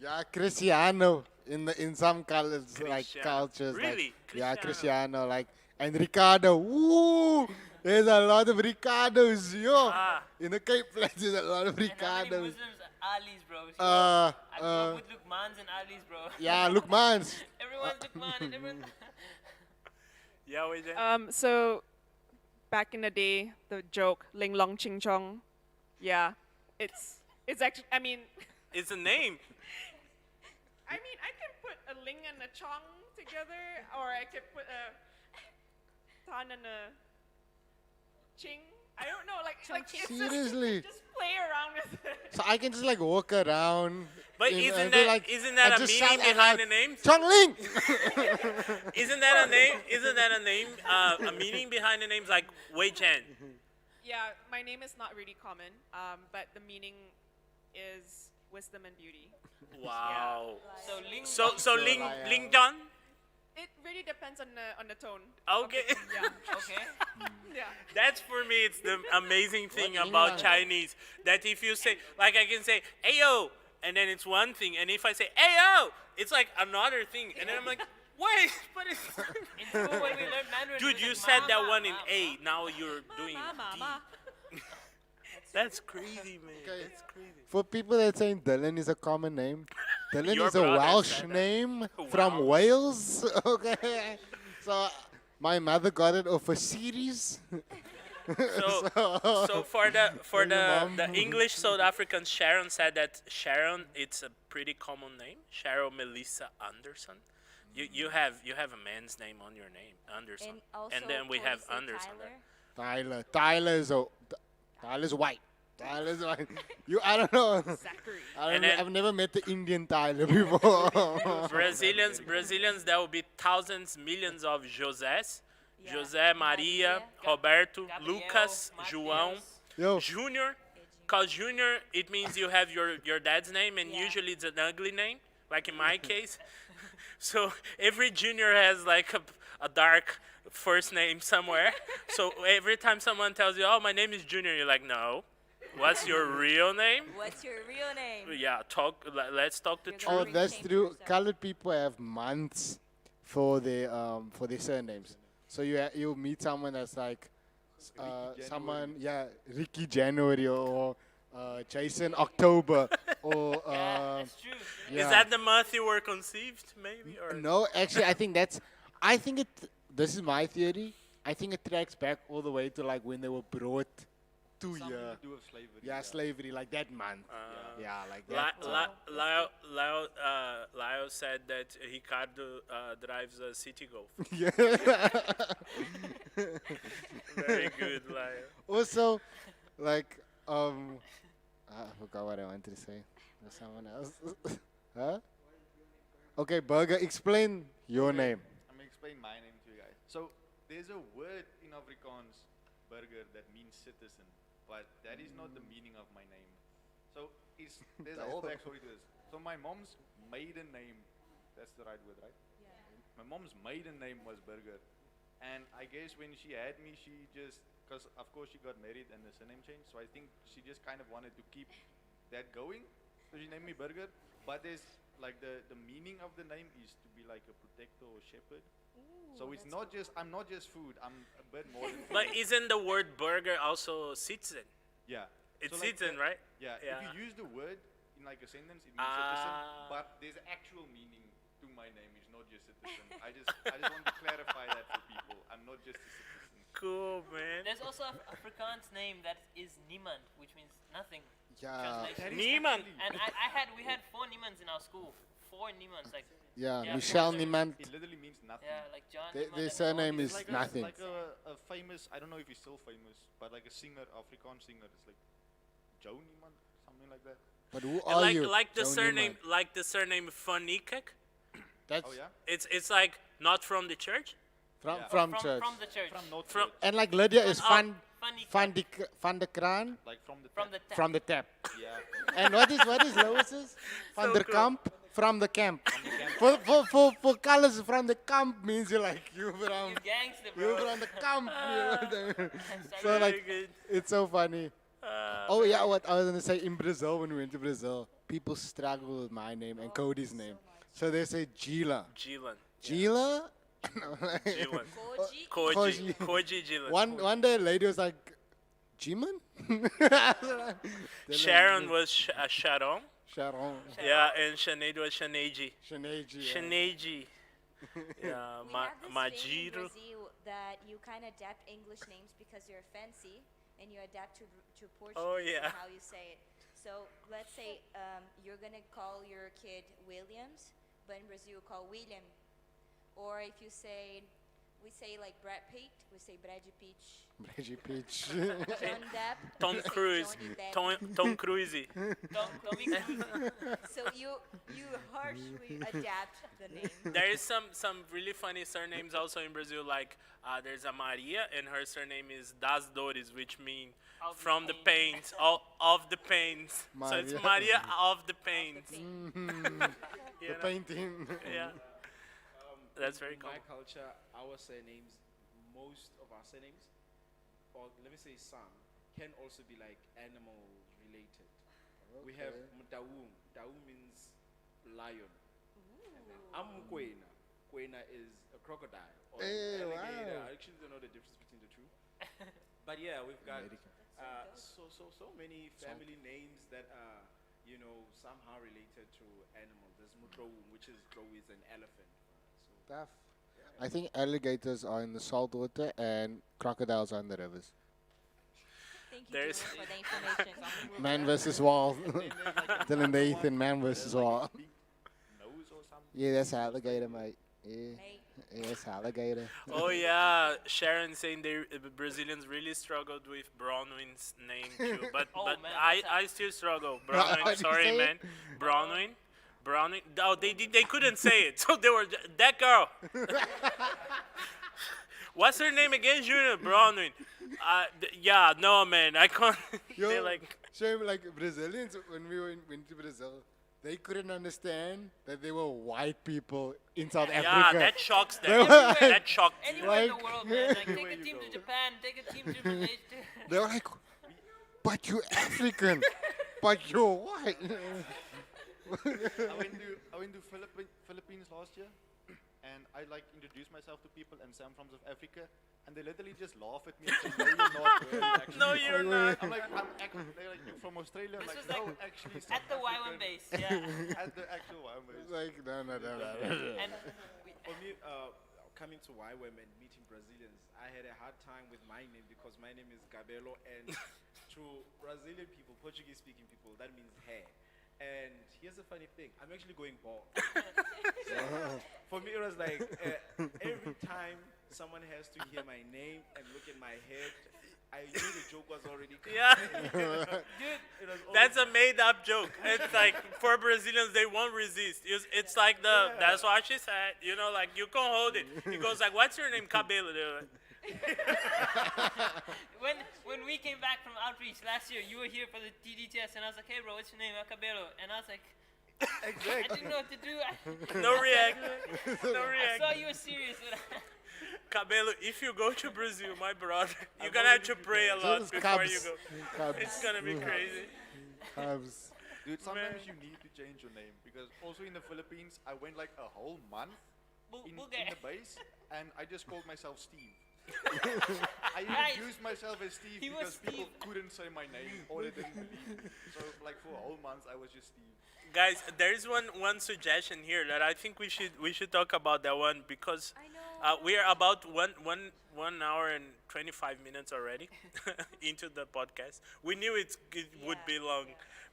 Speaker 4: Yeah, Cristiano in some colors like
Speaker 1: Cristiano.
Speaker 4: cultures.
Speaker 1: Really?
Speaker 4: Like, yeah,
Speaker 1: Cristiano.
Speaker 4: Cristiano. Like, and Ricardo. Woo! There's a lot of Ricardos, yo. In the Cape Flats, there's a lot of
Speaker 3: And how many
Speaker 4: Ricardos.
Speaker 3: Muslims are Ali's, bro?
Speaker 4: Uh,
Speaker 3: I grew up with Lukmans and Ali's, bro.
Speaker 4: Yeah, look, man.
Speaker 3: Everyone's Lukman and everyone.
Speaker 1: Yeah, Weijen.
Speaker 7: So back in the day, the joke Ling Long Ching Chong. Yeah, it's actually. I mean,
Speaker 1: It's a name.
Speaker 7: I can put a ling and a chong together, or I could put a tan and a ching. I don't know, like it's
Speaker 4: Seriously.
Speaker 7: just play around with it.
Speaker 4: So I can just like walk around.
Speaker 1: But isn't that
Speaker 4: I
Speaker 1: a
Speaker 4: just
Speaker 1: meaning
Speaker 4: shout out
Speaker 1: behind
Speaker 4: loud,
Speaker 1: the name?
Speaker 4: Chong Ling!
Speaker 1: Isn't that a name? Isn't that a name? A meaning behind the names like Wei Chen.
Speaker 7: Yeah, my name is not really common, but the meaning is wisdom and beauty.
Speaker 1: Wow.
Speaker 3: So Ling.
Speaker 1: So Ling
Speaker 4: like,
Speaker 1: Ling Don.
Speaker 7: It really depends on the tone.
Speaker 1: Okay.
Speaker 7: Yeah.
Speaker 3: Okay.
Speaker 7: Yeah.
Speaker 1: That's for me. It's the amazing thing
Speaker 4: What
Speaker 1: about
Speaker 4: English?
Speaker 1: Chinese that if you say like I can say ayo and then it's one thing, and if I say ayo, it's like another thing, and then I'm like, wait, but it's.
Speaker 3: In school when we learned Mandarin,
Speaker 1: Dude,
Speaker 3: it
Speaker 1: you
Speaker 3: was
Speaker 1: said
Speaker 3: like,
Speaker 1: that
Speaker 3: "Ma,
Speaker 1: one in
Speaker 3: ma,
Speaker 1: A. Now you're doing
Speaker 7: Mama.
Speaker 1: D. That's crazy, man.
Speaker 4: Okay.
Speaker 1: That's crazy.
Speaker 4: For people that saying Dylan is a common name, Dylan
Speaker 1: Your
Speaker 4: is a
Speaker 1: brother
Speaker 4: Welsh
Speaker 1: said that.
Speaker 4: name from Wales. Okay. So my mother got it off a series.
Speaker 1: So for the
Speaker 4: Mom.
Speaker 1: the English South African Sharon said that Sharon it's a pretty common name. Sharon Melissa Anderson. You have a man's name on your name, Anderson.
Speaker 2: And also
Speaker 1: And then we
Speaker 2: Tori
Speaker 1: have
Speaker 2: said
Speaker 1: Anderson there.
Speaker 2: Tyler.
Speaker 4: Tyler's white. Tyler's white. I don't know.
Speaker 7: Zachary.
Speaker 1: And then-
Speaker 4: I've never met the Indian Tyler before.
Speaker 1: Brazilians, there will be thousands, millions of Josés.
Speaker 2: Yeah.
Speaker 1: José, Maria, Roberto,
Speaker 3: Gabriel,
Speaker 1: Lucas, João,
Speaker 3: Matheus.
Speaker 4: Yo,
Speaker 1: Junior. Cause Junior, it means you have your dad's name, and
Speaker 2: Yeah.
Speaker 1: usually it's an ugly name, like in my case. So every Junior has like a dark first name somewhere. So every time someone tells you, "Oh, my name is Junior," you're like, "No, what's your real name?"
Speaker 2: What's your real name?
Speaker 1: Yeah, let's talk the
Speaker 2: You're
Speaker 1: truth.
Speaker 4: oh,
Speaker 2: Truly
Speaker 4: that's
Speaker 2: change
Speaker 4: true.
Speaker 2: yourself.
Speaker 4: Colored people have months for their surnames. So you meet someone that's like someone, Ricky January or Jason October or
Speaker 3: That's true.
Speaker 4: yeah.
Speaker 1: Is that the month you were conceived, maybe? Or
Speaker 4: No, actually, I think this is my theory. I think it tracks back all the way to like when they were brought to
Speaker 5: Something
Speaker 4: here.
Speaker 5: to do with slavery.
Speaker 4: Yeah, slavery, like that month. Yeah, like
Speaker 1: Lyle, Lyle said that Ricardo drives a City Golf.
Speaker 4: yeah.
Speaker 1: Very good, Lyle.
Speaker 4: Also, like, I forgot what I wanted to say. There's someone else. Huh? Okay, Burger, explain your name.
Speaker 5: I'm gonna explain my name to you guys. So there's a word in Afrikaans, burger, that means citizen, but that is not the meaning of my name. So there's a whole backstory to this. So my mom's maiden name, that's the right word, right? Yeah. My mom's maiden name was Burger, and I guess when she had me, she just, because of course she got married and the surname changed, so I think she just kind of wanted to keep that going. So she named me Burger, but there's like the meaning of the name is to be like a protector or shepherd. So it's not just, I'm not just food, I'm a bit more than food.
Speaker 1: But isn't the word burger also citizen?
Speaker 5: Yeah.
Speaker 1: It's
Speaker 5: So like
Speaker 1: citizen,
Speaker 5: the-
Speaker 1: right?
Speaker 5: Yeah.
Speaker 1: Yeah.
Speaker 5: If you use the word in like a sentence, it means citizen,
Speaker 1: Ah.
Speaker 5: but there's actual meaning to my name. It's not just citizen. I just want to clarify that for people. I'm not just a citizen.
Speaker 1: Cool, man.
Speaker 3: There's also a Afrikaans name that is niemand, which means nothing.
Speaker 4: Yeah.
Speaker 3: Translation.
Speaker 1: Niemand.
Speaker 3: And we had 4 niemands in our school. four Niemans, like
Speaker 4: Yeah,
Speaker 3: Yeah,
Speaker 4: Michelle
Speaker 3: four
Speaker 4: Niemand.
Speaker 5: It literally means nothing.
Speaker 3: yeah, like John.
Speaker 4: Their
Speaker 3: Niemand and
Speaker 4: surname
Speaker 3: Naomi.
Speaker 4: is
Speaker 5: Like
Speaker 4: nothing.
Speaker 5: a famous, I don't know if he's still famous, but like a singer, Afrikaans singer. It's like Joe Niemand, something like that.
Speaker 4: But who
Speaker 1: And
Speaker 4: are
Speaker 1: like
Speaker 4: you?
Speaker 1: like the
Speaker 4: Joe
Speaker 1: surname
Speaker 4: Niemand?
Speaker 1: like the surname Van Niekerk.
Speaker 4: That's
Speaker 5: Oh yeah,
Speaker 1: It's like not from the church.
Speaker 4: from
Speaker 5: Yeah.
Speaker 4: from church.
Speaker 3: From the church.
Speaker 5: from North
Speaker 1: From-
Speaker 5: Church.
Speaker 4: And like Lydia is
Speaker 3: Funny
Speaker 4: Van de Kraan
Speaker 5: Like from the
Speaker 3: from
Speaker 5: tap.
Speaker 3: the tap.
Speaker 4: from the tap.
Speaker 5: Yeah.
Speaker 4: And what is Lois's? Van
Speaker 1: So
Speaker 4: der
Speaker 1: cool.
Speaker 4: Kamp from the camp. For colors from the camp means you're like you from
Speaker 3: You gangster,
Speaker 4: you
Speaker 3: bro.
Speaker 4: from the camp. You know what I mean? So
Speaker 1: Very
Speaker 4: like
Speaker 1: good.
Speaker 4: it's so funny. Oh yeah, what I was gonna say in Brazil when we went to Brazil, people struggle with my name and Cody's name. So they say Gila.
Speaker 1: Gilan.
Speaker 4: Gila?
Speaker 1: Gilan.
Speaker 2: Koji.
Speaker 1: Koji. Koji Gilan.
Speaker 4: One day a lady was like, Jiman?
Speaker 1: Sharon was Sharon.
Speaker 4: Sharon.
Speaker 1: Yeah, and Sinead was Shaneji.
Speaker 4: Shaneji.
Speaker 1: Shaneji. Yeah,
Speaker 2: We have this thing in
Speaker 1: Majiro.
Speaker 2: Brazil that you kind of adapt English names because you're fancy and you adapt to Portuguese
Speaker 1: Oh, yeah.
Speaker 2: and how you say it. So let's say you're gonna call your kid Williams, but in Brazil you call William. Or if you say, we say like Brad Pitt, we say Brad Pitt.
Speaker 4: Reggie Peach.
Speaker 2: John Depp.
Speaker 1: Tom
Speaker 2: we say
Speaker 1: Cruise.
Speaker 2: Johnny Depp.
Speaker 1: Tom Cruise.
Speaker 3: Don't be cruising.
Speaker 2: So you harshly adapt the name.
Speaker 1: There is some really funny surnames also in Brazil. Like there's a Maria, and her surname is Das Dores, which means
Speaker 3: Of the
Speaker 1: from the
Speaker 3: pain.
Speaker 1: pains, of the pains. So it's
Speaker 4: Maria.
Speaker 1: Maria of the pains.
Speaker 4: The
Speaker 1: You know?
Speaker 4: painting.
Speaker 1: Yeah, that's very
Speaker 6: In
Speaker 1: cool.
Speaker 6: my culture, our surnames, most of our surnames, or let me say some, can also be like animal related. We have Mdaum. Daum means lion. Kwena. Kwena is a crocodile or
Speaker 4: Hey,
Speaker 6: an alligator.
Speaker 4: wow.
Speaker 6: I actually don't know the difference between the two. But yeah, we've got so many family names that are, you know, somehow related to animals. There's Mutroum, which is an elephant. So
Speaker 4: Tough. I think alligators are in the salt water and crocodiles are in the rivers.
Speaker 2: Thank you,
Speaker 1: There's-
Speaker 2: Dylan, for the information.
Speaker 4: Man versus wall. Dylan the Ethan, man versus wall.
Speaker 5: Big nose or something.
Speaker 4: Yeah, that's alligator, mate. Yeah,
Speaker 2: Hey,
Speaker 4: yeah, that's alligator.
Speaker 1: Oh yeah, Sharon saying Brazilians really struggled with Bronwyn's name too, but
Speaker 3: Oh,
Speaker 1: but
Speaker 3: man,
Speaker 1: I still struggle.
Speaker 4: How
Speaker 1: Bronwyn,
Speaker 4: do you
Speaker 1: sorry
Speaker 4: say
Speaker 1: man,
Speaker 4: it?
Speaker 1: Bronwyn. Oh, they couldn't say it, so they were that girl. What's her name again, Junior? Bronwyn. Yeah, no man, I can't. They're
Speaker 4: Yo,
Speaker 1: like,
Speaker 4: shame like Brazilians when we went to Brazil, they couldn't understand that they were white people in South
Speaker 1: yeah,
Speaker 4: Africa.
Speaker 1: that shocks them.
Speaker 4: They were
Speaker 1: That shocked.
Speaker 3: Anywhere in
Speaker 4: Like-
Speaker 3: the world, man. Like, take a team to Japan, take a team to Malaysia.
Speaker 4: They were like, but you're African, but you're white.
Speaker 5: I went to Philippines last year, and I like introduced myself to people and say I'm from South Africa, and they literally just laugh at me and say, no, you're not. Actually.
Speaker 1: No, you're not.
Speaker 5: I'm like, they're like, you're from Australia. I'm
Speaker 3: This
Speaker 5: like,
Speaker 3: was
Speaker 5: no,
Speaker 3: like
Speaker 5: actually,
Speaker 3: At the
Speaker 5: South
Speaker 3: Y1
Speaker 5: African."
Speaker 3: base, yeah.
Speaker 5: At the actual Y1 base.
Speaker 4: Like, no.
Speaker 3: And
Speaker 6: for me, coming to YWAM and meeting Brazilians, I had a hard time with my name because my name is Cabello, and to Brazilian people, Portuguese-speaking people, that means hair. And here's the funny thing, I'm actually going bald. For me, it was like every time someone has to hear my name and look at my head, I knew the joke was already coming.
Speaker 1: Yeah.
Speaker 6: Dude, it was
Speaker 1: That's a made-up joke. It's like for Brazilians, they won't resist. It's like that's what she said. You know, like you can't hold it. He goes like, "What's your name, Cabello?" They're like,
Speaker 3: when we came back from outreach last year, you were here for the TD test, and I was like, "Hey, bro, what's your name?" Cabello, and I was like, I didn't know what to do.
Speaker 1: no react. No
Speaker 3: I
Speaker 1: react.
Speaker 3: saw you were serious. But
Speaker 1: Cabello, if you go to Brazil, my brother, you're gonna have to pray a lot
Speaker 4: Just
Speaker 1: before
Speaker 4: Cubs.
Speaker 1: you go. It's gonna be crazy.
Speaker 4: Cubs.
Speaker 5: Dude, sometimes
Speaker 1: Man.
Speaker 5: you need to change your name because also in the Philippines, I went like a whole month in the base, and I just called myself Steve. I
Speaker 3: Right.
Speaker 5: introduced myself as Steve
Speaker 3: He was
Speaker 5: because people
Speaker 3: Steve.
Speaker 5: couldn't say my name or they didn't believe me. So like for a whole month, I was just Steve.
Speaker 1: Guys, there is one suggestion here that I think we should talk about that one because
Speaker 2: I know.
Speaker 1: we are about 1 hour and 25 minutes already into the podcast. We knew it would
Speaker 2: Yeah,
Speaker 1: be long,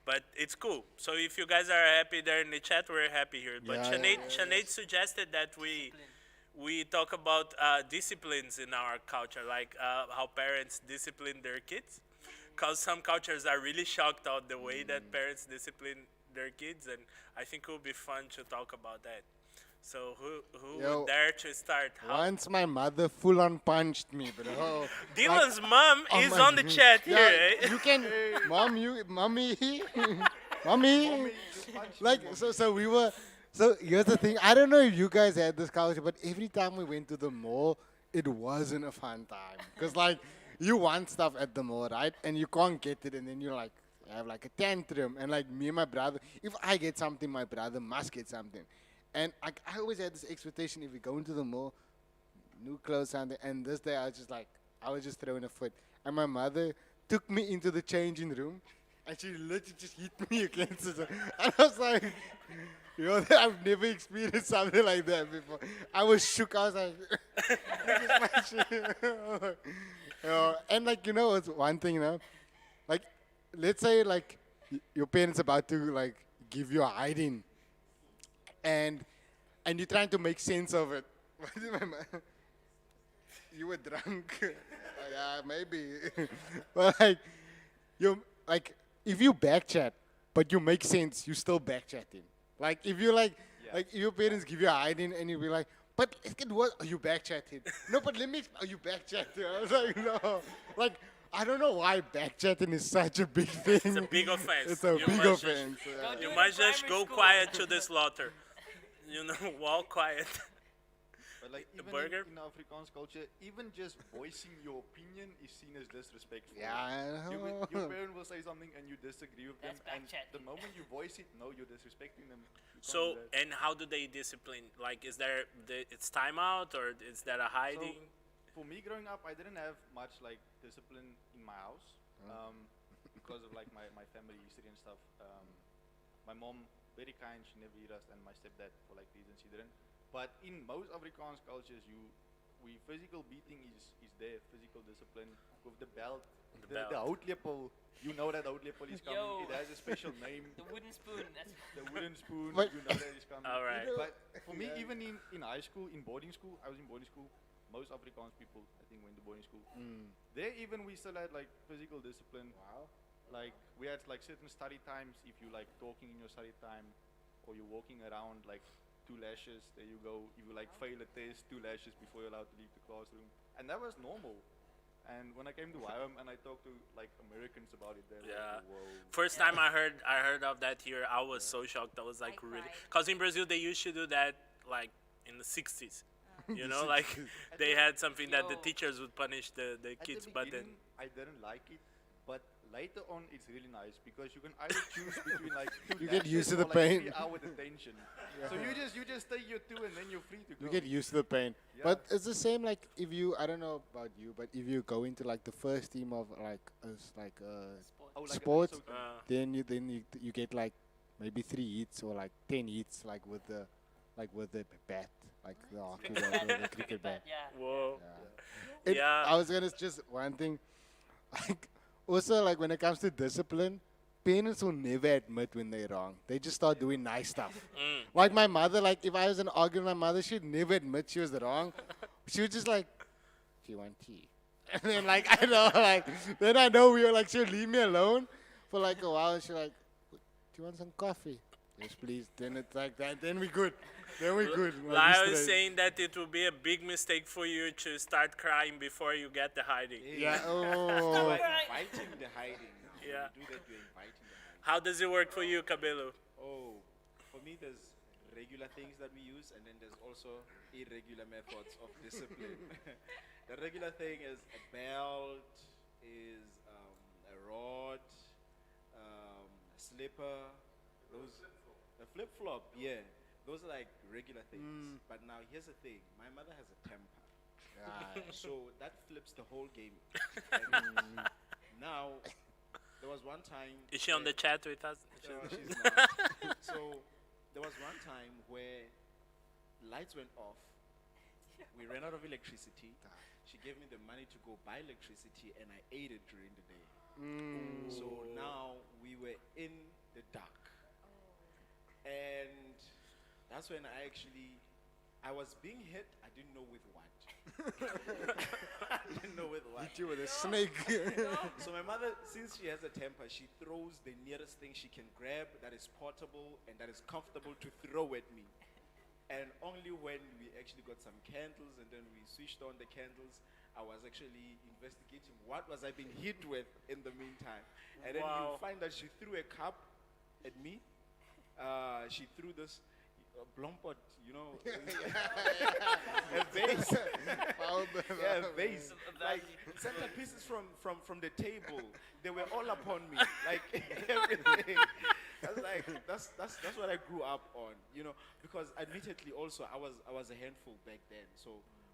Speaker 1: But it's cool. So if you guys are happy there in the chat, we're happy here. But
Speaker 4: Yeah,
Speaker 1: Sinead suggested that we talk about disciplines in our culture, like how parents discipline their kids. Because some cultures are really shocked at the way that parents discipline their kids, and I think it would be fun to talk about that. So who
Speaker 4: Yo,
Speaker 1: would dare to start?
Speaker 4: Once my mother full on punched me, bro.
Speaker 1: Dylan's mom
Speaker 4: Oh
Speaker 1: is
Speaker 4: my
Speaker 1: on the
Speaker 4: goodness.
Speaker 1: chat
Speaker 4: Yeah,
Speaker 1: here. Eh?
Speaker 4: you can, mommy, mommy. Like so we were. So here's the thing. I don't know if you guys had this culture, but every time we went to the mall, it wasn't a fun time. Cause like you want stuff at the mall, right? And you can't get it, and then you're like have like a tantrum. And like me and my brother, if I get something, my brother must get something. And I always had this expectation if we go into the mall, new clothes, something. And this day I was just throwing a fit. And my mother took me into the changing room, and she literally just hit me against it. And I was like, I've never experienced something like that before. I was shook. I was like, this is my shit. And like, it's one thing, like, let's say like your parents about to like give you a hiding, and you're trying to make sense of it. What did my you were drunk. Yeah, maybe. But like, if you backchat, but you make sense, you still backchatting. Like if you like if your parents give you a hiding and you be like, but it was, are you backchatting? No, but let me, are you backchatting? I was like, no. Like, I don't know why backchatting is such a big thing.
Speaker 1: It's a big offense.
Speaker 4: It's a
Speaker 1: You
Speaker 4: big
Speaker 1: must
Speaker 4: offense.
Speaker 3: Don't do
Speaker 1: You
Speaker 3: it
Speaker 1: must
Speaker 3: in
Speaker 1: just
Speaker 3: primary
Speaker 1: go
Speaker 3: school.
Speaker 1: quiet to the slaughter. Walk quiet.
Speaker 5: But like
Speaker 1: The
Speaker 5: even
Speaker 1: burger?
Speaker 5: in Afrikaans culture, even just voicing your opinion is seen as disrespectful.
Speaker 4: Yeah, I
Speaker 5: Your
Speaker 4: know.
Speaker 5: parent will say something and you disagree with
Speaker 3: That's
Speaker 5: them, and
Speaker 3: backchatting.
Speaker 5: the moment you voice it, no, you're disrespecting them. You can't
Speaker 1: So,
Speaker 5: do that.
Speaker 1: and how do they discipline? Like, is there it's timeout or is there a hiding?
Speaker 5: So, for me growing up, I didn't have much like discipline in my house because of like my family history and stuff. My mom, very kind, she never hit us, and my stepdad, for like reasons, he didn't. But in most Afrikaans cultures, physical beating is there, physical discipline with the belt,
Speaker 1: The
Speaker 5: the houtlepel. You know that houtlepel is coming.
Speaker 3: Yo.
Speaker 5: It has a special name.
Speaker 3: The wooden spoon. That's
Speaker 5: The wooden spoon.
Speaker 4: But-
Speaker 5: You know that is coming.
Speaker 1: All right.
Speaker 5: But for me, even in high school, in boarding school, I was in boarding school. Most Afrikaans people, I think, went to boarding school. There, even we still had like physical discipline.
Speaker 4: Wow.
Speaker 5: Like we had like certain study times. If you like talking in your study time, or you're walking around, like 2 lashes. There you go. If you like fail a test, 2 lashes before you're allowed to leave the classroom, and that was normal. And when I came to Wyoming and I talked to like Americans about it, they're
Speaker 1: Yeah.
Speaker 5: like, whoa.
Speaker 1: First time I heard of that here, I was so shocked. I was like,
Speaker 2: I
Speaker 1: really?
Speaker 2: cried.
Speaker 1: Because in Brazil, they used to do that like in the 60s. You know, like they had something that the
Speaker 3: Yo.
Speaker 1: teachers would punish the
Speaker 5: At
Speaker 1: kids,
Speaker 5: the
Speaker 1: but then
Speaker 5: beginning, I didn't like it, but later on, it's really nice because you can either choose between like 2
Speaker 4: You get
Speaker 5: lashes
Speaker 4: used to
Speaker 5: or,
Speaker 4: the
Speaker 5: like,
Speaker 4: pain.
Speaker 5: 3-hour detention. So you just take your 2 and then you're free to go.
Speaker 4: You get used to the pain.
Speaker 5: Yeah.
Speaker 4: But it's the same like if you, I don't know about you, but if you go into like the first team of like
Speaker 5: Oh, like
Speaker 4: sports,
Speaker 5: so
Speaker 4: then you get like maybe 3 hits or like 10 hits like with the bat, like the hockey bat or the cricket bat.
Speaker 3: Yeah.
Speaker 1: whoa.
Speaker 4: Yeah.
Speaker 1: Yeah.
Speaker 4: I was gonna just one thing, like also like when it comes to discipline, parents will never admit when they're wrong. They just start doing nice stuff. Like my mother, like if I was in an argument with my mother, she'd never admit she was wrong. She was just like, "Do you want tea?" And then like I know, like then I know we were like she'll leave me alone for like a while. And she's like, "Do you want some coffee?" Yes, please. Then it's like that. Then we good. Then we good. Like,
Speaker 1: I
Speaker 4: we
Speaker 1: was
Speaker 4: straight.
Speaker 1: saying that it would be a big mistake for you to start crying before you get the hiding.
Speaker 4: Yeah. Oh.
Speaker 9: Inviting the hiding.
Speaker 1: Yeah.
Speaker 9: You do that, you're inviting the hiding.
Speaker 1: How does it work for you, Cabello?
Speaker 9: Oh, for me, there's regular things that we use, and then there's also irregular methods of discipline. The regular thing is a belt, is a rod, a slipper, a flip flop. Yeah, those are like regular things. But now here's the thing: my mother has a temper, so that flips the whole game. And now, there was one time.
Speaker 1: Is she on the chat with us?
Speaker 9: No, she's not. So there was one time where lights went off. We ran out of electricity. She gave me the money to go buy electricity, and I ate it during the day.
Speaker 6: So now we were in the dark. And that's when I was being hit. I didn't know with what. I didn't know with what.
Speaker 4: Hit you with a snake.
Speaker 6: So my mother, since she has a temper, she throws the nearest thing she can grab that is portable and that is comfortable to throw at me. And only when we actually got some candles and then we switched on the candles, I was actually investigating what was I being hit with in the meantime. And then
Speaker 1: Wow.
Speaker 6: you find that she threw a cup at me. She threw this blompot, you know, a vase. Yeah, a vase. Like centerpieces from the table. They were all upon me, like everything. That's what I grew up on, you know. Because admittedly, also I was a handful back then. So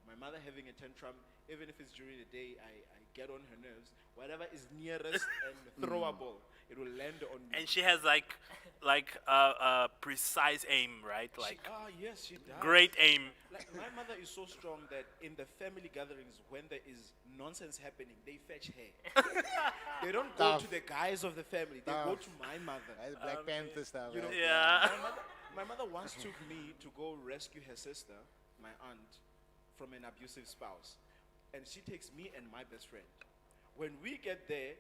Speaker 6: my mother having a tantrum, even if it's during the day, I get on her nerves. Whatever is nearest and throwable, it will land on me.
Speaker 1: And she has like a precise aim, right? Like
Speaker 6: Yes, she does.
Speaker 1: great aim.
Speaker 6: Like my mother is so strong that in the family gatherings, when there is nonsense happening, they fetch her. They don't go to the guys of the family. They go to my mother.
Speaker 4: That's Black Panther stuff.
Speaker 6: You know,
Speaker 4: right?
Speaker 1: Yeah.
Speaker 6: my mother once took me to go rescue her sister, my aunt, from an abusive spouse. And she takes me and my best friend. When we get there,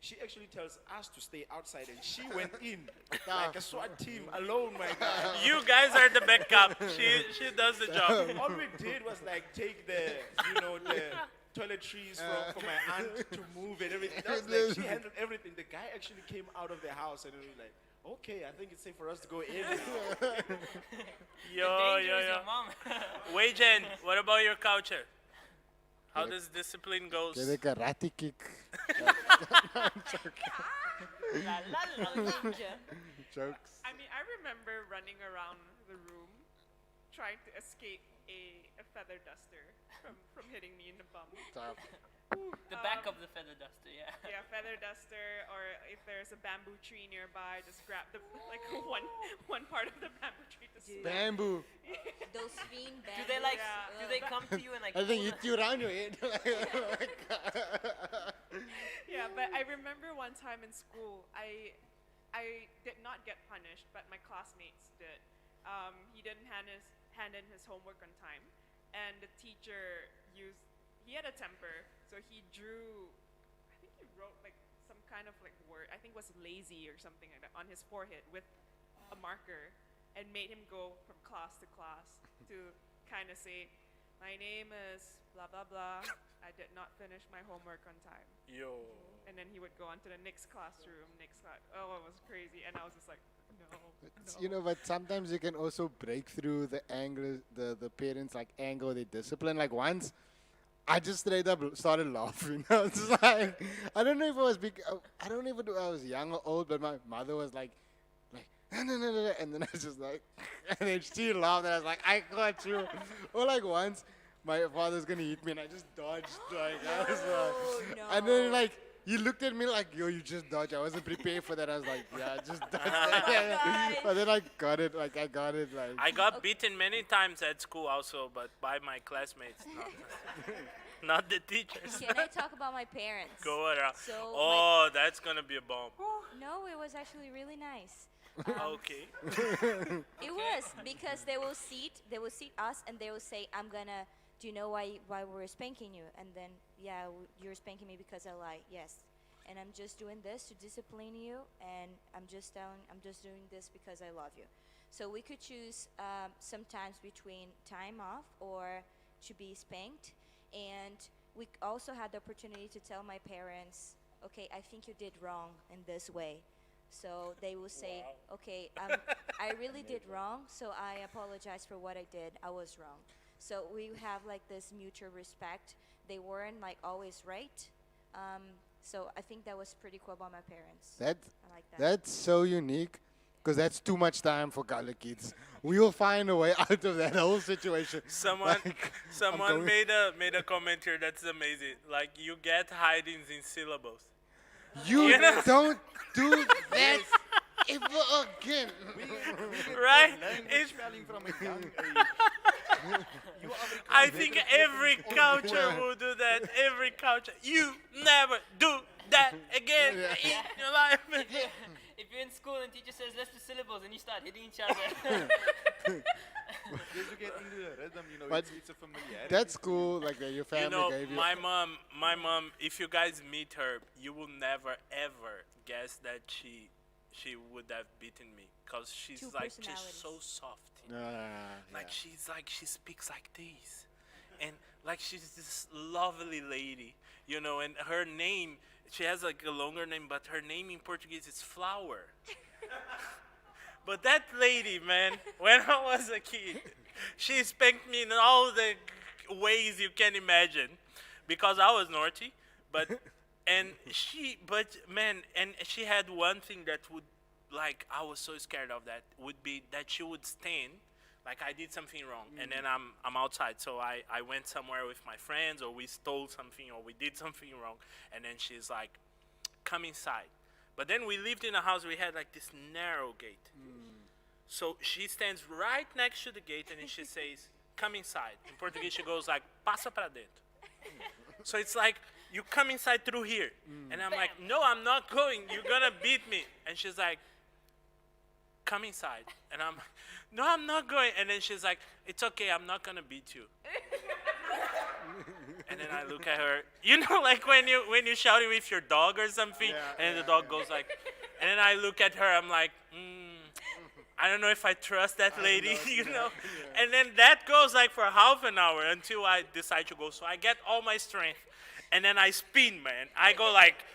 Speaker 6: she actually tells us to stay outside, and she went in like a SWAT team alone, my God.
Speaker 1: You guys are the backup. She does the job.
Speaker 6: All we did was like take the toiletries for my aunt to move and everything. That was like, she handled everything. The guy actually came out of the house and it was like, okay, I think it's safe for us to go in now.
Speaker 1: Yo,
Speaker 3: Danger
Speaker 1: yo,
Speaker 3: is
Speaker 1: yo.
Speaker 3: your mom.
Speaker 1: Wei Jen, what about your culture? How does discipline goes?
Speaker 4: Get a karate kick.
Speaker 3: La, la, la, la.
Speaker 4: Jokes.
Speaker 7: I mean, I remember running around the room trying to escape a feather duster from hitting me in the bum.
Speaker 4: Tough.
Speaker 3: The back of the feather duster, yeah.
Speaker 7: Yeah, feather duster, or if there's a bamboo tree nearby, just grab the one part of the bamboo tree to
Speaker 2: Dude.
Speaker 7: smack.
Speaker 4: Bamboo.
Speaker 2: Those fiend
Speaker 3: Do
Speaker 2: bands.
Speaker 3: they like?
Speaker 7: Yeah.
Speaker 3: Do they come to you and like?
Speaker 4: I think
Speaker 3: pull
Speaker 4: hit you around your head.
Speaker 7: Yeah, but I remember one time in school, I did not get punished, but my classmates did. He didn't hand in his homework on time, and the teacher he had a temper, so he drew, I think he wrote like some kind of like word, I think it was lazy or something like that, on his forehead with a marker, and made him go from class to class to kind of say, my name is blah blah blah, I did not finish my homework on time.
Speaker 1: Yo.
Speaker 7: And then he would go on to the next classroom, oh, it was crazy, and I was just like, no.
Speaker 4: You know, but sometimes you can also break through the anger, the parents like anger, or their discipline. Like once, I just straight up started laughing. I was just like, I don't know if I was big, I don't even know if I was young or old, but my mother was like, no, and then I was just like, and then she laughed, and I was like, I got you. Or like once, my father's gonna hit me, and I just dodged, like, I was like,
Speaker 2: no.
Speaker 4: and then like, he looked at me like, yo, you just dodged. I wasn't prepared for that. I was like, yeah, just dodge that. But then I got it, like,
Speaker 1: I got beaten many times at school also, but by my classmates, not the teachers.
Speaker 2: Can I talk about my parents?
Speaker 1: Go around.
Speaker 2: So
Speaker 1: Oh, that's gonna be a bomb.
Speaker 2: No, it was actually really nice.
Speaker 1: Okay.
Speaker 2: It was because they will seat us and they will say, "I'm gonna. Do you know why we're spanking you?" And then, yeah, you're spanking me because I lied. Yes, and I'm just doing this to discipline you, and I'm just doing this because I love you. So we could choose sometimes between time off or to be spanked, and we also had the opportunity to tell my parents, "Okay, I think you did wrong in this way." So they will say, "Okay, I really did wrong, so I apologize for what I did. I was wrong." So we have like this mutual respect. They weren't like always right. So I think that was pretty cool about my parents. I like that.
Speaker 4: That's so unique, because that's too much time for color kids. We will find a way out of that whole situation.
Speaker 1: Someone
Speaker 4: going-
Speaker 1: made a comment here that's amazing. Like, you get hidings in syllables.
Speaker 4: You
Speaker 1: You know?
Speaker 4: don't do that ever again.
Speaker 1: Right?
Speaker 5: Language
Speaker 1: It's,
Speaker 5: spelling from a young age.
Speaker 1: I think every culture will do that. Every culture. You never do that again in your life.
Speaker 3: If you're in school and teacher says let's do syllables and you start hitting each other.
Speaker 5: Just to get into the rhythm,
Speaker 4: But
Speaker 5: it's a familiarity.
Speaker 4: That's cool. Like that your family
Speaker 1: You know,
Speaker 4: gave you.
Speaker 1: my mom, if you guys meet her, you will never ever guess that she would have beaten me, because she's
Speaker 2: Two
Speaker 1: like just
Speaker 2: personalities.
Speaker 1: so soft. Like she speaks like this, and like she's this lovely lady, and her name, she has like a longer name, but her name in Portuguese is Flower. But that lady, man, when I was a kid, she spanked me in all the ways you can imagine, because I was naughty, but she had one thing that would, like, I was so scared of that, would be that she would stand, like I did something wrong, and then I'm outside, so I went somewhere with my friends, or we stole something, or we did something wrong, and then she's like, come inside. But then we lived in a house, we had like this narrow gate. So she stands right next to the gate, and then she says, come inside. In Portuguese, she goes like, passa pra dentro. So it's like, you come inside through here. And I'm like, no, I'm not going. You're going to beat me. And she's like, come inside. And I'm like, no, I'm not going. And then she's like, it's okay, I'm not going to beat you. And then I look at her, like when you're shouting with your dog or something, and the dog goes like, and then I look at her, I'm like, I don't know if I trust that lady, And then that goes like for half an hour until I decide to go. So I get all my strength, and then I spin, man. I go like,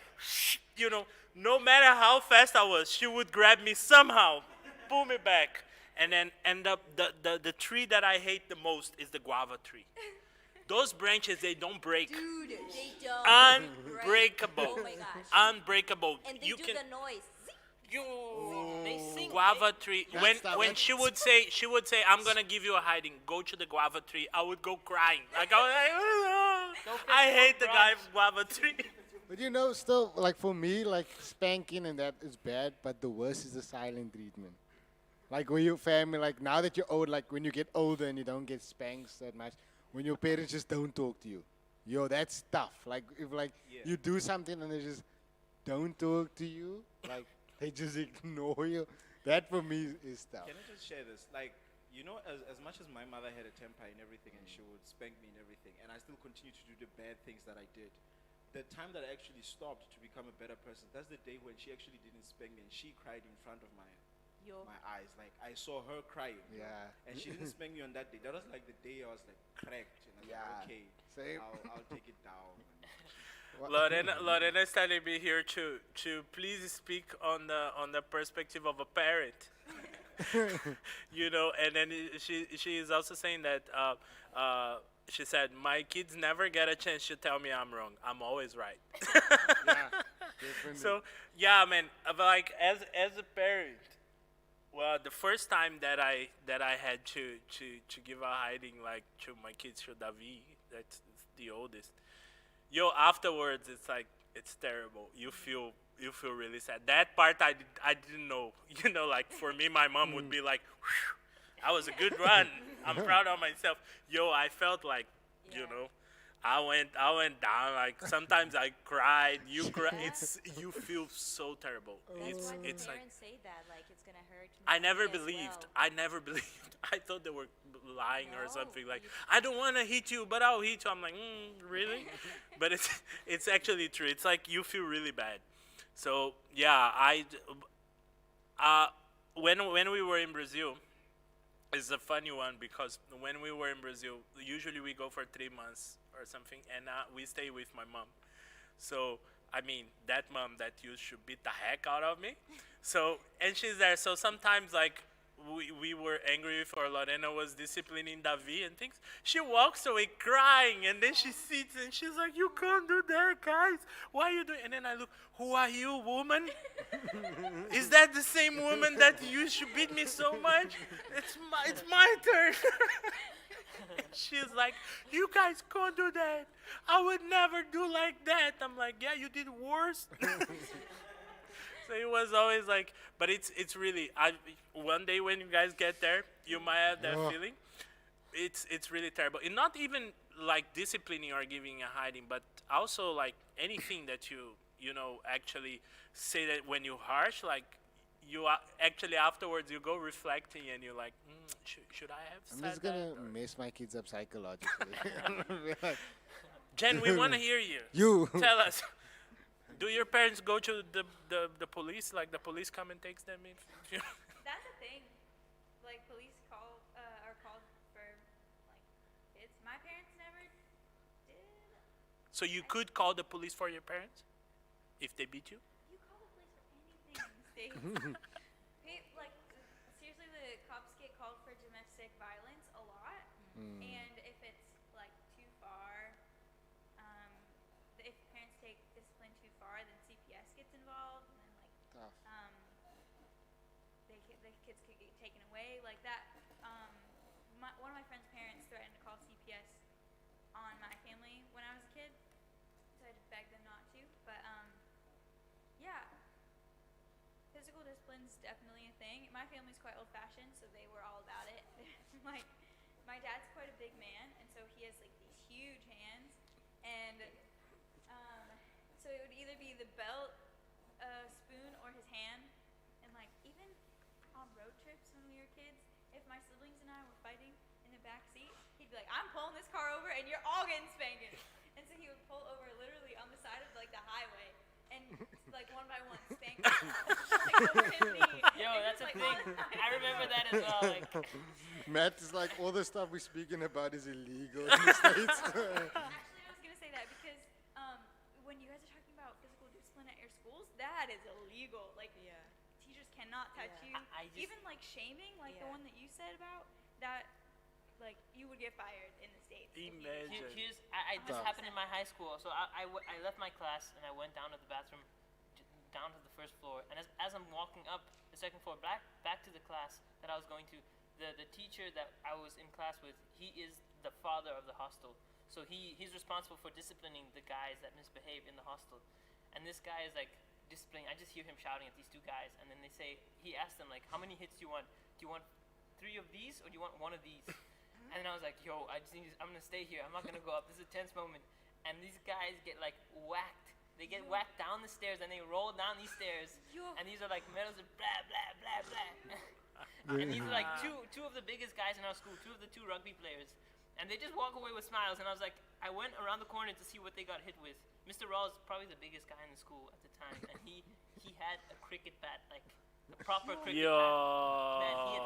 Speaker 1: no matter how fast I was, she would grab me somehow, pull me back, and then end up, the tree that I hate the most is the guava tree. Those branches, they don't break.
Speaker 2: Dude, they don't.
Speaker 1: Unbreakable.
Speaker 2: Oh my gosh.
Speaker 1: Unbreakable.
Speaker 2: And they do the noise.
Speaker 3: They sing.
Speaker 1: Guava tree.
Speaker 4: That's
Speaker 1: When she would say, I'm gonna give you a hiding. Go to the guava tree. I would go crying. Like I was like, I hate the guava tree.
Speaker 4: But still, like for me, like spanking and that is bad, but the worst is the silent treatment. Like when your family, like now that you're old, like when you get older and you don't get spanks that much, when your parents just don't talk to you. That's tough. Like if you do something and they just don't talk to you, like they just ignore you. That for me is tough.
Speaker 9: Can I just share this? Like, as much as my mother had a temper and everything, and she would spank me and everything, and I still continue to do the bad things that I did, the time that I actually stopped to become a better person, that's the day when she actually didn't spank me, and she cried in front of my eyes. Like, I saw her crying.
Speaker 4: Yeah.
Speaker 9: And she didn't spank me on that day. That was like the day I was like cracked. And I was like, okay,
Speaker 4: Same.
Speaker 9: I'll take it down.
Speaker 1: Lorena is telling me here to please speak on the perspective of a parent. And then she is also saying that she said, my kids never get a chance to tell me I'm wrong. I'm always right. So yeah, man, but like as a parent, well, the first time that I had to give a hiding, like, to my kids, to Davi, that's the oldest. Afterwards it's like, it's terrible. You feel really sad. That part I didn't know. Like for me, my mom would be like, "Whew, that was a good run. I'm proud of myself." I felt like, I went down. Like sometimes I cried. You cry. You feel so terrible.
Speaker 2: That's why the
Speaker 1: it's like,
Speaker 2: parents say that, like it's gonna hurt.
Speaker 1: I never
Speaker 2: as
Speaker 1: believed.
Speaker 2: well.
Speaker 1: I never believed. I thought they were lying or
Speaker 2: No,
Speaker 1: something. Like, I don't want to hit you, but I'll hit you. I'm like, really? But it's actually true. It's like you feel really bad. So yeah, when we were in Brazil, it's a funny one, because when we were in Brazil, usually we go for 3 months or something, and we stay with my mom. So I mean, that mom that used to beat the heck out of me. So, and she's there. So sometimes, like, we were angry if Lorena was disciplining Davi and things. She walks away crying, and then she sits and she's like, "You can't do that, guys. Why are you doing?" And then I look, "Who are you, woman? Is that the same woman that used to beat me so much? It's my turn." And she's like, "You guys can't do that. I would never do like that." I'm like, "Yeah, you did worse." So it was always like, but it's really, one day when you guys get there, you might have that feeling. It's really terrible. And not even like disciplining or giving a hiding, but also like anything that you actually say that when you're harsh, like you are actually afterwards you go reflecting and you're like, should I have
Speaker 4: I'm
Speaker 1: said
Speaker 4: just gonna
Speaker 1: that? Or-
Speaker 4: mess my kids up psychologically. Be like,
Speaker 1: Jen, we want to hear you.
Speaker 4: you.
Speaker 1: Tell us. Do your parents go to the police? Like the police come and takes them in?
Speaker 8: That's the thing. Like police are called for like kids. My parents never did.
Speaker 1: So you could call the police for your parents if they beat you?
Speaker 8: You call the police for anything in the States. Like, seriously, the cops get called for domestic violence a lot. And if it's, like, too far, if parents take discipline too far, then CPS gets involved. And then, like,
Speaker 4: Tough.
Speaker 8: the kids could get taken away. Like that, one of my friend's parents threatened to call CPS on my family when I was a kid. So I just begged them not to. But, yeah. Physical discipline's definitely a thing. My family's quite old-fashioned, so they were all about it. Like, my dad's quite a big man, and so he has like these huge hands, and so it would either be the belt, spoon, or his hand. And like even on road trips when we were kids, if my siblings and I were fighting in the back seat, he'd be like, "I'm pulling this car over, and you're all getting spanked." And so he would pull over literally on the side of like the highway. And like one by one, spank like over his knee.
Speaker 3: Yo,
Speaker 8: And
Speaker 3: that's
Speaker 8: just,
Speaker 3: a
Speaker 8: like,
Speaker 3: thing.
Speaker 8: all the time.
Speaker 3: I remember that as well. Like,
Speaker 4: Matt is like, all the stuff we're speaking about is illegal in the States.
Speaker 8: Actually, I was gonna say that because when you guys are talking about physical discipline at your schools, that is illegal. Like, teachers cannot touch you. Even like shaming, like the one that you said about that, like you would get fired in the States. if you did
Speaker 1: Imagine.
Speaker 3: this happened in my high school. So I left my class and I went down to the bathroom, down to the first floor. And as I'm walking up the second floor, back to the class that I was going to, the teacher that I was in class with, he is the father of the hostel. So he's responsible for disciplining the guys that misbehave in the hostel. And this guy is like disciplining. I just hear him shouting at these two guys, and then he asked them like, "How many hits do you want? Do you want 3 of these or do you want 1 of these?" And then I was like, "Yo, I'm gonna stay here. I'm not gonna go up. This is a tense moment." And these guys get like whacked. They get whacked down the stairs, and they roll down these stairs. And these are like medals of blah blah blah blah. And these are like two of the biggest guys in our school, 2 of the 2 rugby players. And they just walk away with smiles. And I was like, I went around the corner to see what they got hit with. Mr. Rawls, probably the biggest guy in the school at the time, and he had a cricket bat, like a proper cricket bat. Man, he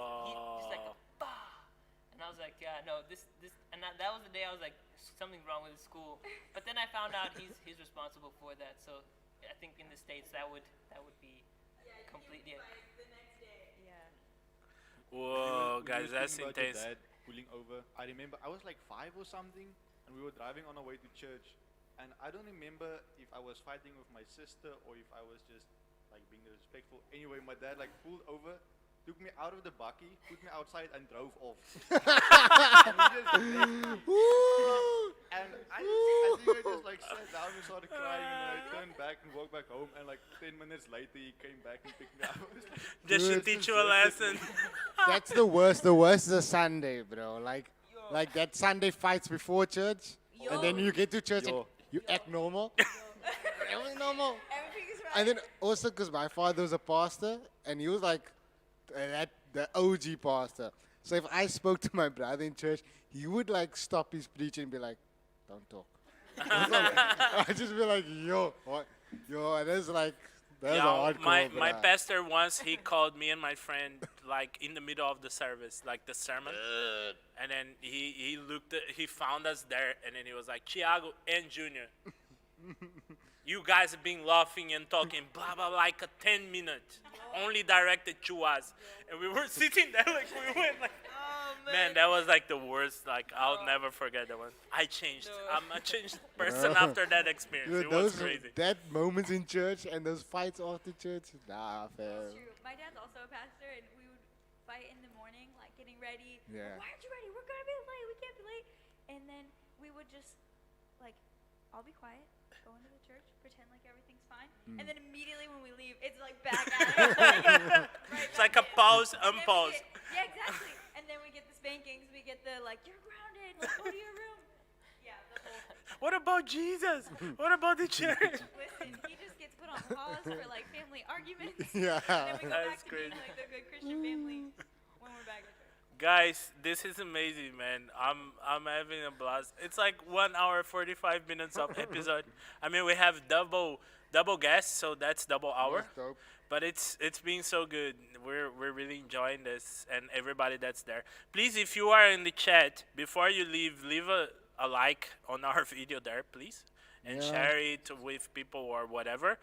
Speaker 3: just like a bah. And I was like, yeah, no, this, and that was the day I was like, something's wrong with the school. But then I found out he's responsible for that. So I think in the States that would be completely.
Speaker 8: the next day.
Speaker 3: Yeah.
Speaker 1: Whoa,
Speaker 5: When you
Speaker 1: guys,
Speaker 5: were
Speaker 1: that's
Speaker 5: speaking about your
Speaker 1: intense.
Speaker 5: dad pulling over. I remember I was like 5 or something, and we were driving on our way to church. And I don't remember if I was fighting with my sister or if I was just like being disrespectful. Anyway, my dad like pulled over, took me out of the bakkie, put me outside, and drove off. And we just left. And I think I just like sat down and started crying, and I turned back and walked back home. And like 10 minutes later, he came back and picked me up. I was like,
Speaker 1: Just to teach you a lesson.
Speaker 4: That's the worst. The worst is a Sunday, bro. Like that Sunday fights before church, and then you get to church and you act normal. Everything normal.
Speaker 8: Everything is right.
Speaker 4: And then also because my father was a pastor, and he was like the OG pastor. So if I spoke to my brother in church, he would like stop his preaching and be like, "Don't talk." I'd just be like, "Yo, what? Yo," and it's like that's
Speaker 1: Yeah,
Speaker 4: hardcore.
Speaker 1: my
Speaker 4: bruh.
Speaker 1: pastor once he called me and my friend like in the middle of the service, like the sermon, and then he looked he found us there, and then he was like, "Thiago and Junior, you guys have been laughing and talking blah blah like a 10 minutes, only directed to us," and we were sitting there like we went like. Man, that was like the worst. Like I'll never forget that one. I changed. I'm a changed person after that experience.
Speaker 4: Dude,
Speaker 1: It was
Speaker 4: those
Speaker 1: crazy.
Speaker 4: that moments in church and those fights after church, nah, fam.
Speaker 8: That's true. My dad's also a pastor, and we would fight in the morning, like getting ready.
Speaker 4: Yeah.
Speaker 8: Why aren't you ready? We're gonna be late. We can't be late. And then we would just, like, I'll be quiet, go into the church, pretend like everything's fine, and then immediately when we leave, it's like back at it.
Speaker 1: It's like a pause,
Speaker 8: And then we
Speaker 1: unpause.
Speaker 8: yeah, exactly. And then we get the spankings. We get the like, you're grounded. Like, go to your room. Yeah, the whole.
Speaker 1: What about Jesus? What about the church?
Speaker 8: Listen, he just gets put on pause for like family arguments.
Speaker 4: Yeah.
Speaker 8: And then we go
Speaker 1: That's
Speaker 8: back to being
Speaker 1: crazy.
Speaker 8: like the good Christian family when we're back at church.
Speaker 1: Guys, this is amazing, man. I'm having a blast. It's like 1 hour 45 minutes of episode. I mean, we have double guests, so that's double hour.
Speaker 4: That's dope.
Speaker 1: But it's been so good. We're really enjoying this, and everybody that's there. Please, if you are in the chat, before you leave a like on our video there, please, and
Speaker 4: Yeah.
Speaker 1: share it with people or whatever.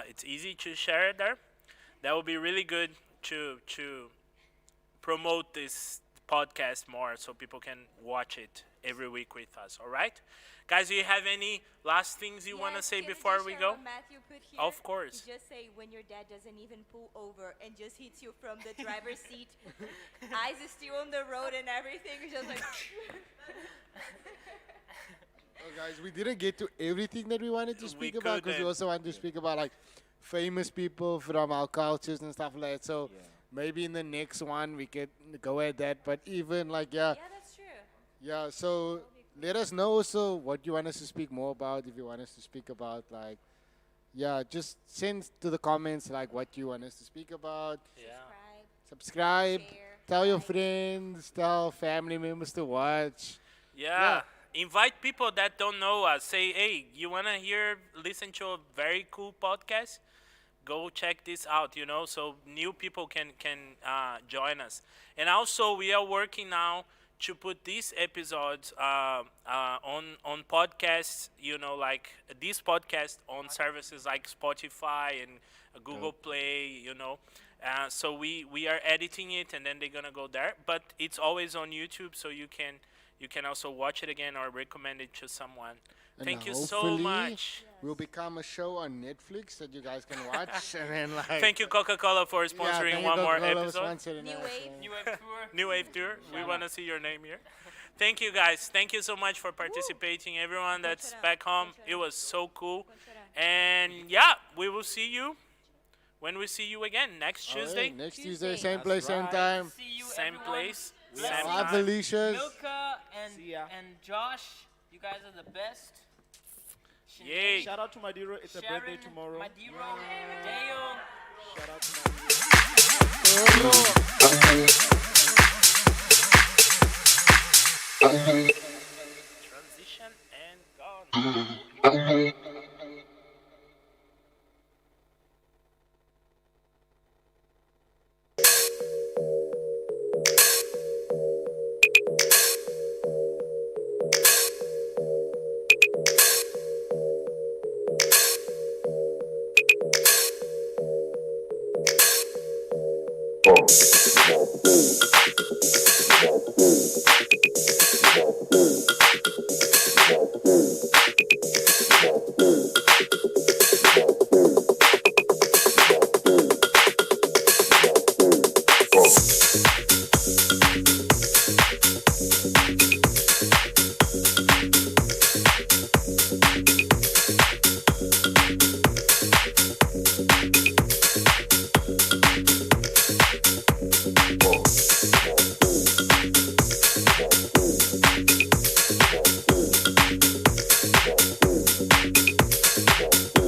Speaker 1: It's easy to share it there. That would be really good to promote this podcast more so people can watch it every week with us. All right, guys, do you have any last things you want to say before we go?
Speaker 2: Matthew put here?
Speaker 1: Of course.
Speaker 2: He just say when your dad doesn't even pull over and just hits you from the driver's seat. Eyes is still on the road and everything. It's just like.
Speaker 4: Oh, guys, we didn't get to everything that we wanted to
Speaker 1: We
Speaker 4: speak about because we
Speaker 1: couldn't.
Speaker 4: also wanted to speak about like famous people from our cultures and stuff like that. So maybe in the next one we could go at that. But even like
Speaker 2: Yeah, that's true.
Speaker 4: yeah. So let us know also what you want us to speak more about. If you want us to speak about like just send to the comments like what you want us to speak about.
Speaker 1: Yeah.
Speaker 4: Subscribe.
Speaker 2: Share,
Speaker 4: Tell your
Speaker 2: like.
Speaker 4: friends. Tell family members to watch.
Speaker 1: Yeah. Invite people that don't know us. Say, hey, you want to listen to a very cool podcast? Go check this out, so new people can join us. And also, we are working now to put these episodes on podcasts, like this podcast on services like Spotify and Google Play, So we are editing it, and then they're going to go there. But it's always on YouTube, so you can also watch it again or recommend it to someone.
Speaker 4: And
Speaker 1: Thank you so
Speaker 4: hopefully
Speaker 1: much.
Speaker 4: We'll become a show on Netflix that you guys can watch, and then like.
Speaker 1: Thank you, Coca-Cola, for sponsoring
Speaker 4: thank
Speaker 1: one
Speaker 4: you,
Speaker 1: more
Speaker 4: Coca-Cola,
Speaker 1: episode.
Speaker 4: sponsoring
Speaker 2: New
Speaker 4: us,
Speaker 2: Wave.
Speaker 3: New Wave tour.
Speaker 1: New Wave Tour. We want to see your name here. Thank you, guys. Thank you so much for participating. Everyone that's back home, it was so cool. And we will see you when we see you again next
Speaker 4: All right,
Speaker 1: Tuesday.
Speaker 4: next
Speaker 2: Tuesday.
Speaker 4: Tuesday, same place, same time.
Speaker 3: See you,
Speaker 1: Same
Speaker 3: everyone.
Speaker 1: place,
Speaker 3: Bless
Speaker 1: same
Speaker 3: you.
Speaker 4: Live
Speaker 1: time.
Speaker 4: Felicia's.
Speaker 3: Milka
Speaker 9: See ya.
Speaker 3: and Josh, you guys are the best.
Speaker 1: Yay.
Speaker 9: Shout out to Madiro. It's a birthday
Speaker 3: Sharon,
Speaker 9: tomorrow.
Speaker 3: Madiro, Dale.
Speaker 9: Shout out to Madiro.
Speaker 1: Transition and gone.